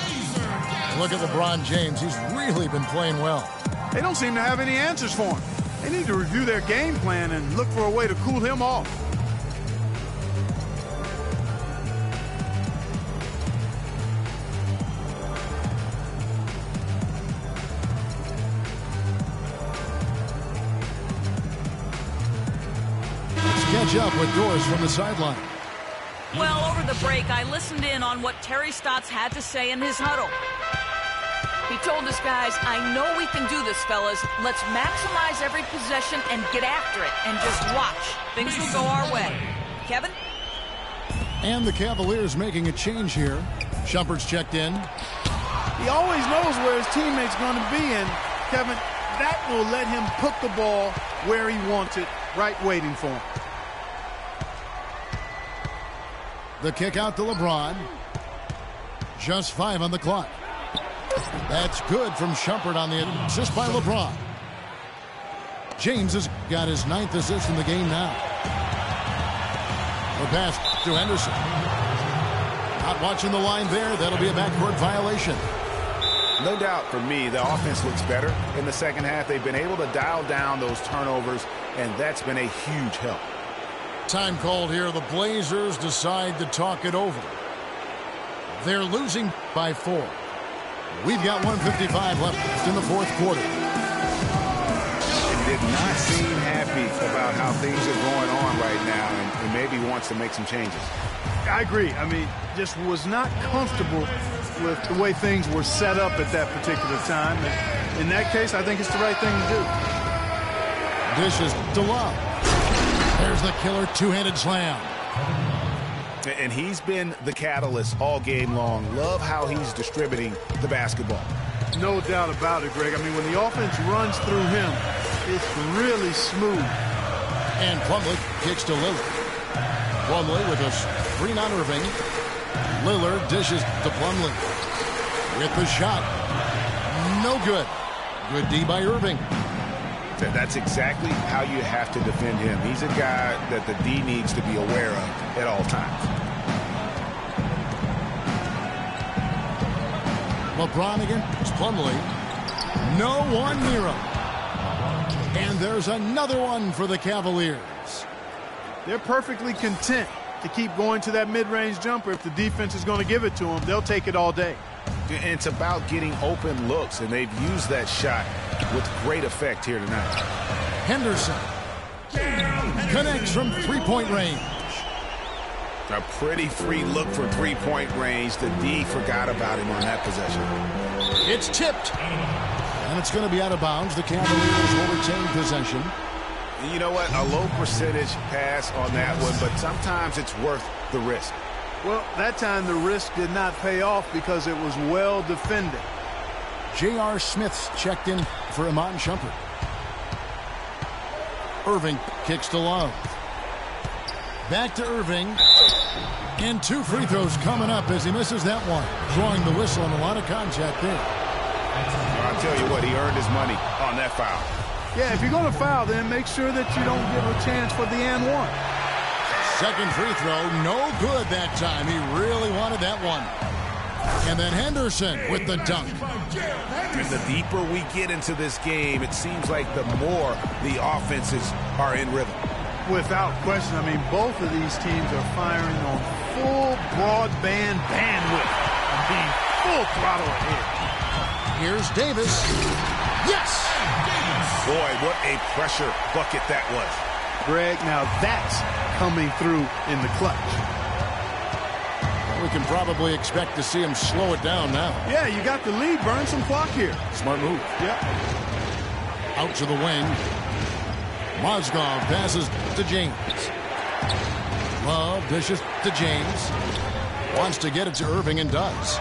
Speaker 1: Look at LeBron James. He's really been playing well.
Speaker 2: They don't seem to have any answers for him. They need to review their game plan and look for a way to cool him off.
Speaker 1: Catch up with Doris from the sideline.
Speaker 6: Well, over the break, I listened in on what Terry Stotts had to say in his huddle. He told us, guys, I know we can do this, fellas. Let's maximize every possession and get after it and just watch. Things will go our way. Kevin?
Speaker 1: And the Cavaliers making a change here. Shumpert's checked in.
Speaker 2: He always knows where his teammate's going to be, and Kevin, that will let him put the ball where he wants it, right waiting for him.
Speaker 1: The kick out to LeBron. Just 5 on the clock. That's good from Shumpert on the assist by LeBron. James has got his 9th assist in the game now. The pass to Henderson. Not watching the line there. That'll be a backcourt violation.
Speaker 3: No doubt for me, the offense looks better in the second half. They've been able to dial down those turnovers, and that's been a huge help.
Speaker 1: Time called here. The Blazers decide to talk it over. They're losing by 4. We've got 1:55 left in the fourth quarter.
Speaker 3: And did not seem happy about how things are going on right now, and maybe wants to make some changes.
Speaker 2: I agree. I mean, just was not comfortable with the way things were set up at that particular time. And in that case, I think it's the right thing to do.
Speaker 1: Dishes to Love. There's the killer two-handed slam.
Speaker 3: And he's been the catalyst all game long. Love how he's distributing the basketball.
Speaker 2: No doubt about it, Greg. I mean, when the offense runs through him, it's really smooth.
Speaker 1: And Plumlee kicks to Lillard. Plumlee with a screen on Irving. Lillard dishes to Plumlee. With the shot. No good. Good D by Irving.
Speaker 3: That's exactly how you have to defend him. He's a guy that the D needs to be aware of at all times.
Speaker 1: LeBron against Plumlee. No one near him. And there's another one for the Cavaliers.
Speaker 2: They're perfectly content to keep going to that mid-range jumper. If the defense is going to give it to them, they'll take it all day.
Speaker 3: And it's about getting open looks, and they've used that shot with great effect here tonight.
Speaker 1: Henderson connects from three-point range.
Speaker 3: A pretty free look for three-point range. The D forgot about him on that possession.
Speaker 1: It's tipped. And it's going to be out of bounds. The Cavaliers will retain possession.
Speaker 3: You know what? A low percentage pass on that one, but sometimes it's worth the risk.
Speaker 2: Well, that time the risk did not pay off because it was well defended.
Speaker 1: J.R. Smith's checked in for Iman Shumpert. Irving kicks to Love. Back to Irving. And 2 free throws coming up as he misses that one. Drawing the whistle and a lot of contact there.
Speaker 3: I'll tell you what, he earned his money on that foul.
Speaker 2: Yeah, if you're going to foul, then make sure that you don't give a chance for the and one.
Speaker 1: Second free throw, no good that time. He really wanted that one. And then Henderson with the dunk.
Speaker 3: And the deeper we get into this game, it seems like the more the offenses are in rhythm.
Speaker 2: Without question. I mean, both of these teams are firing on full broadband bandwidth and being full throttle ahead.
Speaker 1: Here's Davis. Yes!
Speaker 3: Boy, what a pressure bucket that was.
Speaker 2: Greg, now that's coming through in the clutch.
Speaker 1: We can probably expect to see him slow it down now.
Speaker 2: Yeah, you got the lead. Burn some clock here.
Speaker 1: Smart move.
Speaker 2: Yep.
Speaker 1: Out to the wing. Mozgov passes to James. Love dishes to James. Wants to get it to Irving and does.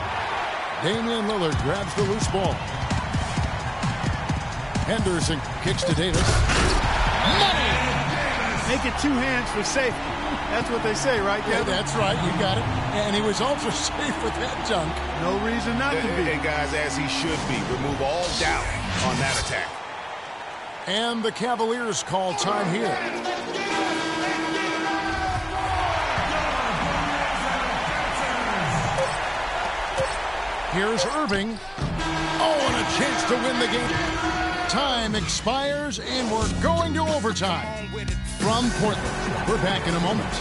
Speaker 1: Damian Lillard grabs the loose ball. Henderson kicks to Davis. Money!
Speaker 2: Make it 2 hands for safety. That's what they say, right, Kevin?
Speaker 1: Yeah, that's right. You got it. And he was also safe with that dunk.
Speaker 2: No reason not to be.
Speaker 3: And guys, as he should be. Remove all doubt on that attack.
Speaker 1: And the Cavaliers call time here. Here's Irving. Oh, and a chance to win the game. Time expires, and we're going to overtime. From Portland, we're back in a moment.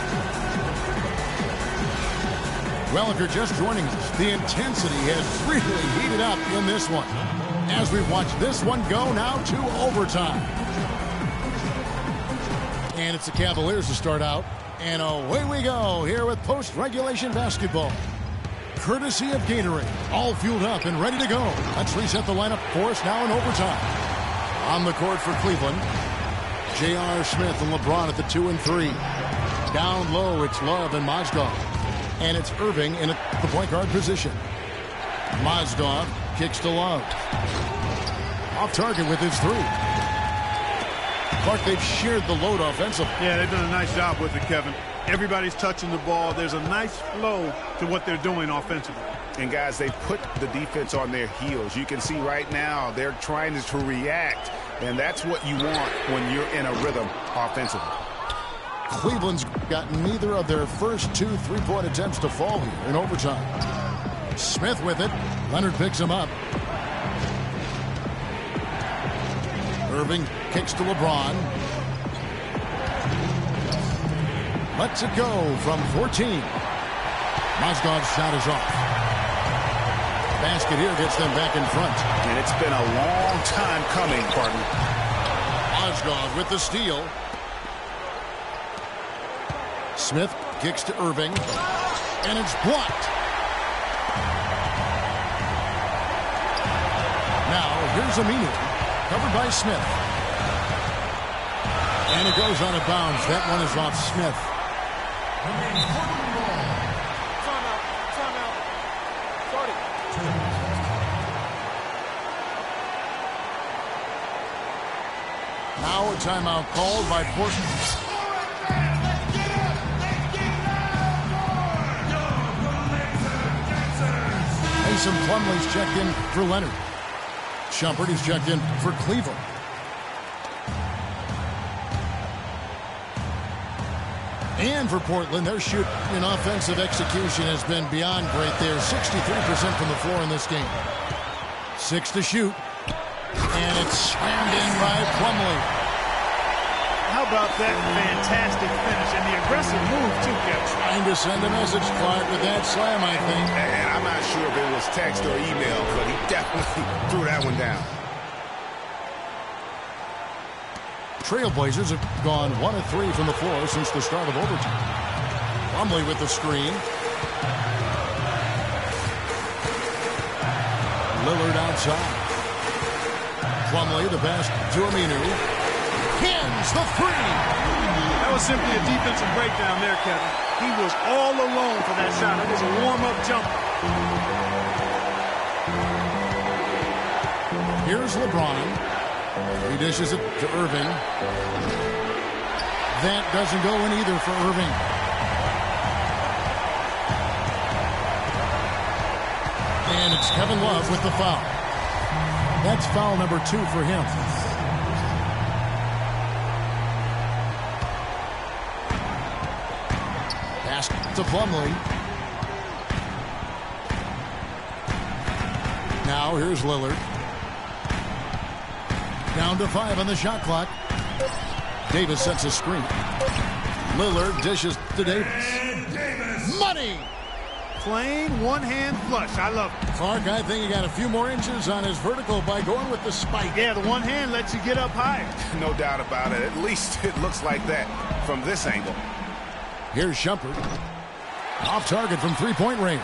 Speaker 1: Well, if you're just joining us, the intensity has really heated up in this one. As we watch this one go now to overtime. And it's the Cavaliers to start out. And away we go here with post-regulation basketball. Courtesy of Gatorade. All fueled up and ready to go. Let's reset the lineup for us now in overtime. On the court for Cleveland, J.R. Smith and LeBron at the 2 and 3. Down low, it's Love and Mozgov. And it's Irving in the point guard position. Mozgov kicks to Love. Off target with his 3. Clark, they've shared the load offensively.
Speaker 2: Yeah, they've done a nice job with it, Kevin. Everybody's touching the ball. There's a nice flow to what they're doing offensively.
Speaker 3: And, guys, they put the defense on their heels. You can see right now they're trying to react, and that's what you want when you're in a rhythm offensively.
Speaker 1: Cleveland's got neither of their first 2 3-point attempts to fall here in overtime. Smith with it. Leonard picks him up. Irving kicks to LeBron. Lets it go from 14. Mozgov's shot is off. Basket here gets them back in front.
Speaker 3: And it's been a long time coming, partner.
Speaker 1: Mozgov with the steal. Smith kicks to Irving. And it's blocked. Now, here's Aminu. Covered by Smith. And it goes out of bounds. That one is off Smith.
Speaker 5: Timeout. Sorry.
Speaker 1: Now a timeout called by Portland. Mason Plumlee's checked in for Leonard. Shumpert is checked in for Cleveland. And for Portland, their shooting and offensive execution has been beyond great. They're 63% from the floor in this game. 6 to shoot. And it's slammed in by Plumlee.
Speaker 2: How about that fantastic finish and the aggressive move, too, Kevin?
Speaker 1: Trying to send a message, Clark, with that slam, I think.
Speaker 3: And I'm not sure if it was text or email, but he definitely threw that one down.
Speaker 1: Trailblazers have gone 1 of 3 from the floor since the start of overtime. Plumlee with the screen. Lillard outside. Plumlee, the pass to Aminu. Hins the three.
Speaker 2: That was simply a defensive breakdown there, Kevin. He was all alone for that shot. It was a warm-up jumper.
Speaker 1: Here's LeBron. He dishes it to Irving. That doesn't go in either for Irving. And it's Kevin Love with the foul. That's foul number 2 for him. Pass to Plumlee. Now here's Lillard. Down to 5 on the shot clock. Davis sets a screen. Lillard dishes to Davis. Money!
Speaker 2: Plain one-hand flush. I love it.
Speaker 1: Clark, I think he got a few more inches on his vertical by going with the spike.
Speaker 2: Yeah, the one hand lets you get up higher.
Speaker 3: No doubt about it. At least it looks like that from this angle.
Speaker 1: Here's Shumpert. Off target from three-point range.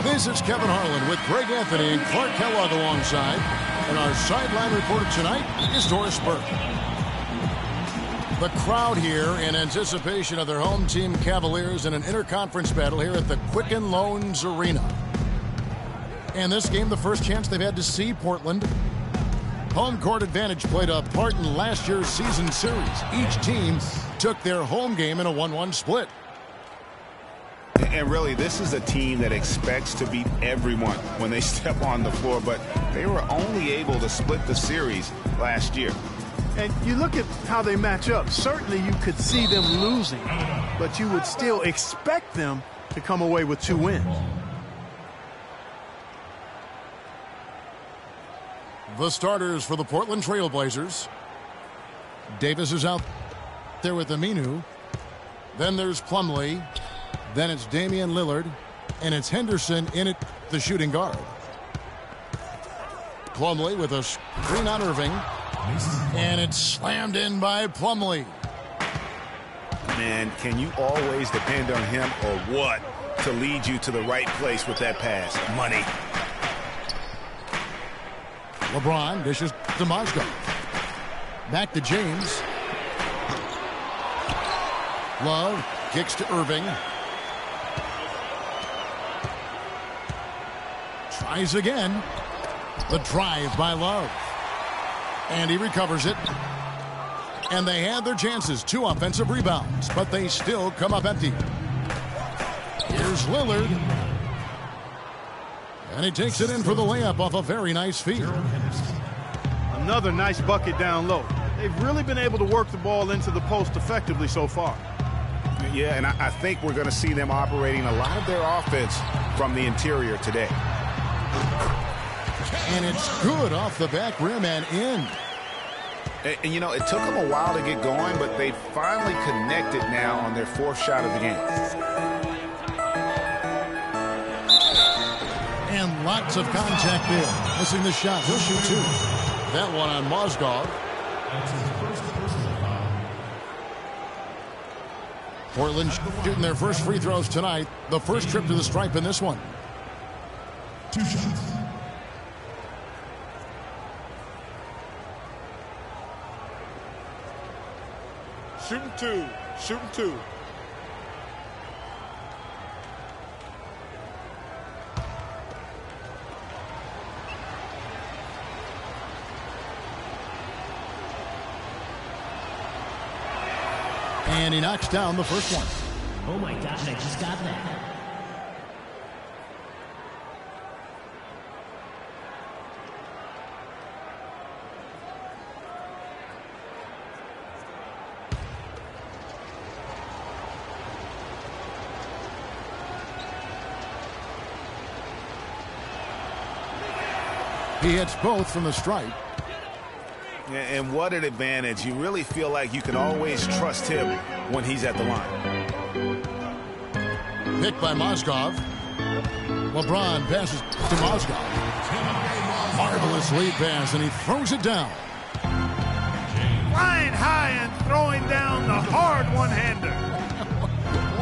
Speaker 1: This is Kevin Harlan with Greg Anthony and Clark Kellogg alongside. And our sideline reporter tonight is Doris Burke. The crowd here in anticipation of their home team Cavaliers in an interconference battle here at the Quicken Loans Arena. And this game, the first chance they've had to see Portland Home court advantage played a part in last year's season series. Each team took their home game in a 1-1 split.
Speaker 3: And really, this is a team that expects to beat everyone when they step on the floor, but they were only able to split the series last year.
Speaker 2: And you look at how they match up. Certainly you could see them losing, but you would still expect them to come away with 2 wins.
Speaker 1: The starters for the Portland Trail Blazers. Davis is out there with Aminu. Then there's Plumlee. Then it's Damian Lillard. And it's Henderson in it, the shooting guard. Plumlee with a screen on Irving. And it's slammed in by Plumlee.
Speaker 3: Man, can you always depend on him or what to lead you to the right place with that pass? Money.
Speaker 1: LeBron dishes to Mozgov. Back to James. Love kicks to Irving. Tries again. The drive by Love. And he recovers it. And they had their chances. 2 offensive rebounds, but they still come up empty. Here's Lillard. And he takes it in for the layup off a very nice feed.
Speaker 2: Another nice bucket down low. They've really been able to work the ball into the post effectively so far.
Speaker 3: Yeah, and I think we're going to see them operating a lot of their offense from the interior today.
Speaker 1: And it's good off the back rim and in.
Speaker 3: And you know, it took them a while to get going, but they finally connected now on their 4th shot of the game.
Speaker 1: And lots of contact there. Missing the shot. He'll shoot 2. That one on Mozgov.
Speaker 4: That's his first personal foul.
Speaker 1: Portland shooting their first free throws tonight. The first trip to the stripe in this one.
Speaker 4: 2 shots.
Speaker 5: Shooting 2. Shooting 2.
Speaker 1: And he knocks down the first one.
Speaker 7: Oh my gosh, I just got that.
Speaker 1: He hits both from the stripe.
Speaker 3: And what an advantage. You really feel like you can always trust him when he's at the line.
Speaker 1: Picked by Mozgov. LeBron passes to Mozgov. Marvelous lead pass, and he throws it down.
Speaker 2: Flying high and throwing down the hard one-hander.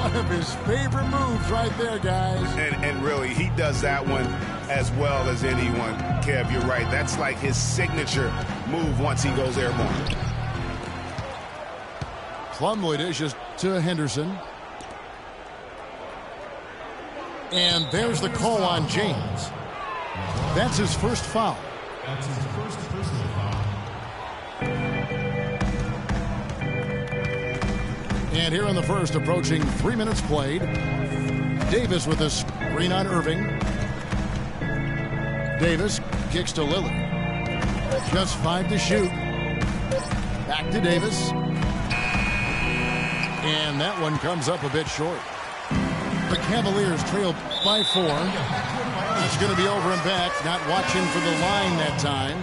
Speaker 1: One of his favorite moves right there, guys.
Speaker 3: And really, he does that one as well as anyone. Kev, you're right. That's like his signature move once he goes airborne.
Speaker 1: Plumlee dishes to Henderson. And there's the call on James. That's his first foul.
Speaker 4: That's his first personal foul.
Speaker 1: And here in the first, approaching 3 minutes played. Davis with a screen on Irving. Davis kicks to Lillard. Just 5 to shoot. Back to Davis. And that one comes up a bit short. The Cavaliers trail by 4. It's going to be over and back. Not watching for the line that time.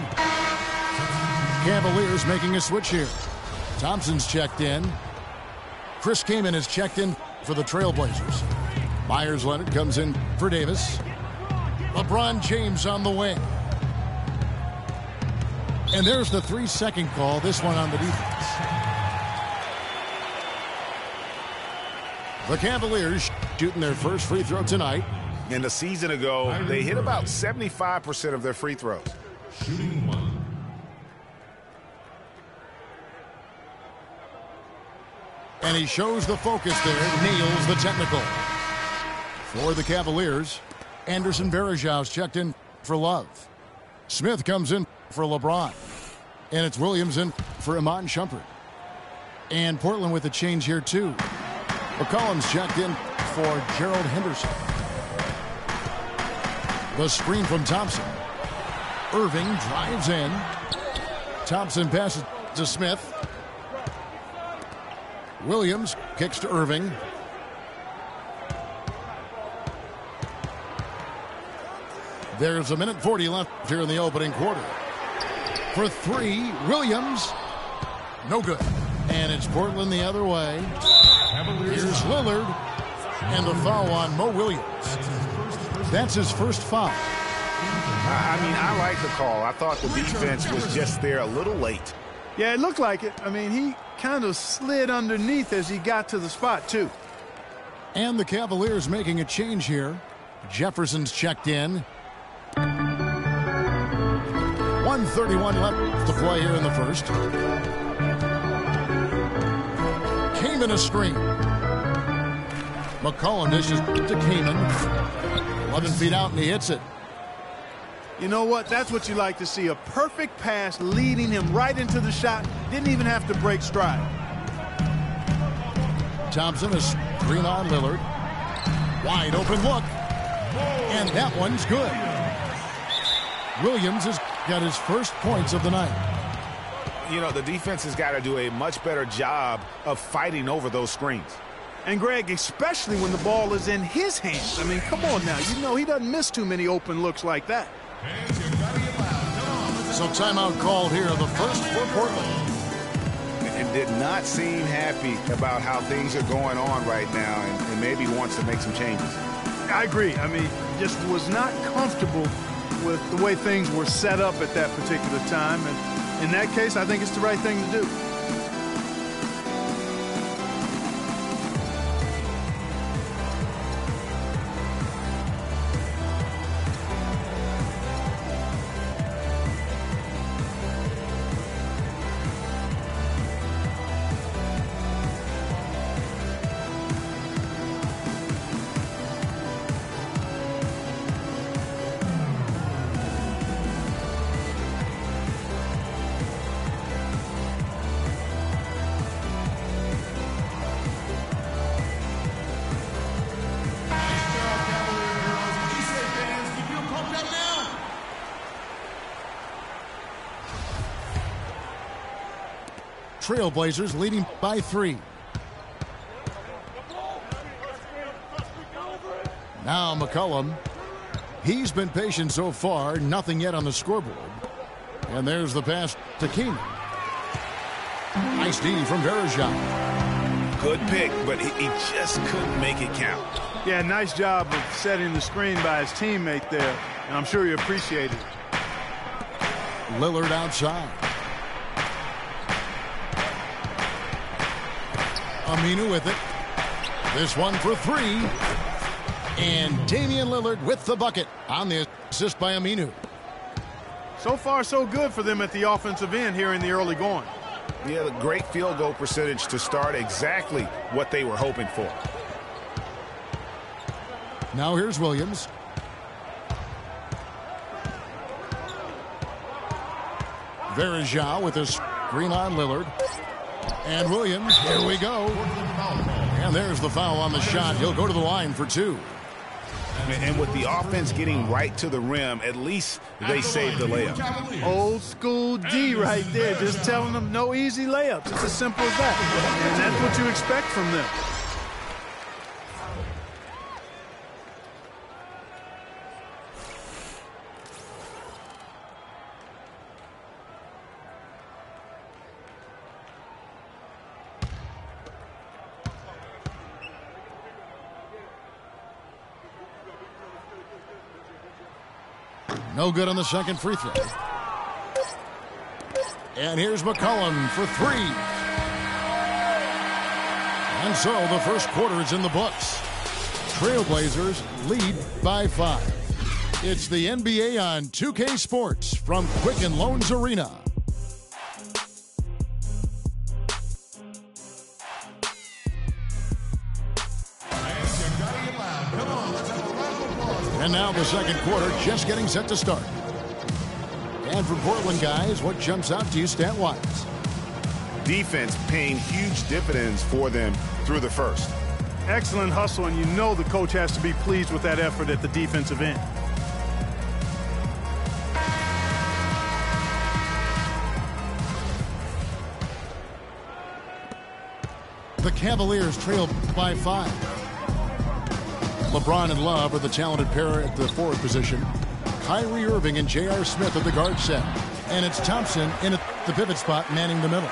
Speaker 1: Cavaliers making a switch here. Thompson's checked in. Chris Kaman is checked in for the Trailblazers. Myers Leonard comes in for Davis. LeBron James on the wing. And there's the 3-second call, this one on the defense. The Cavaliers shooting their first free throw tonight.
Speaker 3: And a season ago, they hit about 75% of their free throws.
Speaker 4: Shooting 1.
Speaker 1: And he shows the focus there, nails the technical. For the Cavaliers, Anderson Varejau's checked in for Love. Smith comes in for LeBron. And it's Williams in for Iman Shumpert. And Portland with a change here, too. McCollum's checked in for Gerald Henderson. The screen from Thompson. Irving drives in. Thompson passes to Smith. Williams kicks to Irving. There's 1:40 left here in the opening quarter. For three, Williams. No good. And it's Portland the other way. Here's Lillard. And the foul on Mo Williams. That's his first foul.
Speaker 3: I mean, I like the call. I thought the defense was just there a little late.
Speaker 2: Yeah, it looked like it. I mean, he kind of slid underneath as he got to the spot, too.
Speaker 1: And the Cavaliers making a change here. Jefferson's checked in. 1:31 left to play here in the first. Kaman a screen. McCollum dishes to Kaman. 11 feet out and he hits it.
Speaker 2: You know what? That's what you like to see. A perfect pass leading him right into the shot. Didn't even have to break stride.
Speaker 1: Thompson is screen on Lillard. Wide open look. And that one's good. Williams has got his first points of the night.
Speaker 3: You know, the defense has got to do a much better job of fighting over those screens.
Speaker 2: And, Greg, especially when the ball is in his hands. I mean, come on now. You know he doesn't miss too many open looks like that.
Speaker 1: So timeout called here, the first for Portland.
Speaker 3: And did not seem happy about how things are going on right now and maybe wants to make some changes.
Speaker 2: I agree. I mean, just was not comfortable with the way things were set up at that particular time. And in that case, I think it's the right thing to do.
Speaker 1: Trailblazers leading by 3. Now McCollum. He's been patient so far. Nothing yet on the scoreboard. And there's the pass to Kaman. Nice D from Verejao.
Speaker 3: Good pick, but he just couldn't make it count.
Speaker 2: Yeah, nice job of setting the screen by his teammate there. And I'm sure he appreciated it.
Speaker 1: Lillard outside. Aminu with it. This one for 3. And Damian Lillard with the bucket on the assist by Aminu.
Speaker 2: So far, so good for them at the offensive end here in the early going.
Speaker 3: Yeah, the great field goal percentage to start exactly what they were hoping for.
Speaker 1: Now here's Williams. Verejao with his screen on Lillard. And Williams, here we go. And there's the foul on the shot. He'll go to the line for 2.
Speaker 3: And with the offense getting right to the rim, at least they saved the layup.
Speaker 2: Old school D right there, just telling them no easy layups. It's as simple as that. And that's what you expect from them.
Speaker 1: No good on the second free throw. And here's McCollum for 3. And so the first quarter is in the books. Trailblazers lead by 5. It's the NBA on 2K Sports from Quicken Loans Arena. And now the second quarter just getting set to start. And for Portland, guys, what jumps out to you stat-wise?
Speaker 3: Defense paying huge dividends for them through the first.
Speaker 2: Excellent hustle, and you know the coach has to be pleased with that effort at the defensive end.
Speaker 1: The Cavaliers trail by 5. LeBron and Love are the talented pair at the forward position. Kyrie Irving and J.R. Smith at the guard set. And it's Thompson in at the pivot spot manning the middle.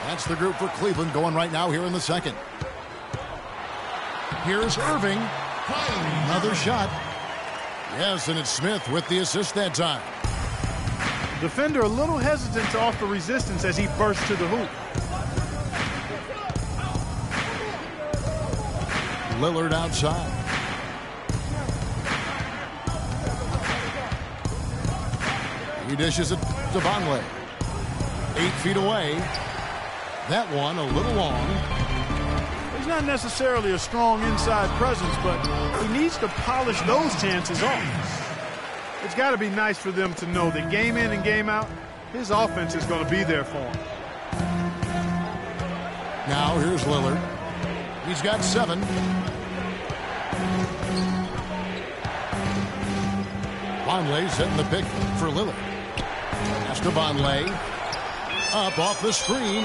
Speaker 1: That's the group for Cleveland going right now here in the second. Here's Irving. Another shot. Yes, and it's Smith with the assist that time.
Speaker 2: Defender a little hesitant to offer resistance as he bursts to the hoop.
Speaker 1: Lillard outside. He dishes it to Vonleh. 8 feet away. That one a little long.
Speaker 2: He's not necessarily a strong inside presence, but he needs to polish those chances off. It's got to be nice for them to know that game in and game out, his offense is going to be there for him.
Speaker 1: Now here's Lillard. He's got 7. Vonleh setting the pick for Lillard. Pass to Vonleh. Up off the screen.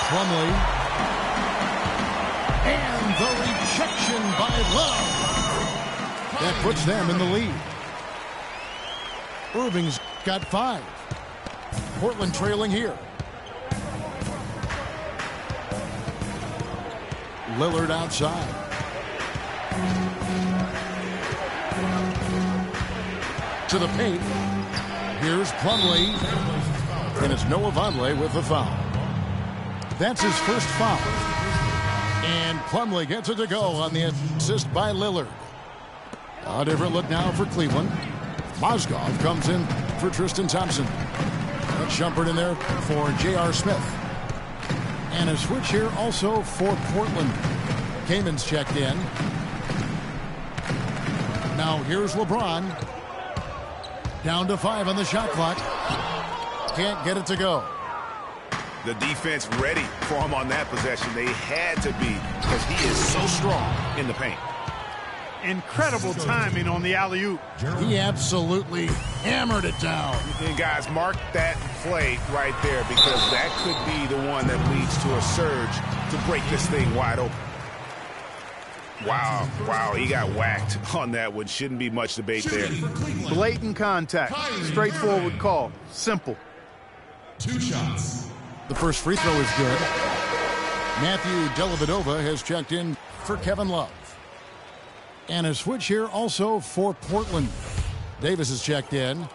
Speaker 1: Plumlee. And the rejection by Love. That puts them in the lead. Irving's got 5. Portland trailing here. Lillard outside. To the paint. Here's Plumlee. And it's Noah Vonleh with the foul. That's his first foul. And Plumlee gets it to go on the assist by Lillard. A different look now for Cleveland. Mozgov comes in for Tristan Thompson. And Shumpert in there for J.R. Smith. And a switch here also for Portland. Kamen's checked in. Now here's LeBron. Down to 5 on the shot clock. Can't get it to go.
Speaker 3: The defense ready for him on that possession. They had to be because he is so strong in the paint.
Speaker 2: Incredible timing on the alley-oop.
Speaker 1: He absolutely hammered it down.
Speaker 3: And guys, mark that play right there because that could be the one that leads to a surge to break this thing wide open. Wow, he got whacked on that one. Shouldn't be much debate there.
Speaker 2: Blatant contact. Straightforward call. Simple.
Speaker 4: 2 shots.
Speaker 1: The first free throw is good. Matthew Dellavedova has checked in for Kevin Love. And a switch here also for Portland. Davis has checked in.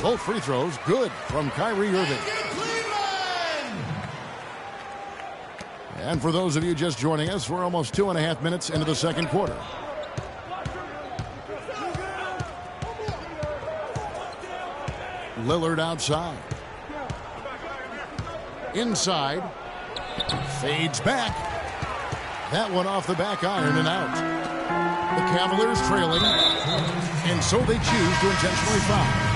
Speaker 1: Both free throws good from Kyrie Irving. And for those of you just joining us, we're almost 2.5 minutes into the second quarter. Lillard outside. Inside. Fades back. That one off the back iron and out. The Cavaliers trailing. And so they choose to intentionally foul.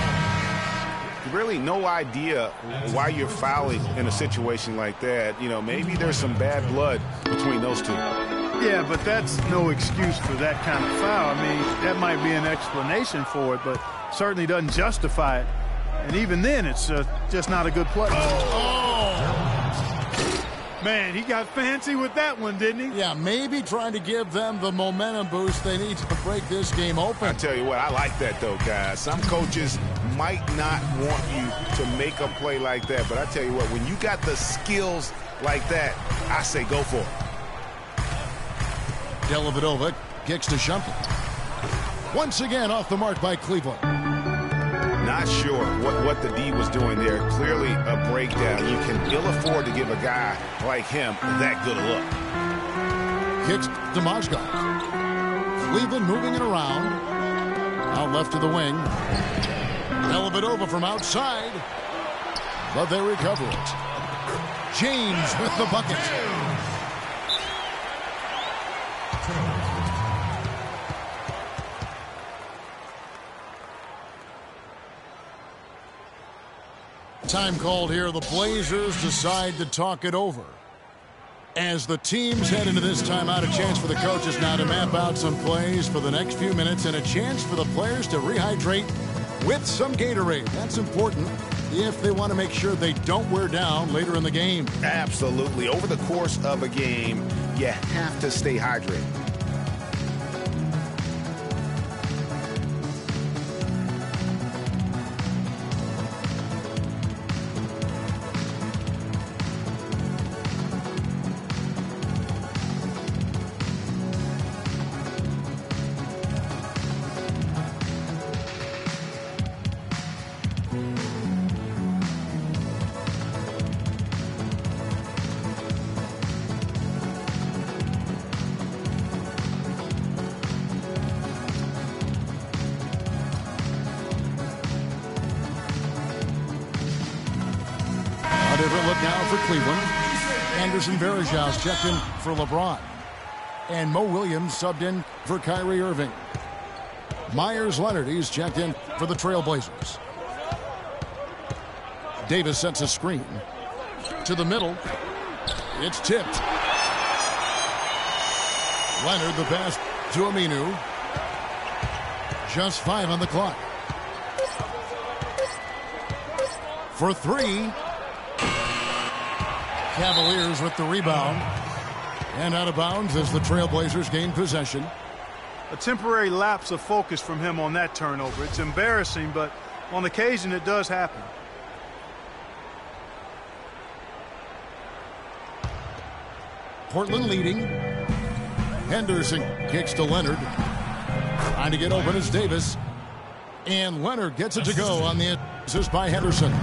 Speaker 3: Really no idea why you're fouling in a situation like that. You know, maybe there's some bad blood between those two.
Speaker 2: Yeah, but that's no excuse for that kind of foul. I mean, that might be an explanation for it, but certainly doesn't justify it. And even then, it's just not a good play. Man, he got fancy with that one, didn't he?
Speaker 1: Yeah, maybe trying to give them the momentum boost they need to break this game open.
Speaker 3: I tell you what, I like that, though, guys. Some coaches might not want you to make a play like that, but I tell you what, when you got the skills like that, I say go for it.
Speaker 1: Dellavedova kicks to Shumpert. Once again off the mark by Cleveland.
Speaker 3: Not sure what the D was doing there. Clearly a breakdown. You can ill afford to give a guy like him that good a look.
Speaker 1: Kicks to Mozgov. Cleveland moving it around. Out left to the wing. Dellavedova from outside. But they recover it. James with the bucket. Time called here. The Blazers decide to talk it over. As the teams head into this timeout, a chance for the coaches now to map out some plays for the next few minutes and a chance for the players to rehydrate with some Gatorade. That's important if they want to make sure they don't wear down later in the game.
Speaker 3: Absolutely. Over the course of a game, you have to stay hydrated.
Speaker 1: Different look now for Cleveland. Anderson Varejao checked in for LeBron. And Mo Williams subbed in for Kyrie Irving. Myers Leonard, he's checked in for the Trailblazers. Davis sets a screen. To the middle. It's tipped. Leonard the pass to Aminu. Just 5 on the clock. For 3. Cavaliers with the rebound. And out of bounds as the Trailblazers gain possession.
Speaker 2: A temporary lapse of focus from him on that turnover. It's embarrassing, but on occasion it does happen.
Speaker 1: Portland leading. Henderson kicks to Leonard. Trying to get open is Davis. And Leonard gets it to go on the assist by Henderson.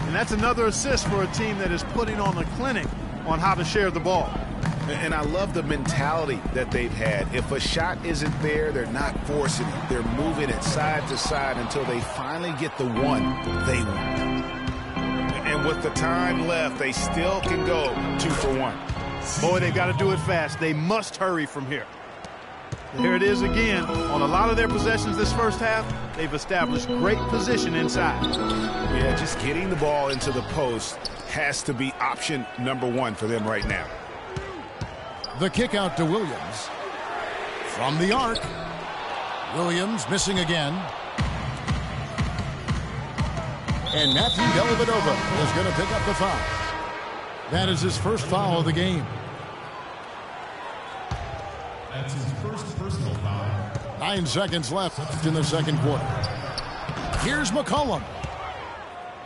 Speaker 2: And that's another assist for a team that is putting on a clinic on how to share the ball.
Speaker 3: And I love the mentality that they've had. If a shot isn't there, they're not forcing it. They're moving it side to side until they finally get the one they want. And with the time left, they still can go 2 for 1.
Speaker 2: Boy, they got to do it fast. They must hurry from here. Here it is again. On a lot of their possessions this first half, they've established great position inside.
Speaker 3: Yeah, just getting the ball into the post has to be option number 1 for them right now.
Speaker 1: The kick out to Williams. From the arc. Williams missing again. And Matthew Dellavedova is going to pick up the foul. That is his first foul of the game.
Speaker 4: That's his first personal foul.
Speaker 1: 9 seconds left in the second quarter. Here's McCollum.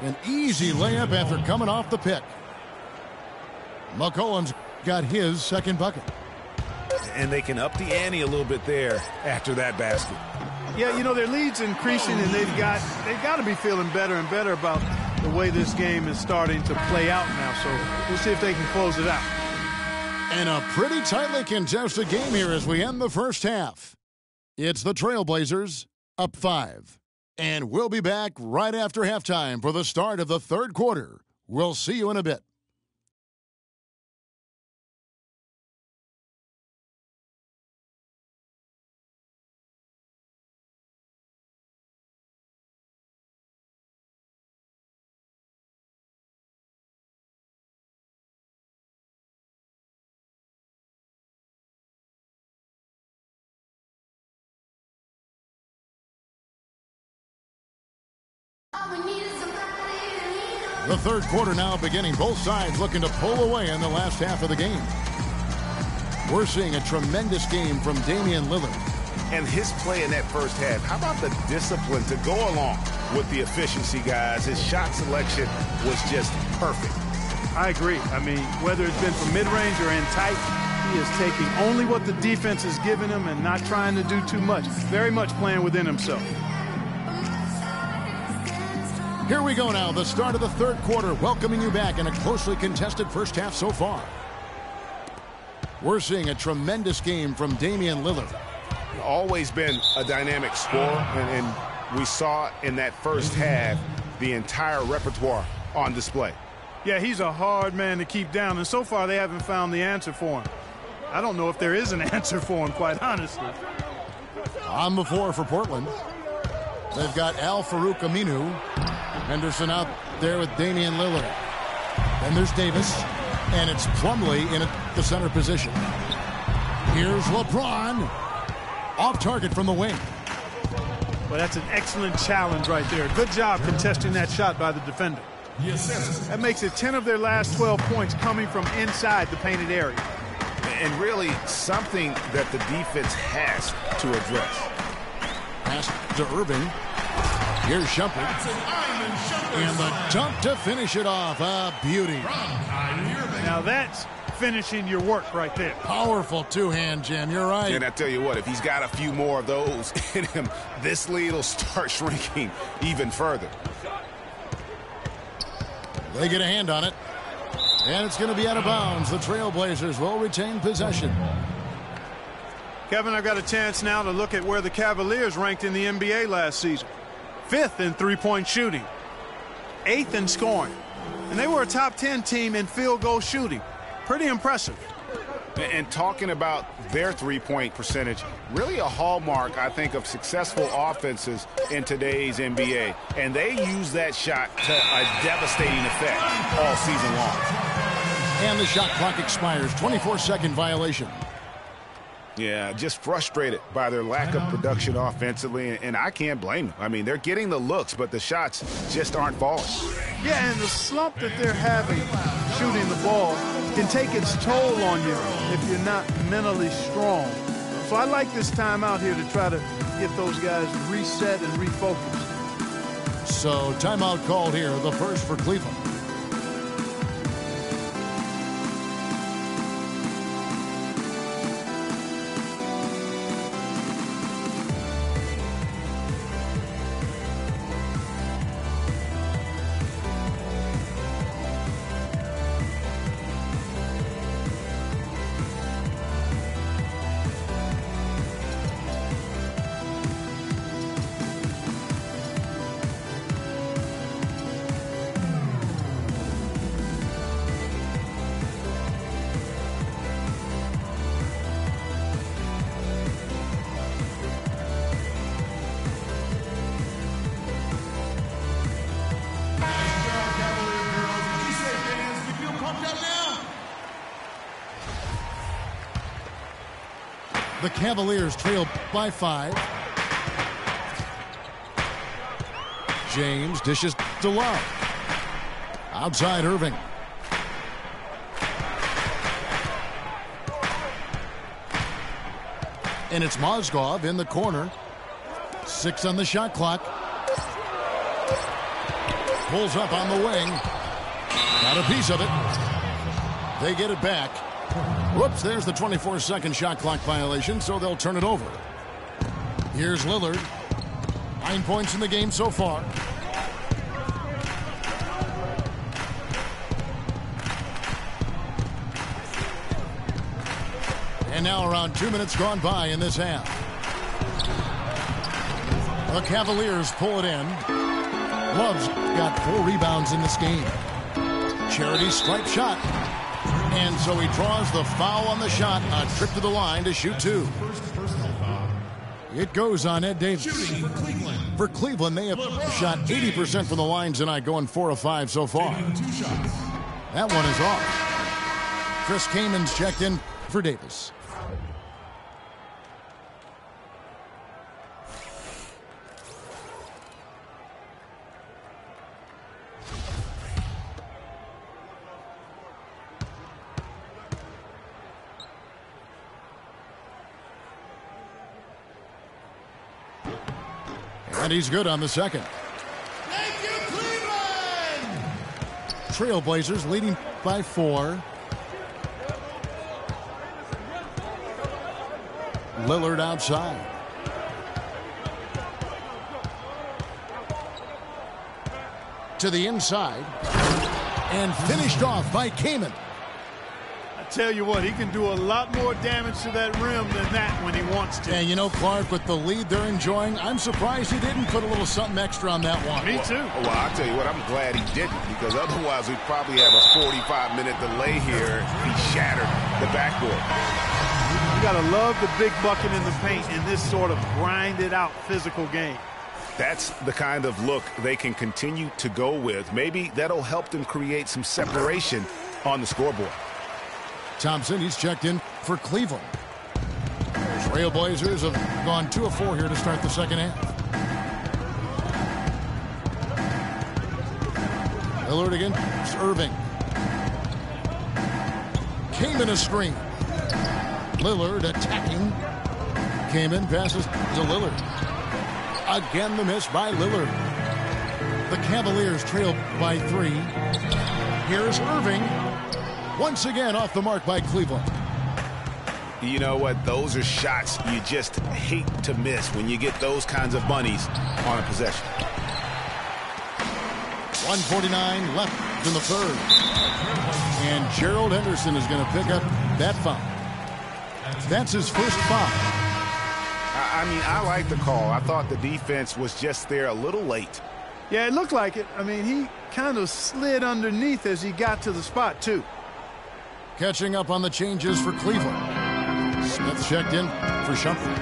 Speaker 1: An easy layup after coming off the pick. McCollum's got his second bucket.
Speaker 3: And they can up the ante a little bit there after that basket.
Speaker 2: Yeah, you know, their lead's increasing, and they've got to be feeling better and better about the way this game is starting to play out now. So we'll see if they can close it out.
Speaker 1: And a pretty tightly contested game here as we end the first half. It's the Trailblazers up 5. And we'll be back right after halftime for the start of the third quarter. We'll see you in a bit. The third quarter now beginning. Both sides looking to pull away in the last half of the game. We're seeing a tremendous game from Damian Lillard.
Speaker 3: And his play in that first half, how about the discipline to go along with the efficiency, guys? His shot selection was just perfect.
Speaker 2: I agree. I mean, whether it's been from mid-range or in tight, he is taking only what the defense is giving him and not trying to do too much. Very much playing within himself.
Speaker 1: Here we go now, the start of the third quarter, welcoming you back in a closely contested first half so far. We're seeing a tremendous game from Damian Lillard.
Speaker 3: Always been a dynamic scorer, and we saw in that first half the entire repertoire on display.
Speaker 2: Yeah, he's a hard man to keep down, and so far they haven't found the answer for him. I don't know if there is an answer for him, quite honestly.
Speaker 1: On the floor for Portland, they've got Al-Farouq Aminu. Henderson out there with Damian Lillard. Then there's Davis, and it's Plumlee in the center position. Here's LeBron, off target from the wing.
Speaker 2: Well, that's an excellent challenge right there. Good job contesting that shot by the defender. That makes it 10 of their last 12 points coming from inside the painted area.
Speaker 3: And really something that the defense has to address.
Speaker 1: Pass to Irving. Here's Shumpert. And the dunk to finish it off. A beauty.
Speaker 2: Now that's finishing your work right there.
Speaker 1: Powerful two-hand jam. You're right.
Speaker 3: And I tell you what, if he's got a few more of those in him, this lead will start shrinking even further.
Speaker 1: They get a hand on it. And it's going to be out of bounds. The Trailblazers will retain possession.
Speaker 2: Kevin, I've got a chance now to look at where the Cavaliers ranked in the NBA last season. 5th in three-point shooting. 8th in scoring. And they were a top 10 team in field goal shooting. Pretty impressive.
Speaker 3: And talking about their three-point percentage, really a hallmark, I think, of successful offenses in today's NBA. And they use that shot to a devastating effect all season long.
Speaker 1: And the shot clock expires. 24-second violation.
Speaker 3: Yeah, just frustrated by their lack of production offensively, and I can't blame them. I mean, they're getting the looks, but the shots just aren't falling.
Speaker 2: Yeah, and the slump that they're having shooting the ball can take its toll on you if you're not mentally strong. So I like this timeout here to try to get those guys reset and refocused.
Speaker 1: So timeout called here, the first for Cleveland. The Cavaliers trail by 5. James dishes to Love. Outside Irving. And it's Mozgov in the corner. 6 on the shot clock. Pulls up on the wing. Got a piece of it. They get it back. Whoops, there's the 24-second shot clock violation, so they'll turn it over. Here's Lillard. 9 points in the game so far. And now around 2 minutes gone by in this half. The Cavaliers pull it in. Love's got 4 rebounds in this game. Charity stripe shot. And so he draws the foul on the shot. A trip to the line to shoot 2. It goes on Ed Davis. For Cleveland, they have shot 80% from the line tonight, going 4 of 5 so far. That one is off. Chris Kamen's checked in for Davis. And he's good on the second.
Speaker 4: Thank you, Cleveland!
Speaker 1: Trailblazers leading by 4. Lillard outside. To the inside. And finished off by Kaman.
Speaker 2: tell you what, he can do a lot more damage to that rim than that when he wants to.
Speaker 1: And you know, Clark, with the lead they're enjoying, I'm surprised he didn't put a little something extra on that one.
Speaker 2: Me too.
Speaker 3: Well, I'll tell you what, I'm glad he didn't, because otherwise we'd probably have a 45-minute delay here. He shattered the backboard.
Speaker 2: You got to love the big bucket in the paint in this sort of grinded-out physical game.
Speaker 3: That's the kind of look they can continue to go with. Maybe that'll help them create some separation on the scoreboard.
Speaker 1: Thompson, he's checked in for Cleveland. Trailblazers have gone 2 of 4 here to start the second half. Lillard against Irving. Kaman a screen. Lillard attacking. Kaman passes to Lillard. Again the miss by Lillard. The Cavaliers trail by 3. Here's Irving. Once again off the mark by Cleveland.
Speaker 3: You know what? Those are shots you just hate to miss when you get those kinds of bunnies on a possession.
Speaker 1: 1:49 left in the third. And Gerald Henderson is going to pick up that foul. That's his first foul.
Speaker 3: I mean, I like the call. I thought the defense was just there a little late.
Speaker 2: Yeah, it looked like it. I mean, he kind of slid underneath as he got to the spot, too.
Speaker 1: Catching up on the changes for Cleveland. Smith checked in for Shumpert.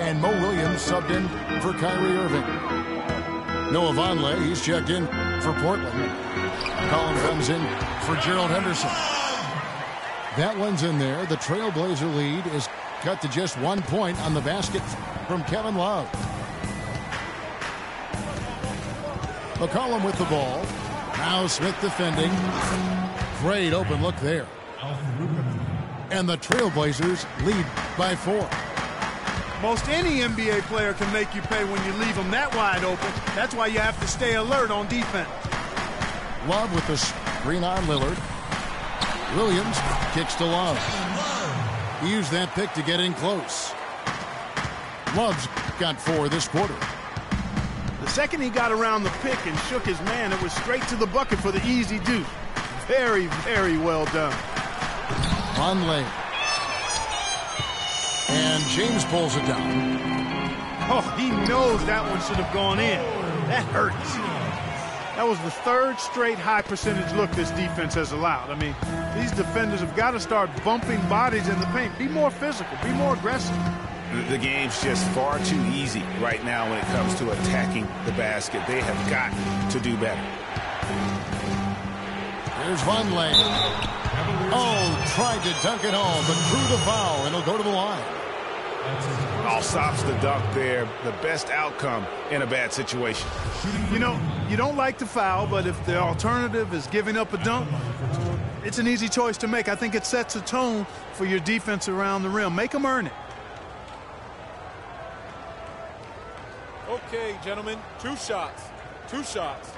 Speaker 1: And Mo Williams subbed in for Kyrie Irving. Noah Vonleh, he's checked in for Portland. Collin comes in for Gerald Henderson. That one's in there. The Trailblazer lead is cut to just 1 point on the basket from Kevin Love. McCollum with the ball. Now Smith defending. Great open look there. And the Trailblazers lead by 4.
Speaker 2: Most any NBA player can make you pay when you leave them that wide open. That's why you have to stay alert on defense.
Speaker 1: Love with the screen on Lillard. Williams kicks to Love. He used that pick to get in close. Love's got 4 this quarter.
Speaker 2: The second he got around the pick and shook his man, it was straight to the bucket for the easy deuce. Very, very well done.
Speaker 1: Vonleh. And James pulls it down.
Speaker 2: Oh, he knows that one should have gone in. That hurts. That was the 3rd straight high percentage look this defense has allowed. I mean, these defenders have got to start bumping bodies in the paint. Be more physical. Be more aggressive.
Speaker 3: The game's just far too easy right now when it comes to attacking the basket. They have got to do better.
Speaker 1: Here's Vonleh. Oh, tried to dunk it home, but threw the foul, and he'll go to the line.
Speaker 3: All stops the dunk there. The best outcome in a bad situation.
Speaker 2: You know, you don't like the foul, but if the alternative is giving up a dunk, it's an easy choice to make. I think it sets a tone for your defense around the rim. Make them earn it.
Speaker 5: Okay, gentlemen, 2 shots. 2 shots.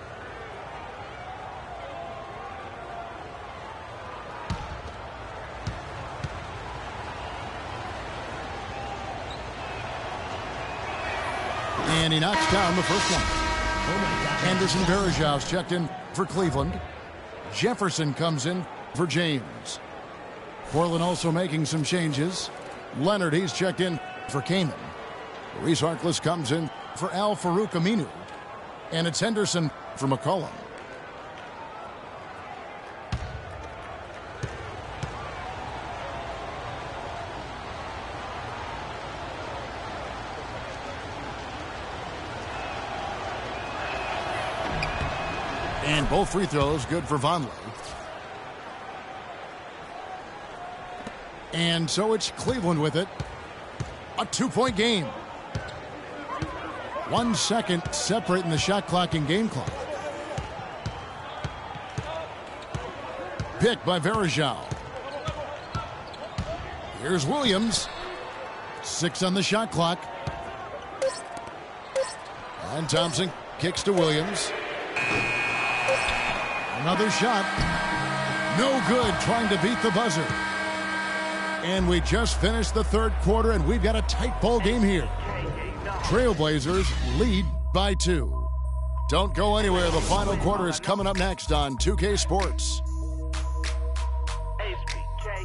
Speaker 1: And he knocks down the first one. Anderson Varejau's checked in for Cleveland. Jefferson comes in for James. Portland also making some changes. Leonard, he's checked in for Kaman. Maurice Harkless comes in for Al Farouk Aminu. And it's Henderson for McCollum. And both free throws good for Vonleh. And so it's Cleveland with it. A 2-point game. 1 second separating the shot clock and game clock. Pick by Varejau. Here's Williams. 6 on the shot clock. And Thompson kicks to Williams. Another shot. No good, trying to beat the buzzer. And we just finished the 3rd quarter, and we've got a tight ball game here. Trailblazers lead by 2. Don't go anywhere. The final quarter is coming up next on 2K Sports.
Speaker 8: HBK.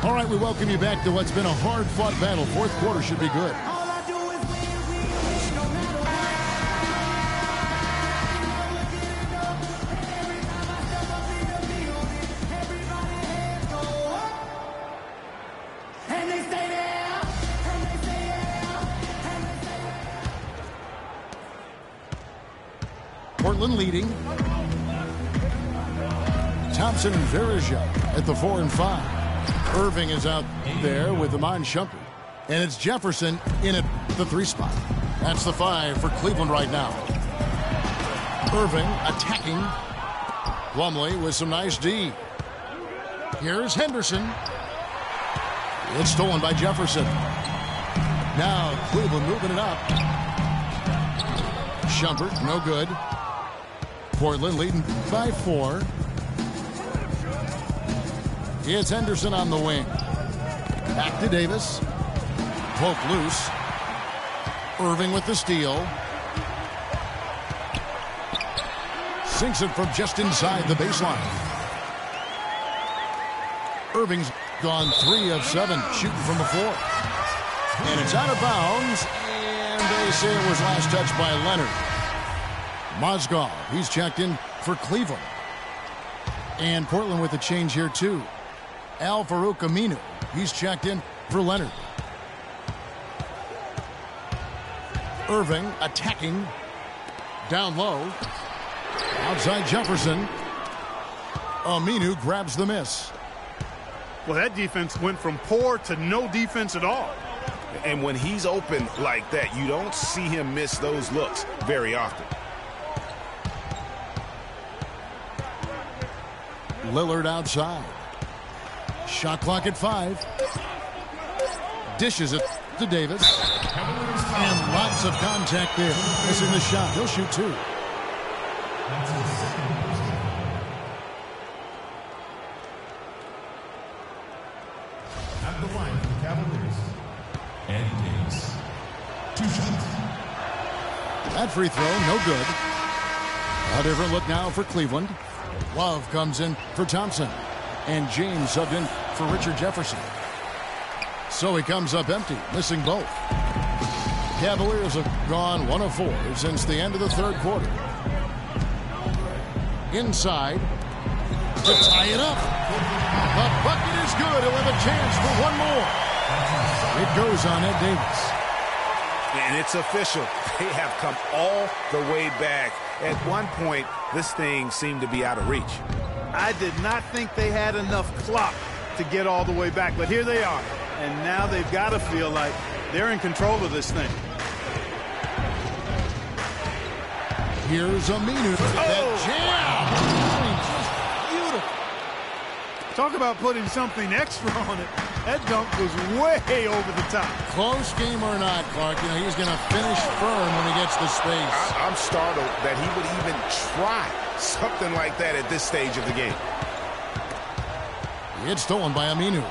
Speaker 1: All right, we welcome you back to what's been a hard-fought battle. Fourth quarter should be good. Portland leading. Thompson and Verija at the 4 and 5. Irving is out there with Iman Shumpert. And it's Jefferson in at the 3 spot. That's the 5 for Cleveland right now. Irving attacking. Plumlee with some nice D. Here's Henderson. It's stolen by Jefferson. Now Cleveland moving it up. Shumpert, no good. Portland leading by 4. It's Henderson on the wing. Back to Davis. Poke loose. Irving with the steal. Sinks it from just inside the baseline. Irving's gone 3 of 7 shooting from the floor. And it's out of bounds. And they say it was last touched by Leonard. Mozgov, he's checked in for Cleveland. And Portland with a change here too. Al-Farouq Aminu, he's checked in for Leonard. Irving attacking. Down low. Outside Jefferson. Aminu grabs the miss.
Speaker 2: Well, that defense went from poor to no defense at all.
Speaker 3: And when he's open like that, you don't see him miss those looks very often.
Speaker 1: Lillard outside. Shot clock at 5. Dishes it to Davis. And lots of contact there. Missing the shot. He'll shoot 2.
Speaker 4: At the line for the Cavaliers, Andy Davis. 2 shots.
Speaker 1: That free throw, no good. A different look now for Cleveland. Love comes in for Thompson. And James subbed in for Richard Jefferson. So he comes up empty, missing both. Cavaliers have gone 1 of 4 since the end of the third quarter. Inside to tie it up. The bucket is good. He'll have a chance for 1 more. It goes on Ed Davis.
Speaker 3: And it's official. They have come all the way back. At one point, this thing seemed to be out of reach.
Speaker 2: I did not think they had enough clock to get all the way back, but here they are. And now they've got to feel like they're in control of this thing.
Speaker 1: Here's Aminu. That jam. Just beautiful.
Speaker 2: Talk about putting something extra on it. That dunk was way over the top.
Speaker 1: Close game or not, Clark, you know, he's going to finish firm when he gets the space.
Speaker 3: I'm startled that he would even try something like that at this stage of the game.
Speaker 1: It's stolen by Aminu.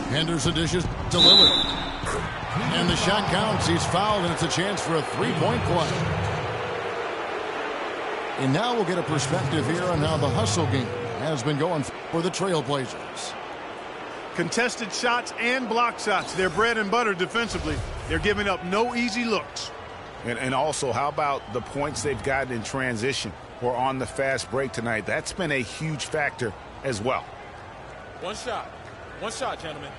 Speaker 1: Henderson dishes to Lillard. And the shot counts. He's fouled, and it's a chance for a 3-point play. And now we'll get a perspective here on how the hustle game has been going for the Trailblazers.
Speaker 2: Contested shots and block shots. They're bread and butter defensively. They're giving up no easy looks.
Speaker 3: And also, how about the points they've gotten in transition or on the fast break tonight? That's been a huge factor as well.
Speaker 5: 1 shot. 1 shot, gentlemen.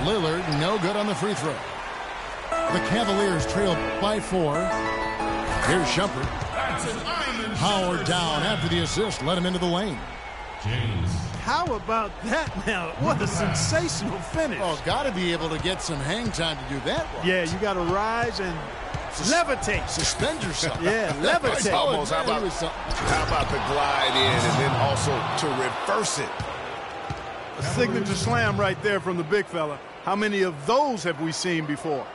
Speaker 1: Lillard, no good on the free throw. The Cavaliers trail by 4. Here's Shumpert. Howard down after the assist. Let him into the lane.
Speaker 4: James.
Speaker 2: How about that now? What a sensational finish.
Speaker 1: Oh, got to be able to get some hang time to do that one.
Speaker 2: Yeah, you got to rise and levitate.
Speaker 1: Suspend yourself.
Speaker 2: Yeah, levitate.
Speaker 3: Almost. How about the glide in and then also to reverse it?
Speaker 2: A signature slam right there from the big fella. How many of those have we seen before?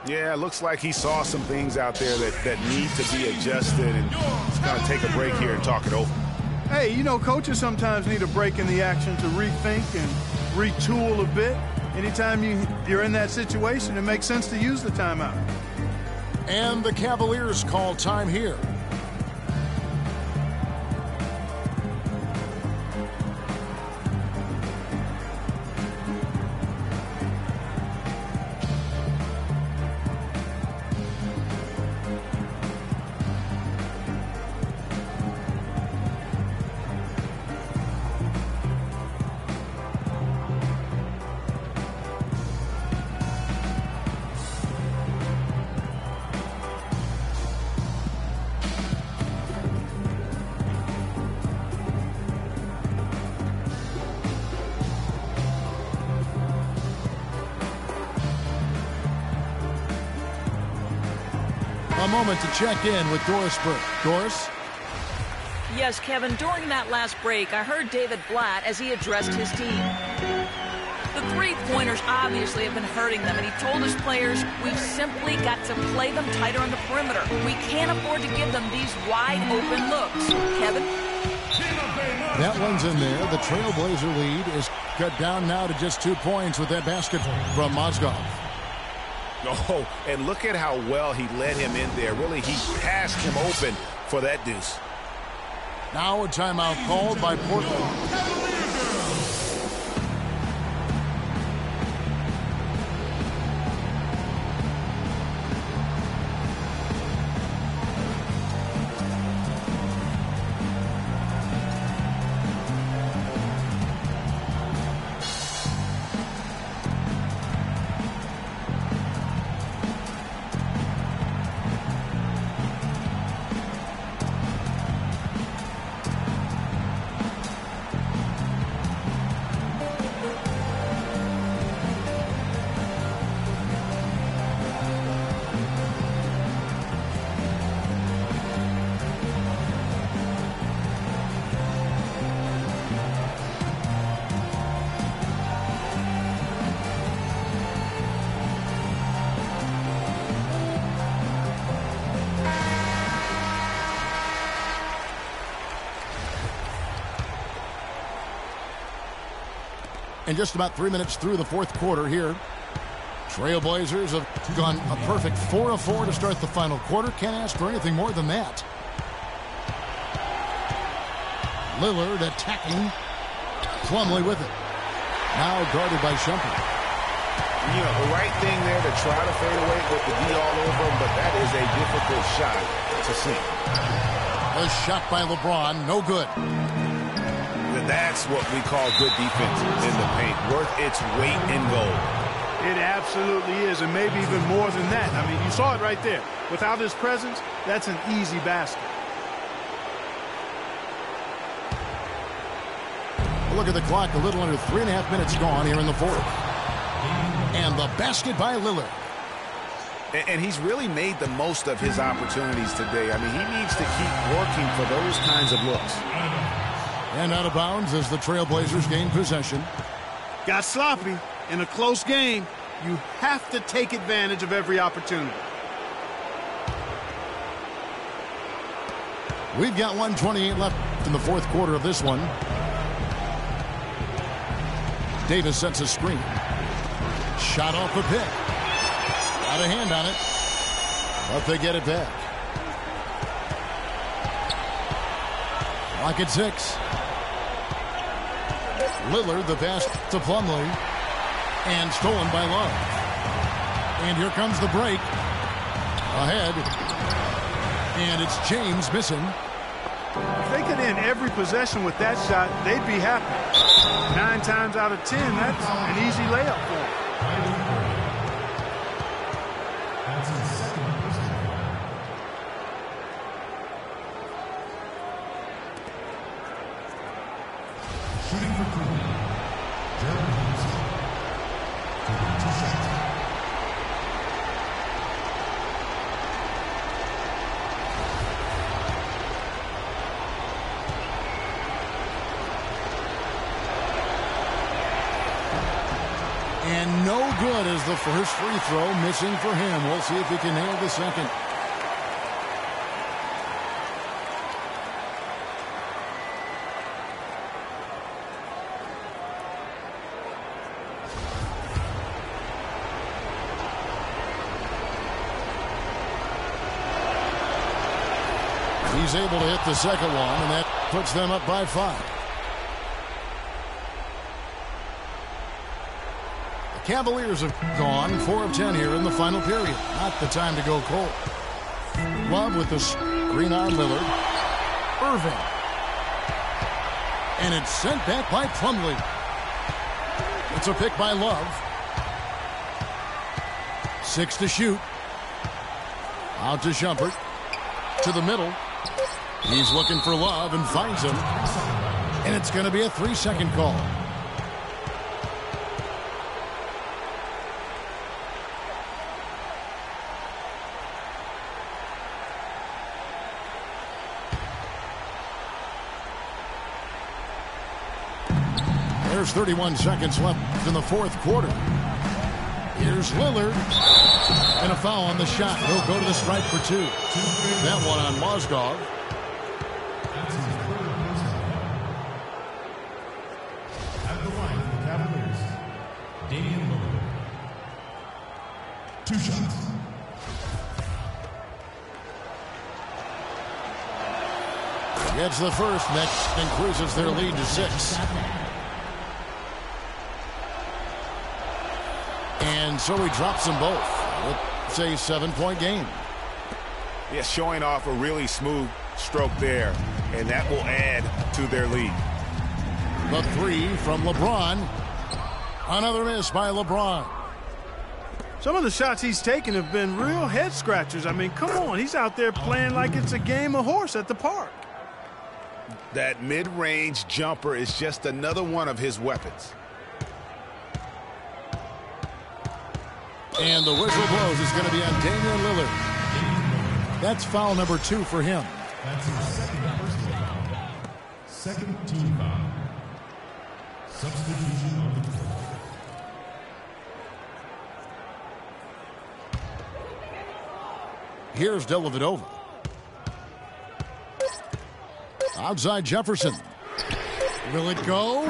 Speaker 3: Yeah, it looks like he saw some things out there that need to be adjusted, and he's going to take a break here and talk it over.
Speaker 2: Hey, you know, coaches sometimes need a break in the action to rethink and retool a bit. Anytime you're in that situation, it makes sense to use the timeout.
Speaker 1: And the Cavaliers call time here. A moment to check in with Doris Burke. Doris?
Speaker 6: Yes, Kevin, during that last break, I heard David Blatt as he addressed his team. The three-pointers obviously have been hurting them, and he told his players, we've simply got to play them tighter on the perimeter. We can't afford to give them these wide-open looks. Kevin?
Speaker 1: That one's in there. The Trailblazer lead is cut down now to just 2 points with that basket from Mozgov.
Speaker 3: Oh, and look at how well he led him in there. Really, he passed him open for that deuce.
Speaker 1: Now a timeout called by Portland. And just about 3 minutes through the fourth quarter here. Trailblazers have gone a perfect 4 of 4 to start the final quarter. Can't ask for anything more than that. Lillard attacking. Plumlee with it. Now guarded by Shumpert.
Speaker 3: You know, the right thing there to try to fade away with the D all over him, but that is a difficult shot to see.
Speaker 1: A shot by LeBron, no good.
Speaker 3: That's what we call good defense in the paint, worth its weight in gold.
Speaker 2: It absolutely is, and maybe even more than that. I mean, you saw it right there. Without his presence, that's an easy basket.
Speaker 1: Look at the clock, a little under 3.5 minutes gone here in the fourth. And the basket by Lillard.
Speaker 3: And he's really made the most of his opportunities today. I mean, he needs to keep working for those kinds of looks.
Speaker 1: And out of bounds as the Trailblazers gain possession.
Speaker 2: Got sloppy. In a close game, you have to take advantage of every opportunity.
Speaker 1: We've got 1:28 left in the fourth quarter of this one. Davis sets a screen. Shot off the pick. Got a hand on it. But they get it back. Clock at 6. Lillard, the pass to Plumlee. And stolen by Love. And here comes the break. Ahead. And it's James missing.
Speaker 2: If they could end every possession with that shot, they'd be happy. 9 times out of 10, that's an easy layup for them.
Speaker 4: Shooting for Cleveland, Jared Harrison, taking 2 shots.
Speaker 1: And no good as the first free throw missing for him. We'll see if he can nail the second. He's able to hit the second one, and that puts them up by 5. The Cavaliers have gone 4 of 10 here in the final period. Not the time to go cold. Love with the screen on Lillard. Irving. And it's sent back by Plumlee. It's a pick by Love. 6 to shoot. Out to Shumpert. To the middle. He's looking for Love and finds him. And it's going to be a 3-second call. There's 31 seconds left in the fourth quarter. Here's Lillard. And a foul on the shot. He'll go to the stripe for 2. That one on Mozgov.
Speaker 4: At the line for the Cavaliers, Damian Lillard. 2 shots.
Speaker 1: Gets the first. That increases their lead to 6. And so he drops them both. It's a 7-point game.
Speaker 3: Yeah, showing off a really smooth stroke there, and that will add to their lead.
Speaker 1: The 3 from LeBron. Another miss by LeBron.
Speaker 2: Some of the shots he's taken have been real head scratchers. I mean, come on. He's out there playing like it's a game of horse at the park.
Speaker 3: That mid-range jumper is just another one of his weapons.
Speaker 1: And the whistle blows. It's going to be on Damian Lillard. That's foul number 2 for him.
Speaker 4: That's his second personal foul. Second team foul. Substitution on the court.
Speaker 1: Here's Dellavedova. Outside Jefferson. Will it go?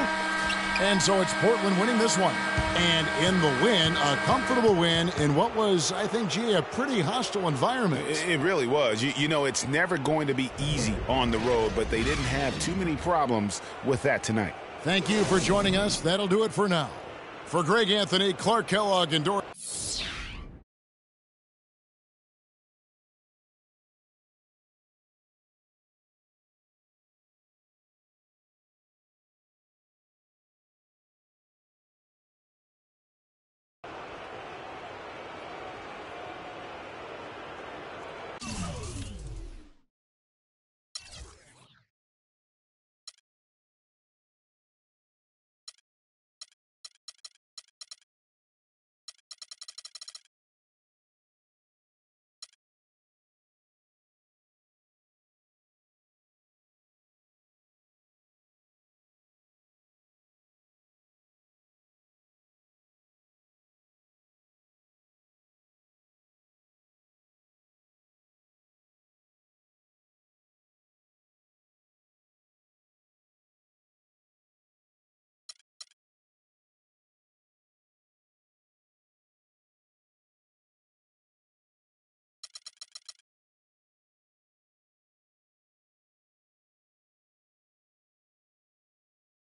Speaker 1: And so it's Portland winning this one. And in the win, a comfortable win in what was, I think, G, a pretty hostile environment.
Speaker 3: It really was. You know, it's never going to be easy on the road, but they didn't have too many problems with that tonight.
Speaker 1: Thank you for joining us. That'll do it for now. For Greg Anthony, Clark Kellogg, and Doris.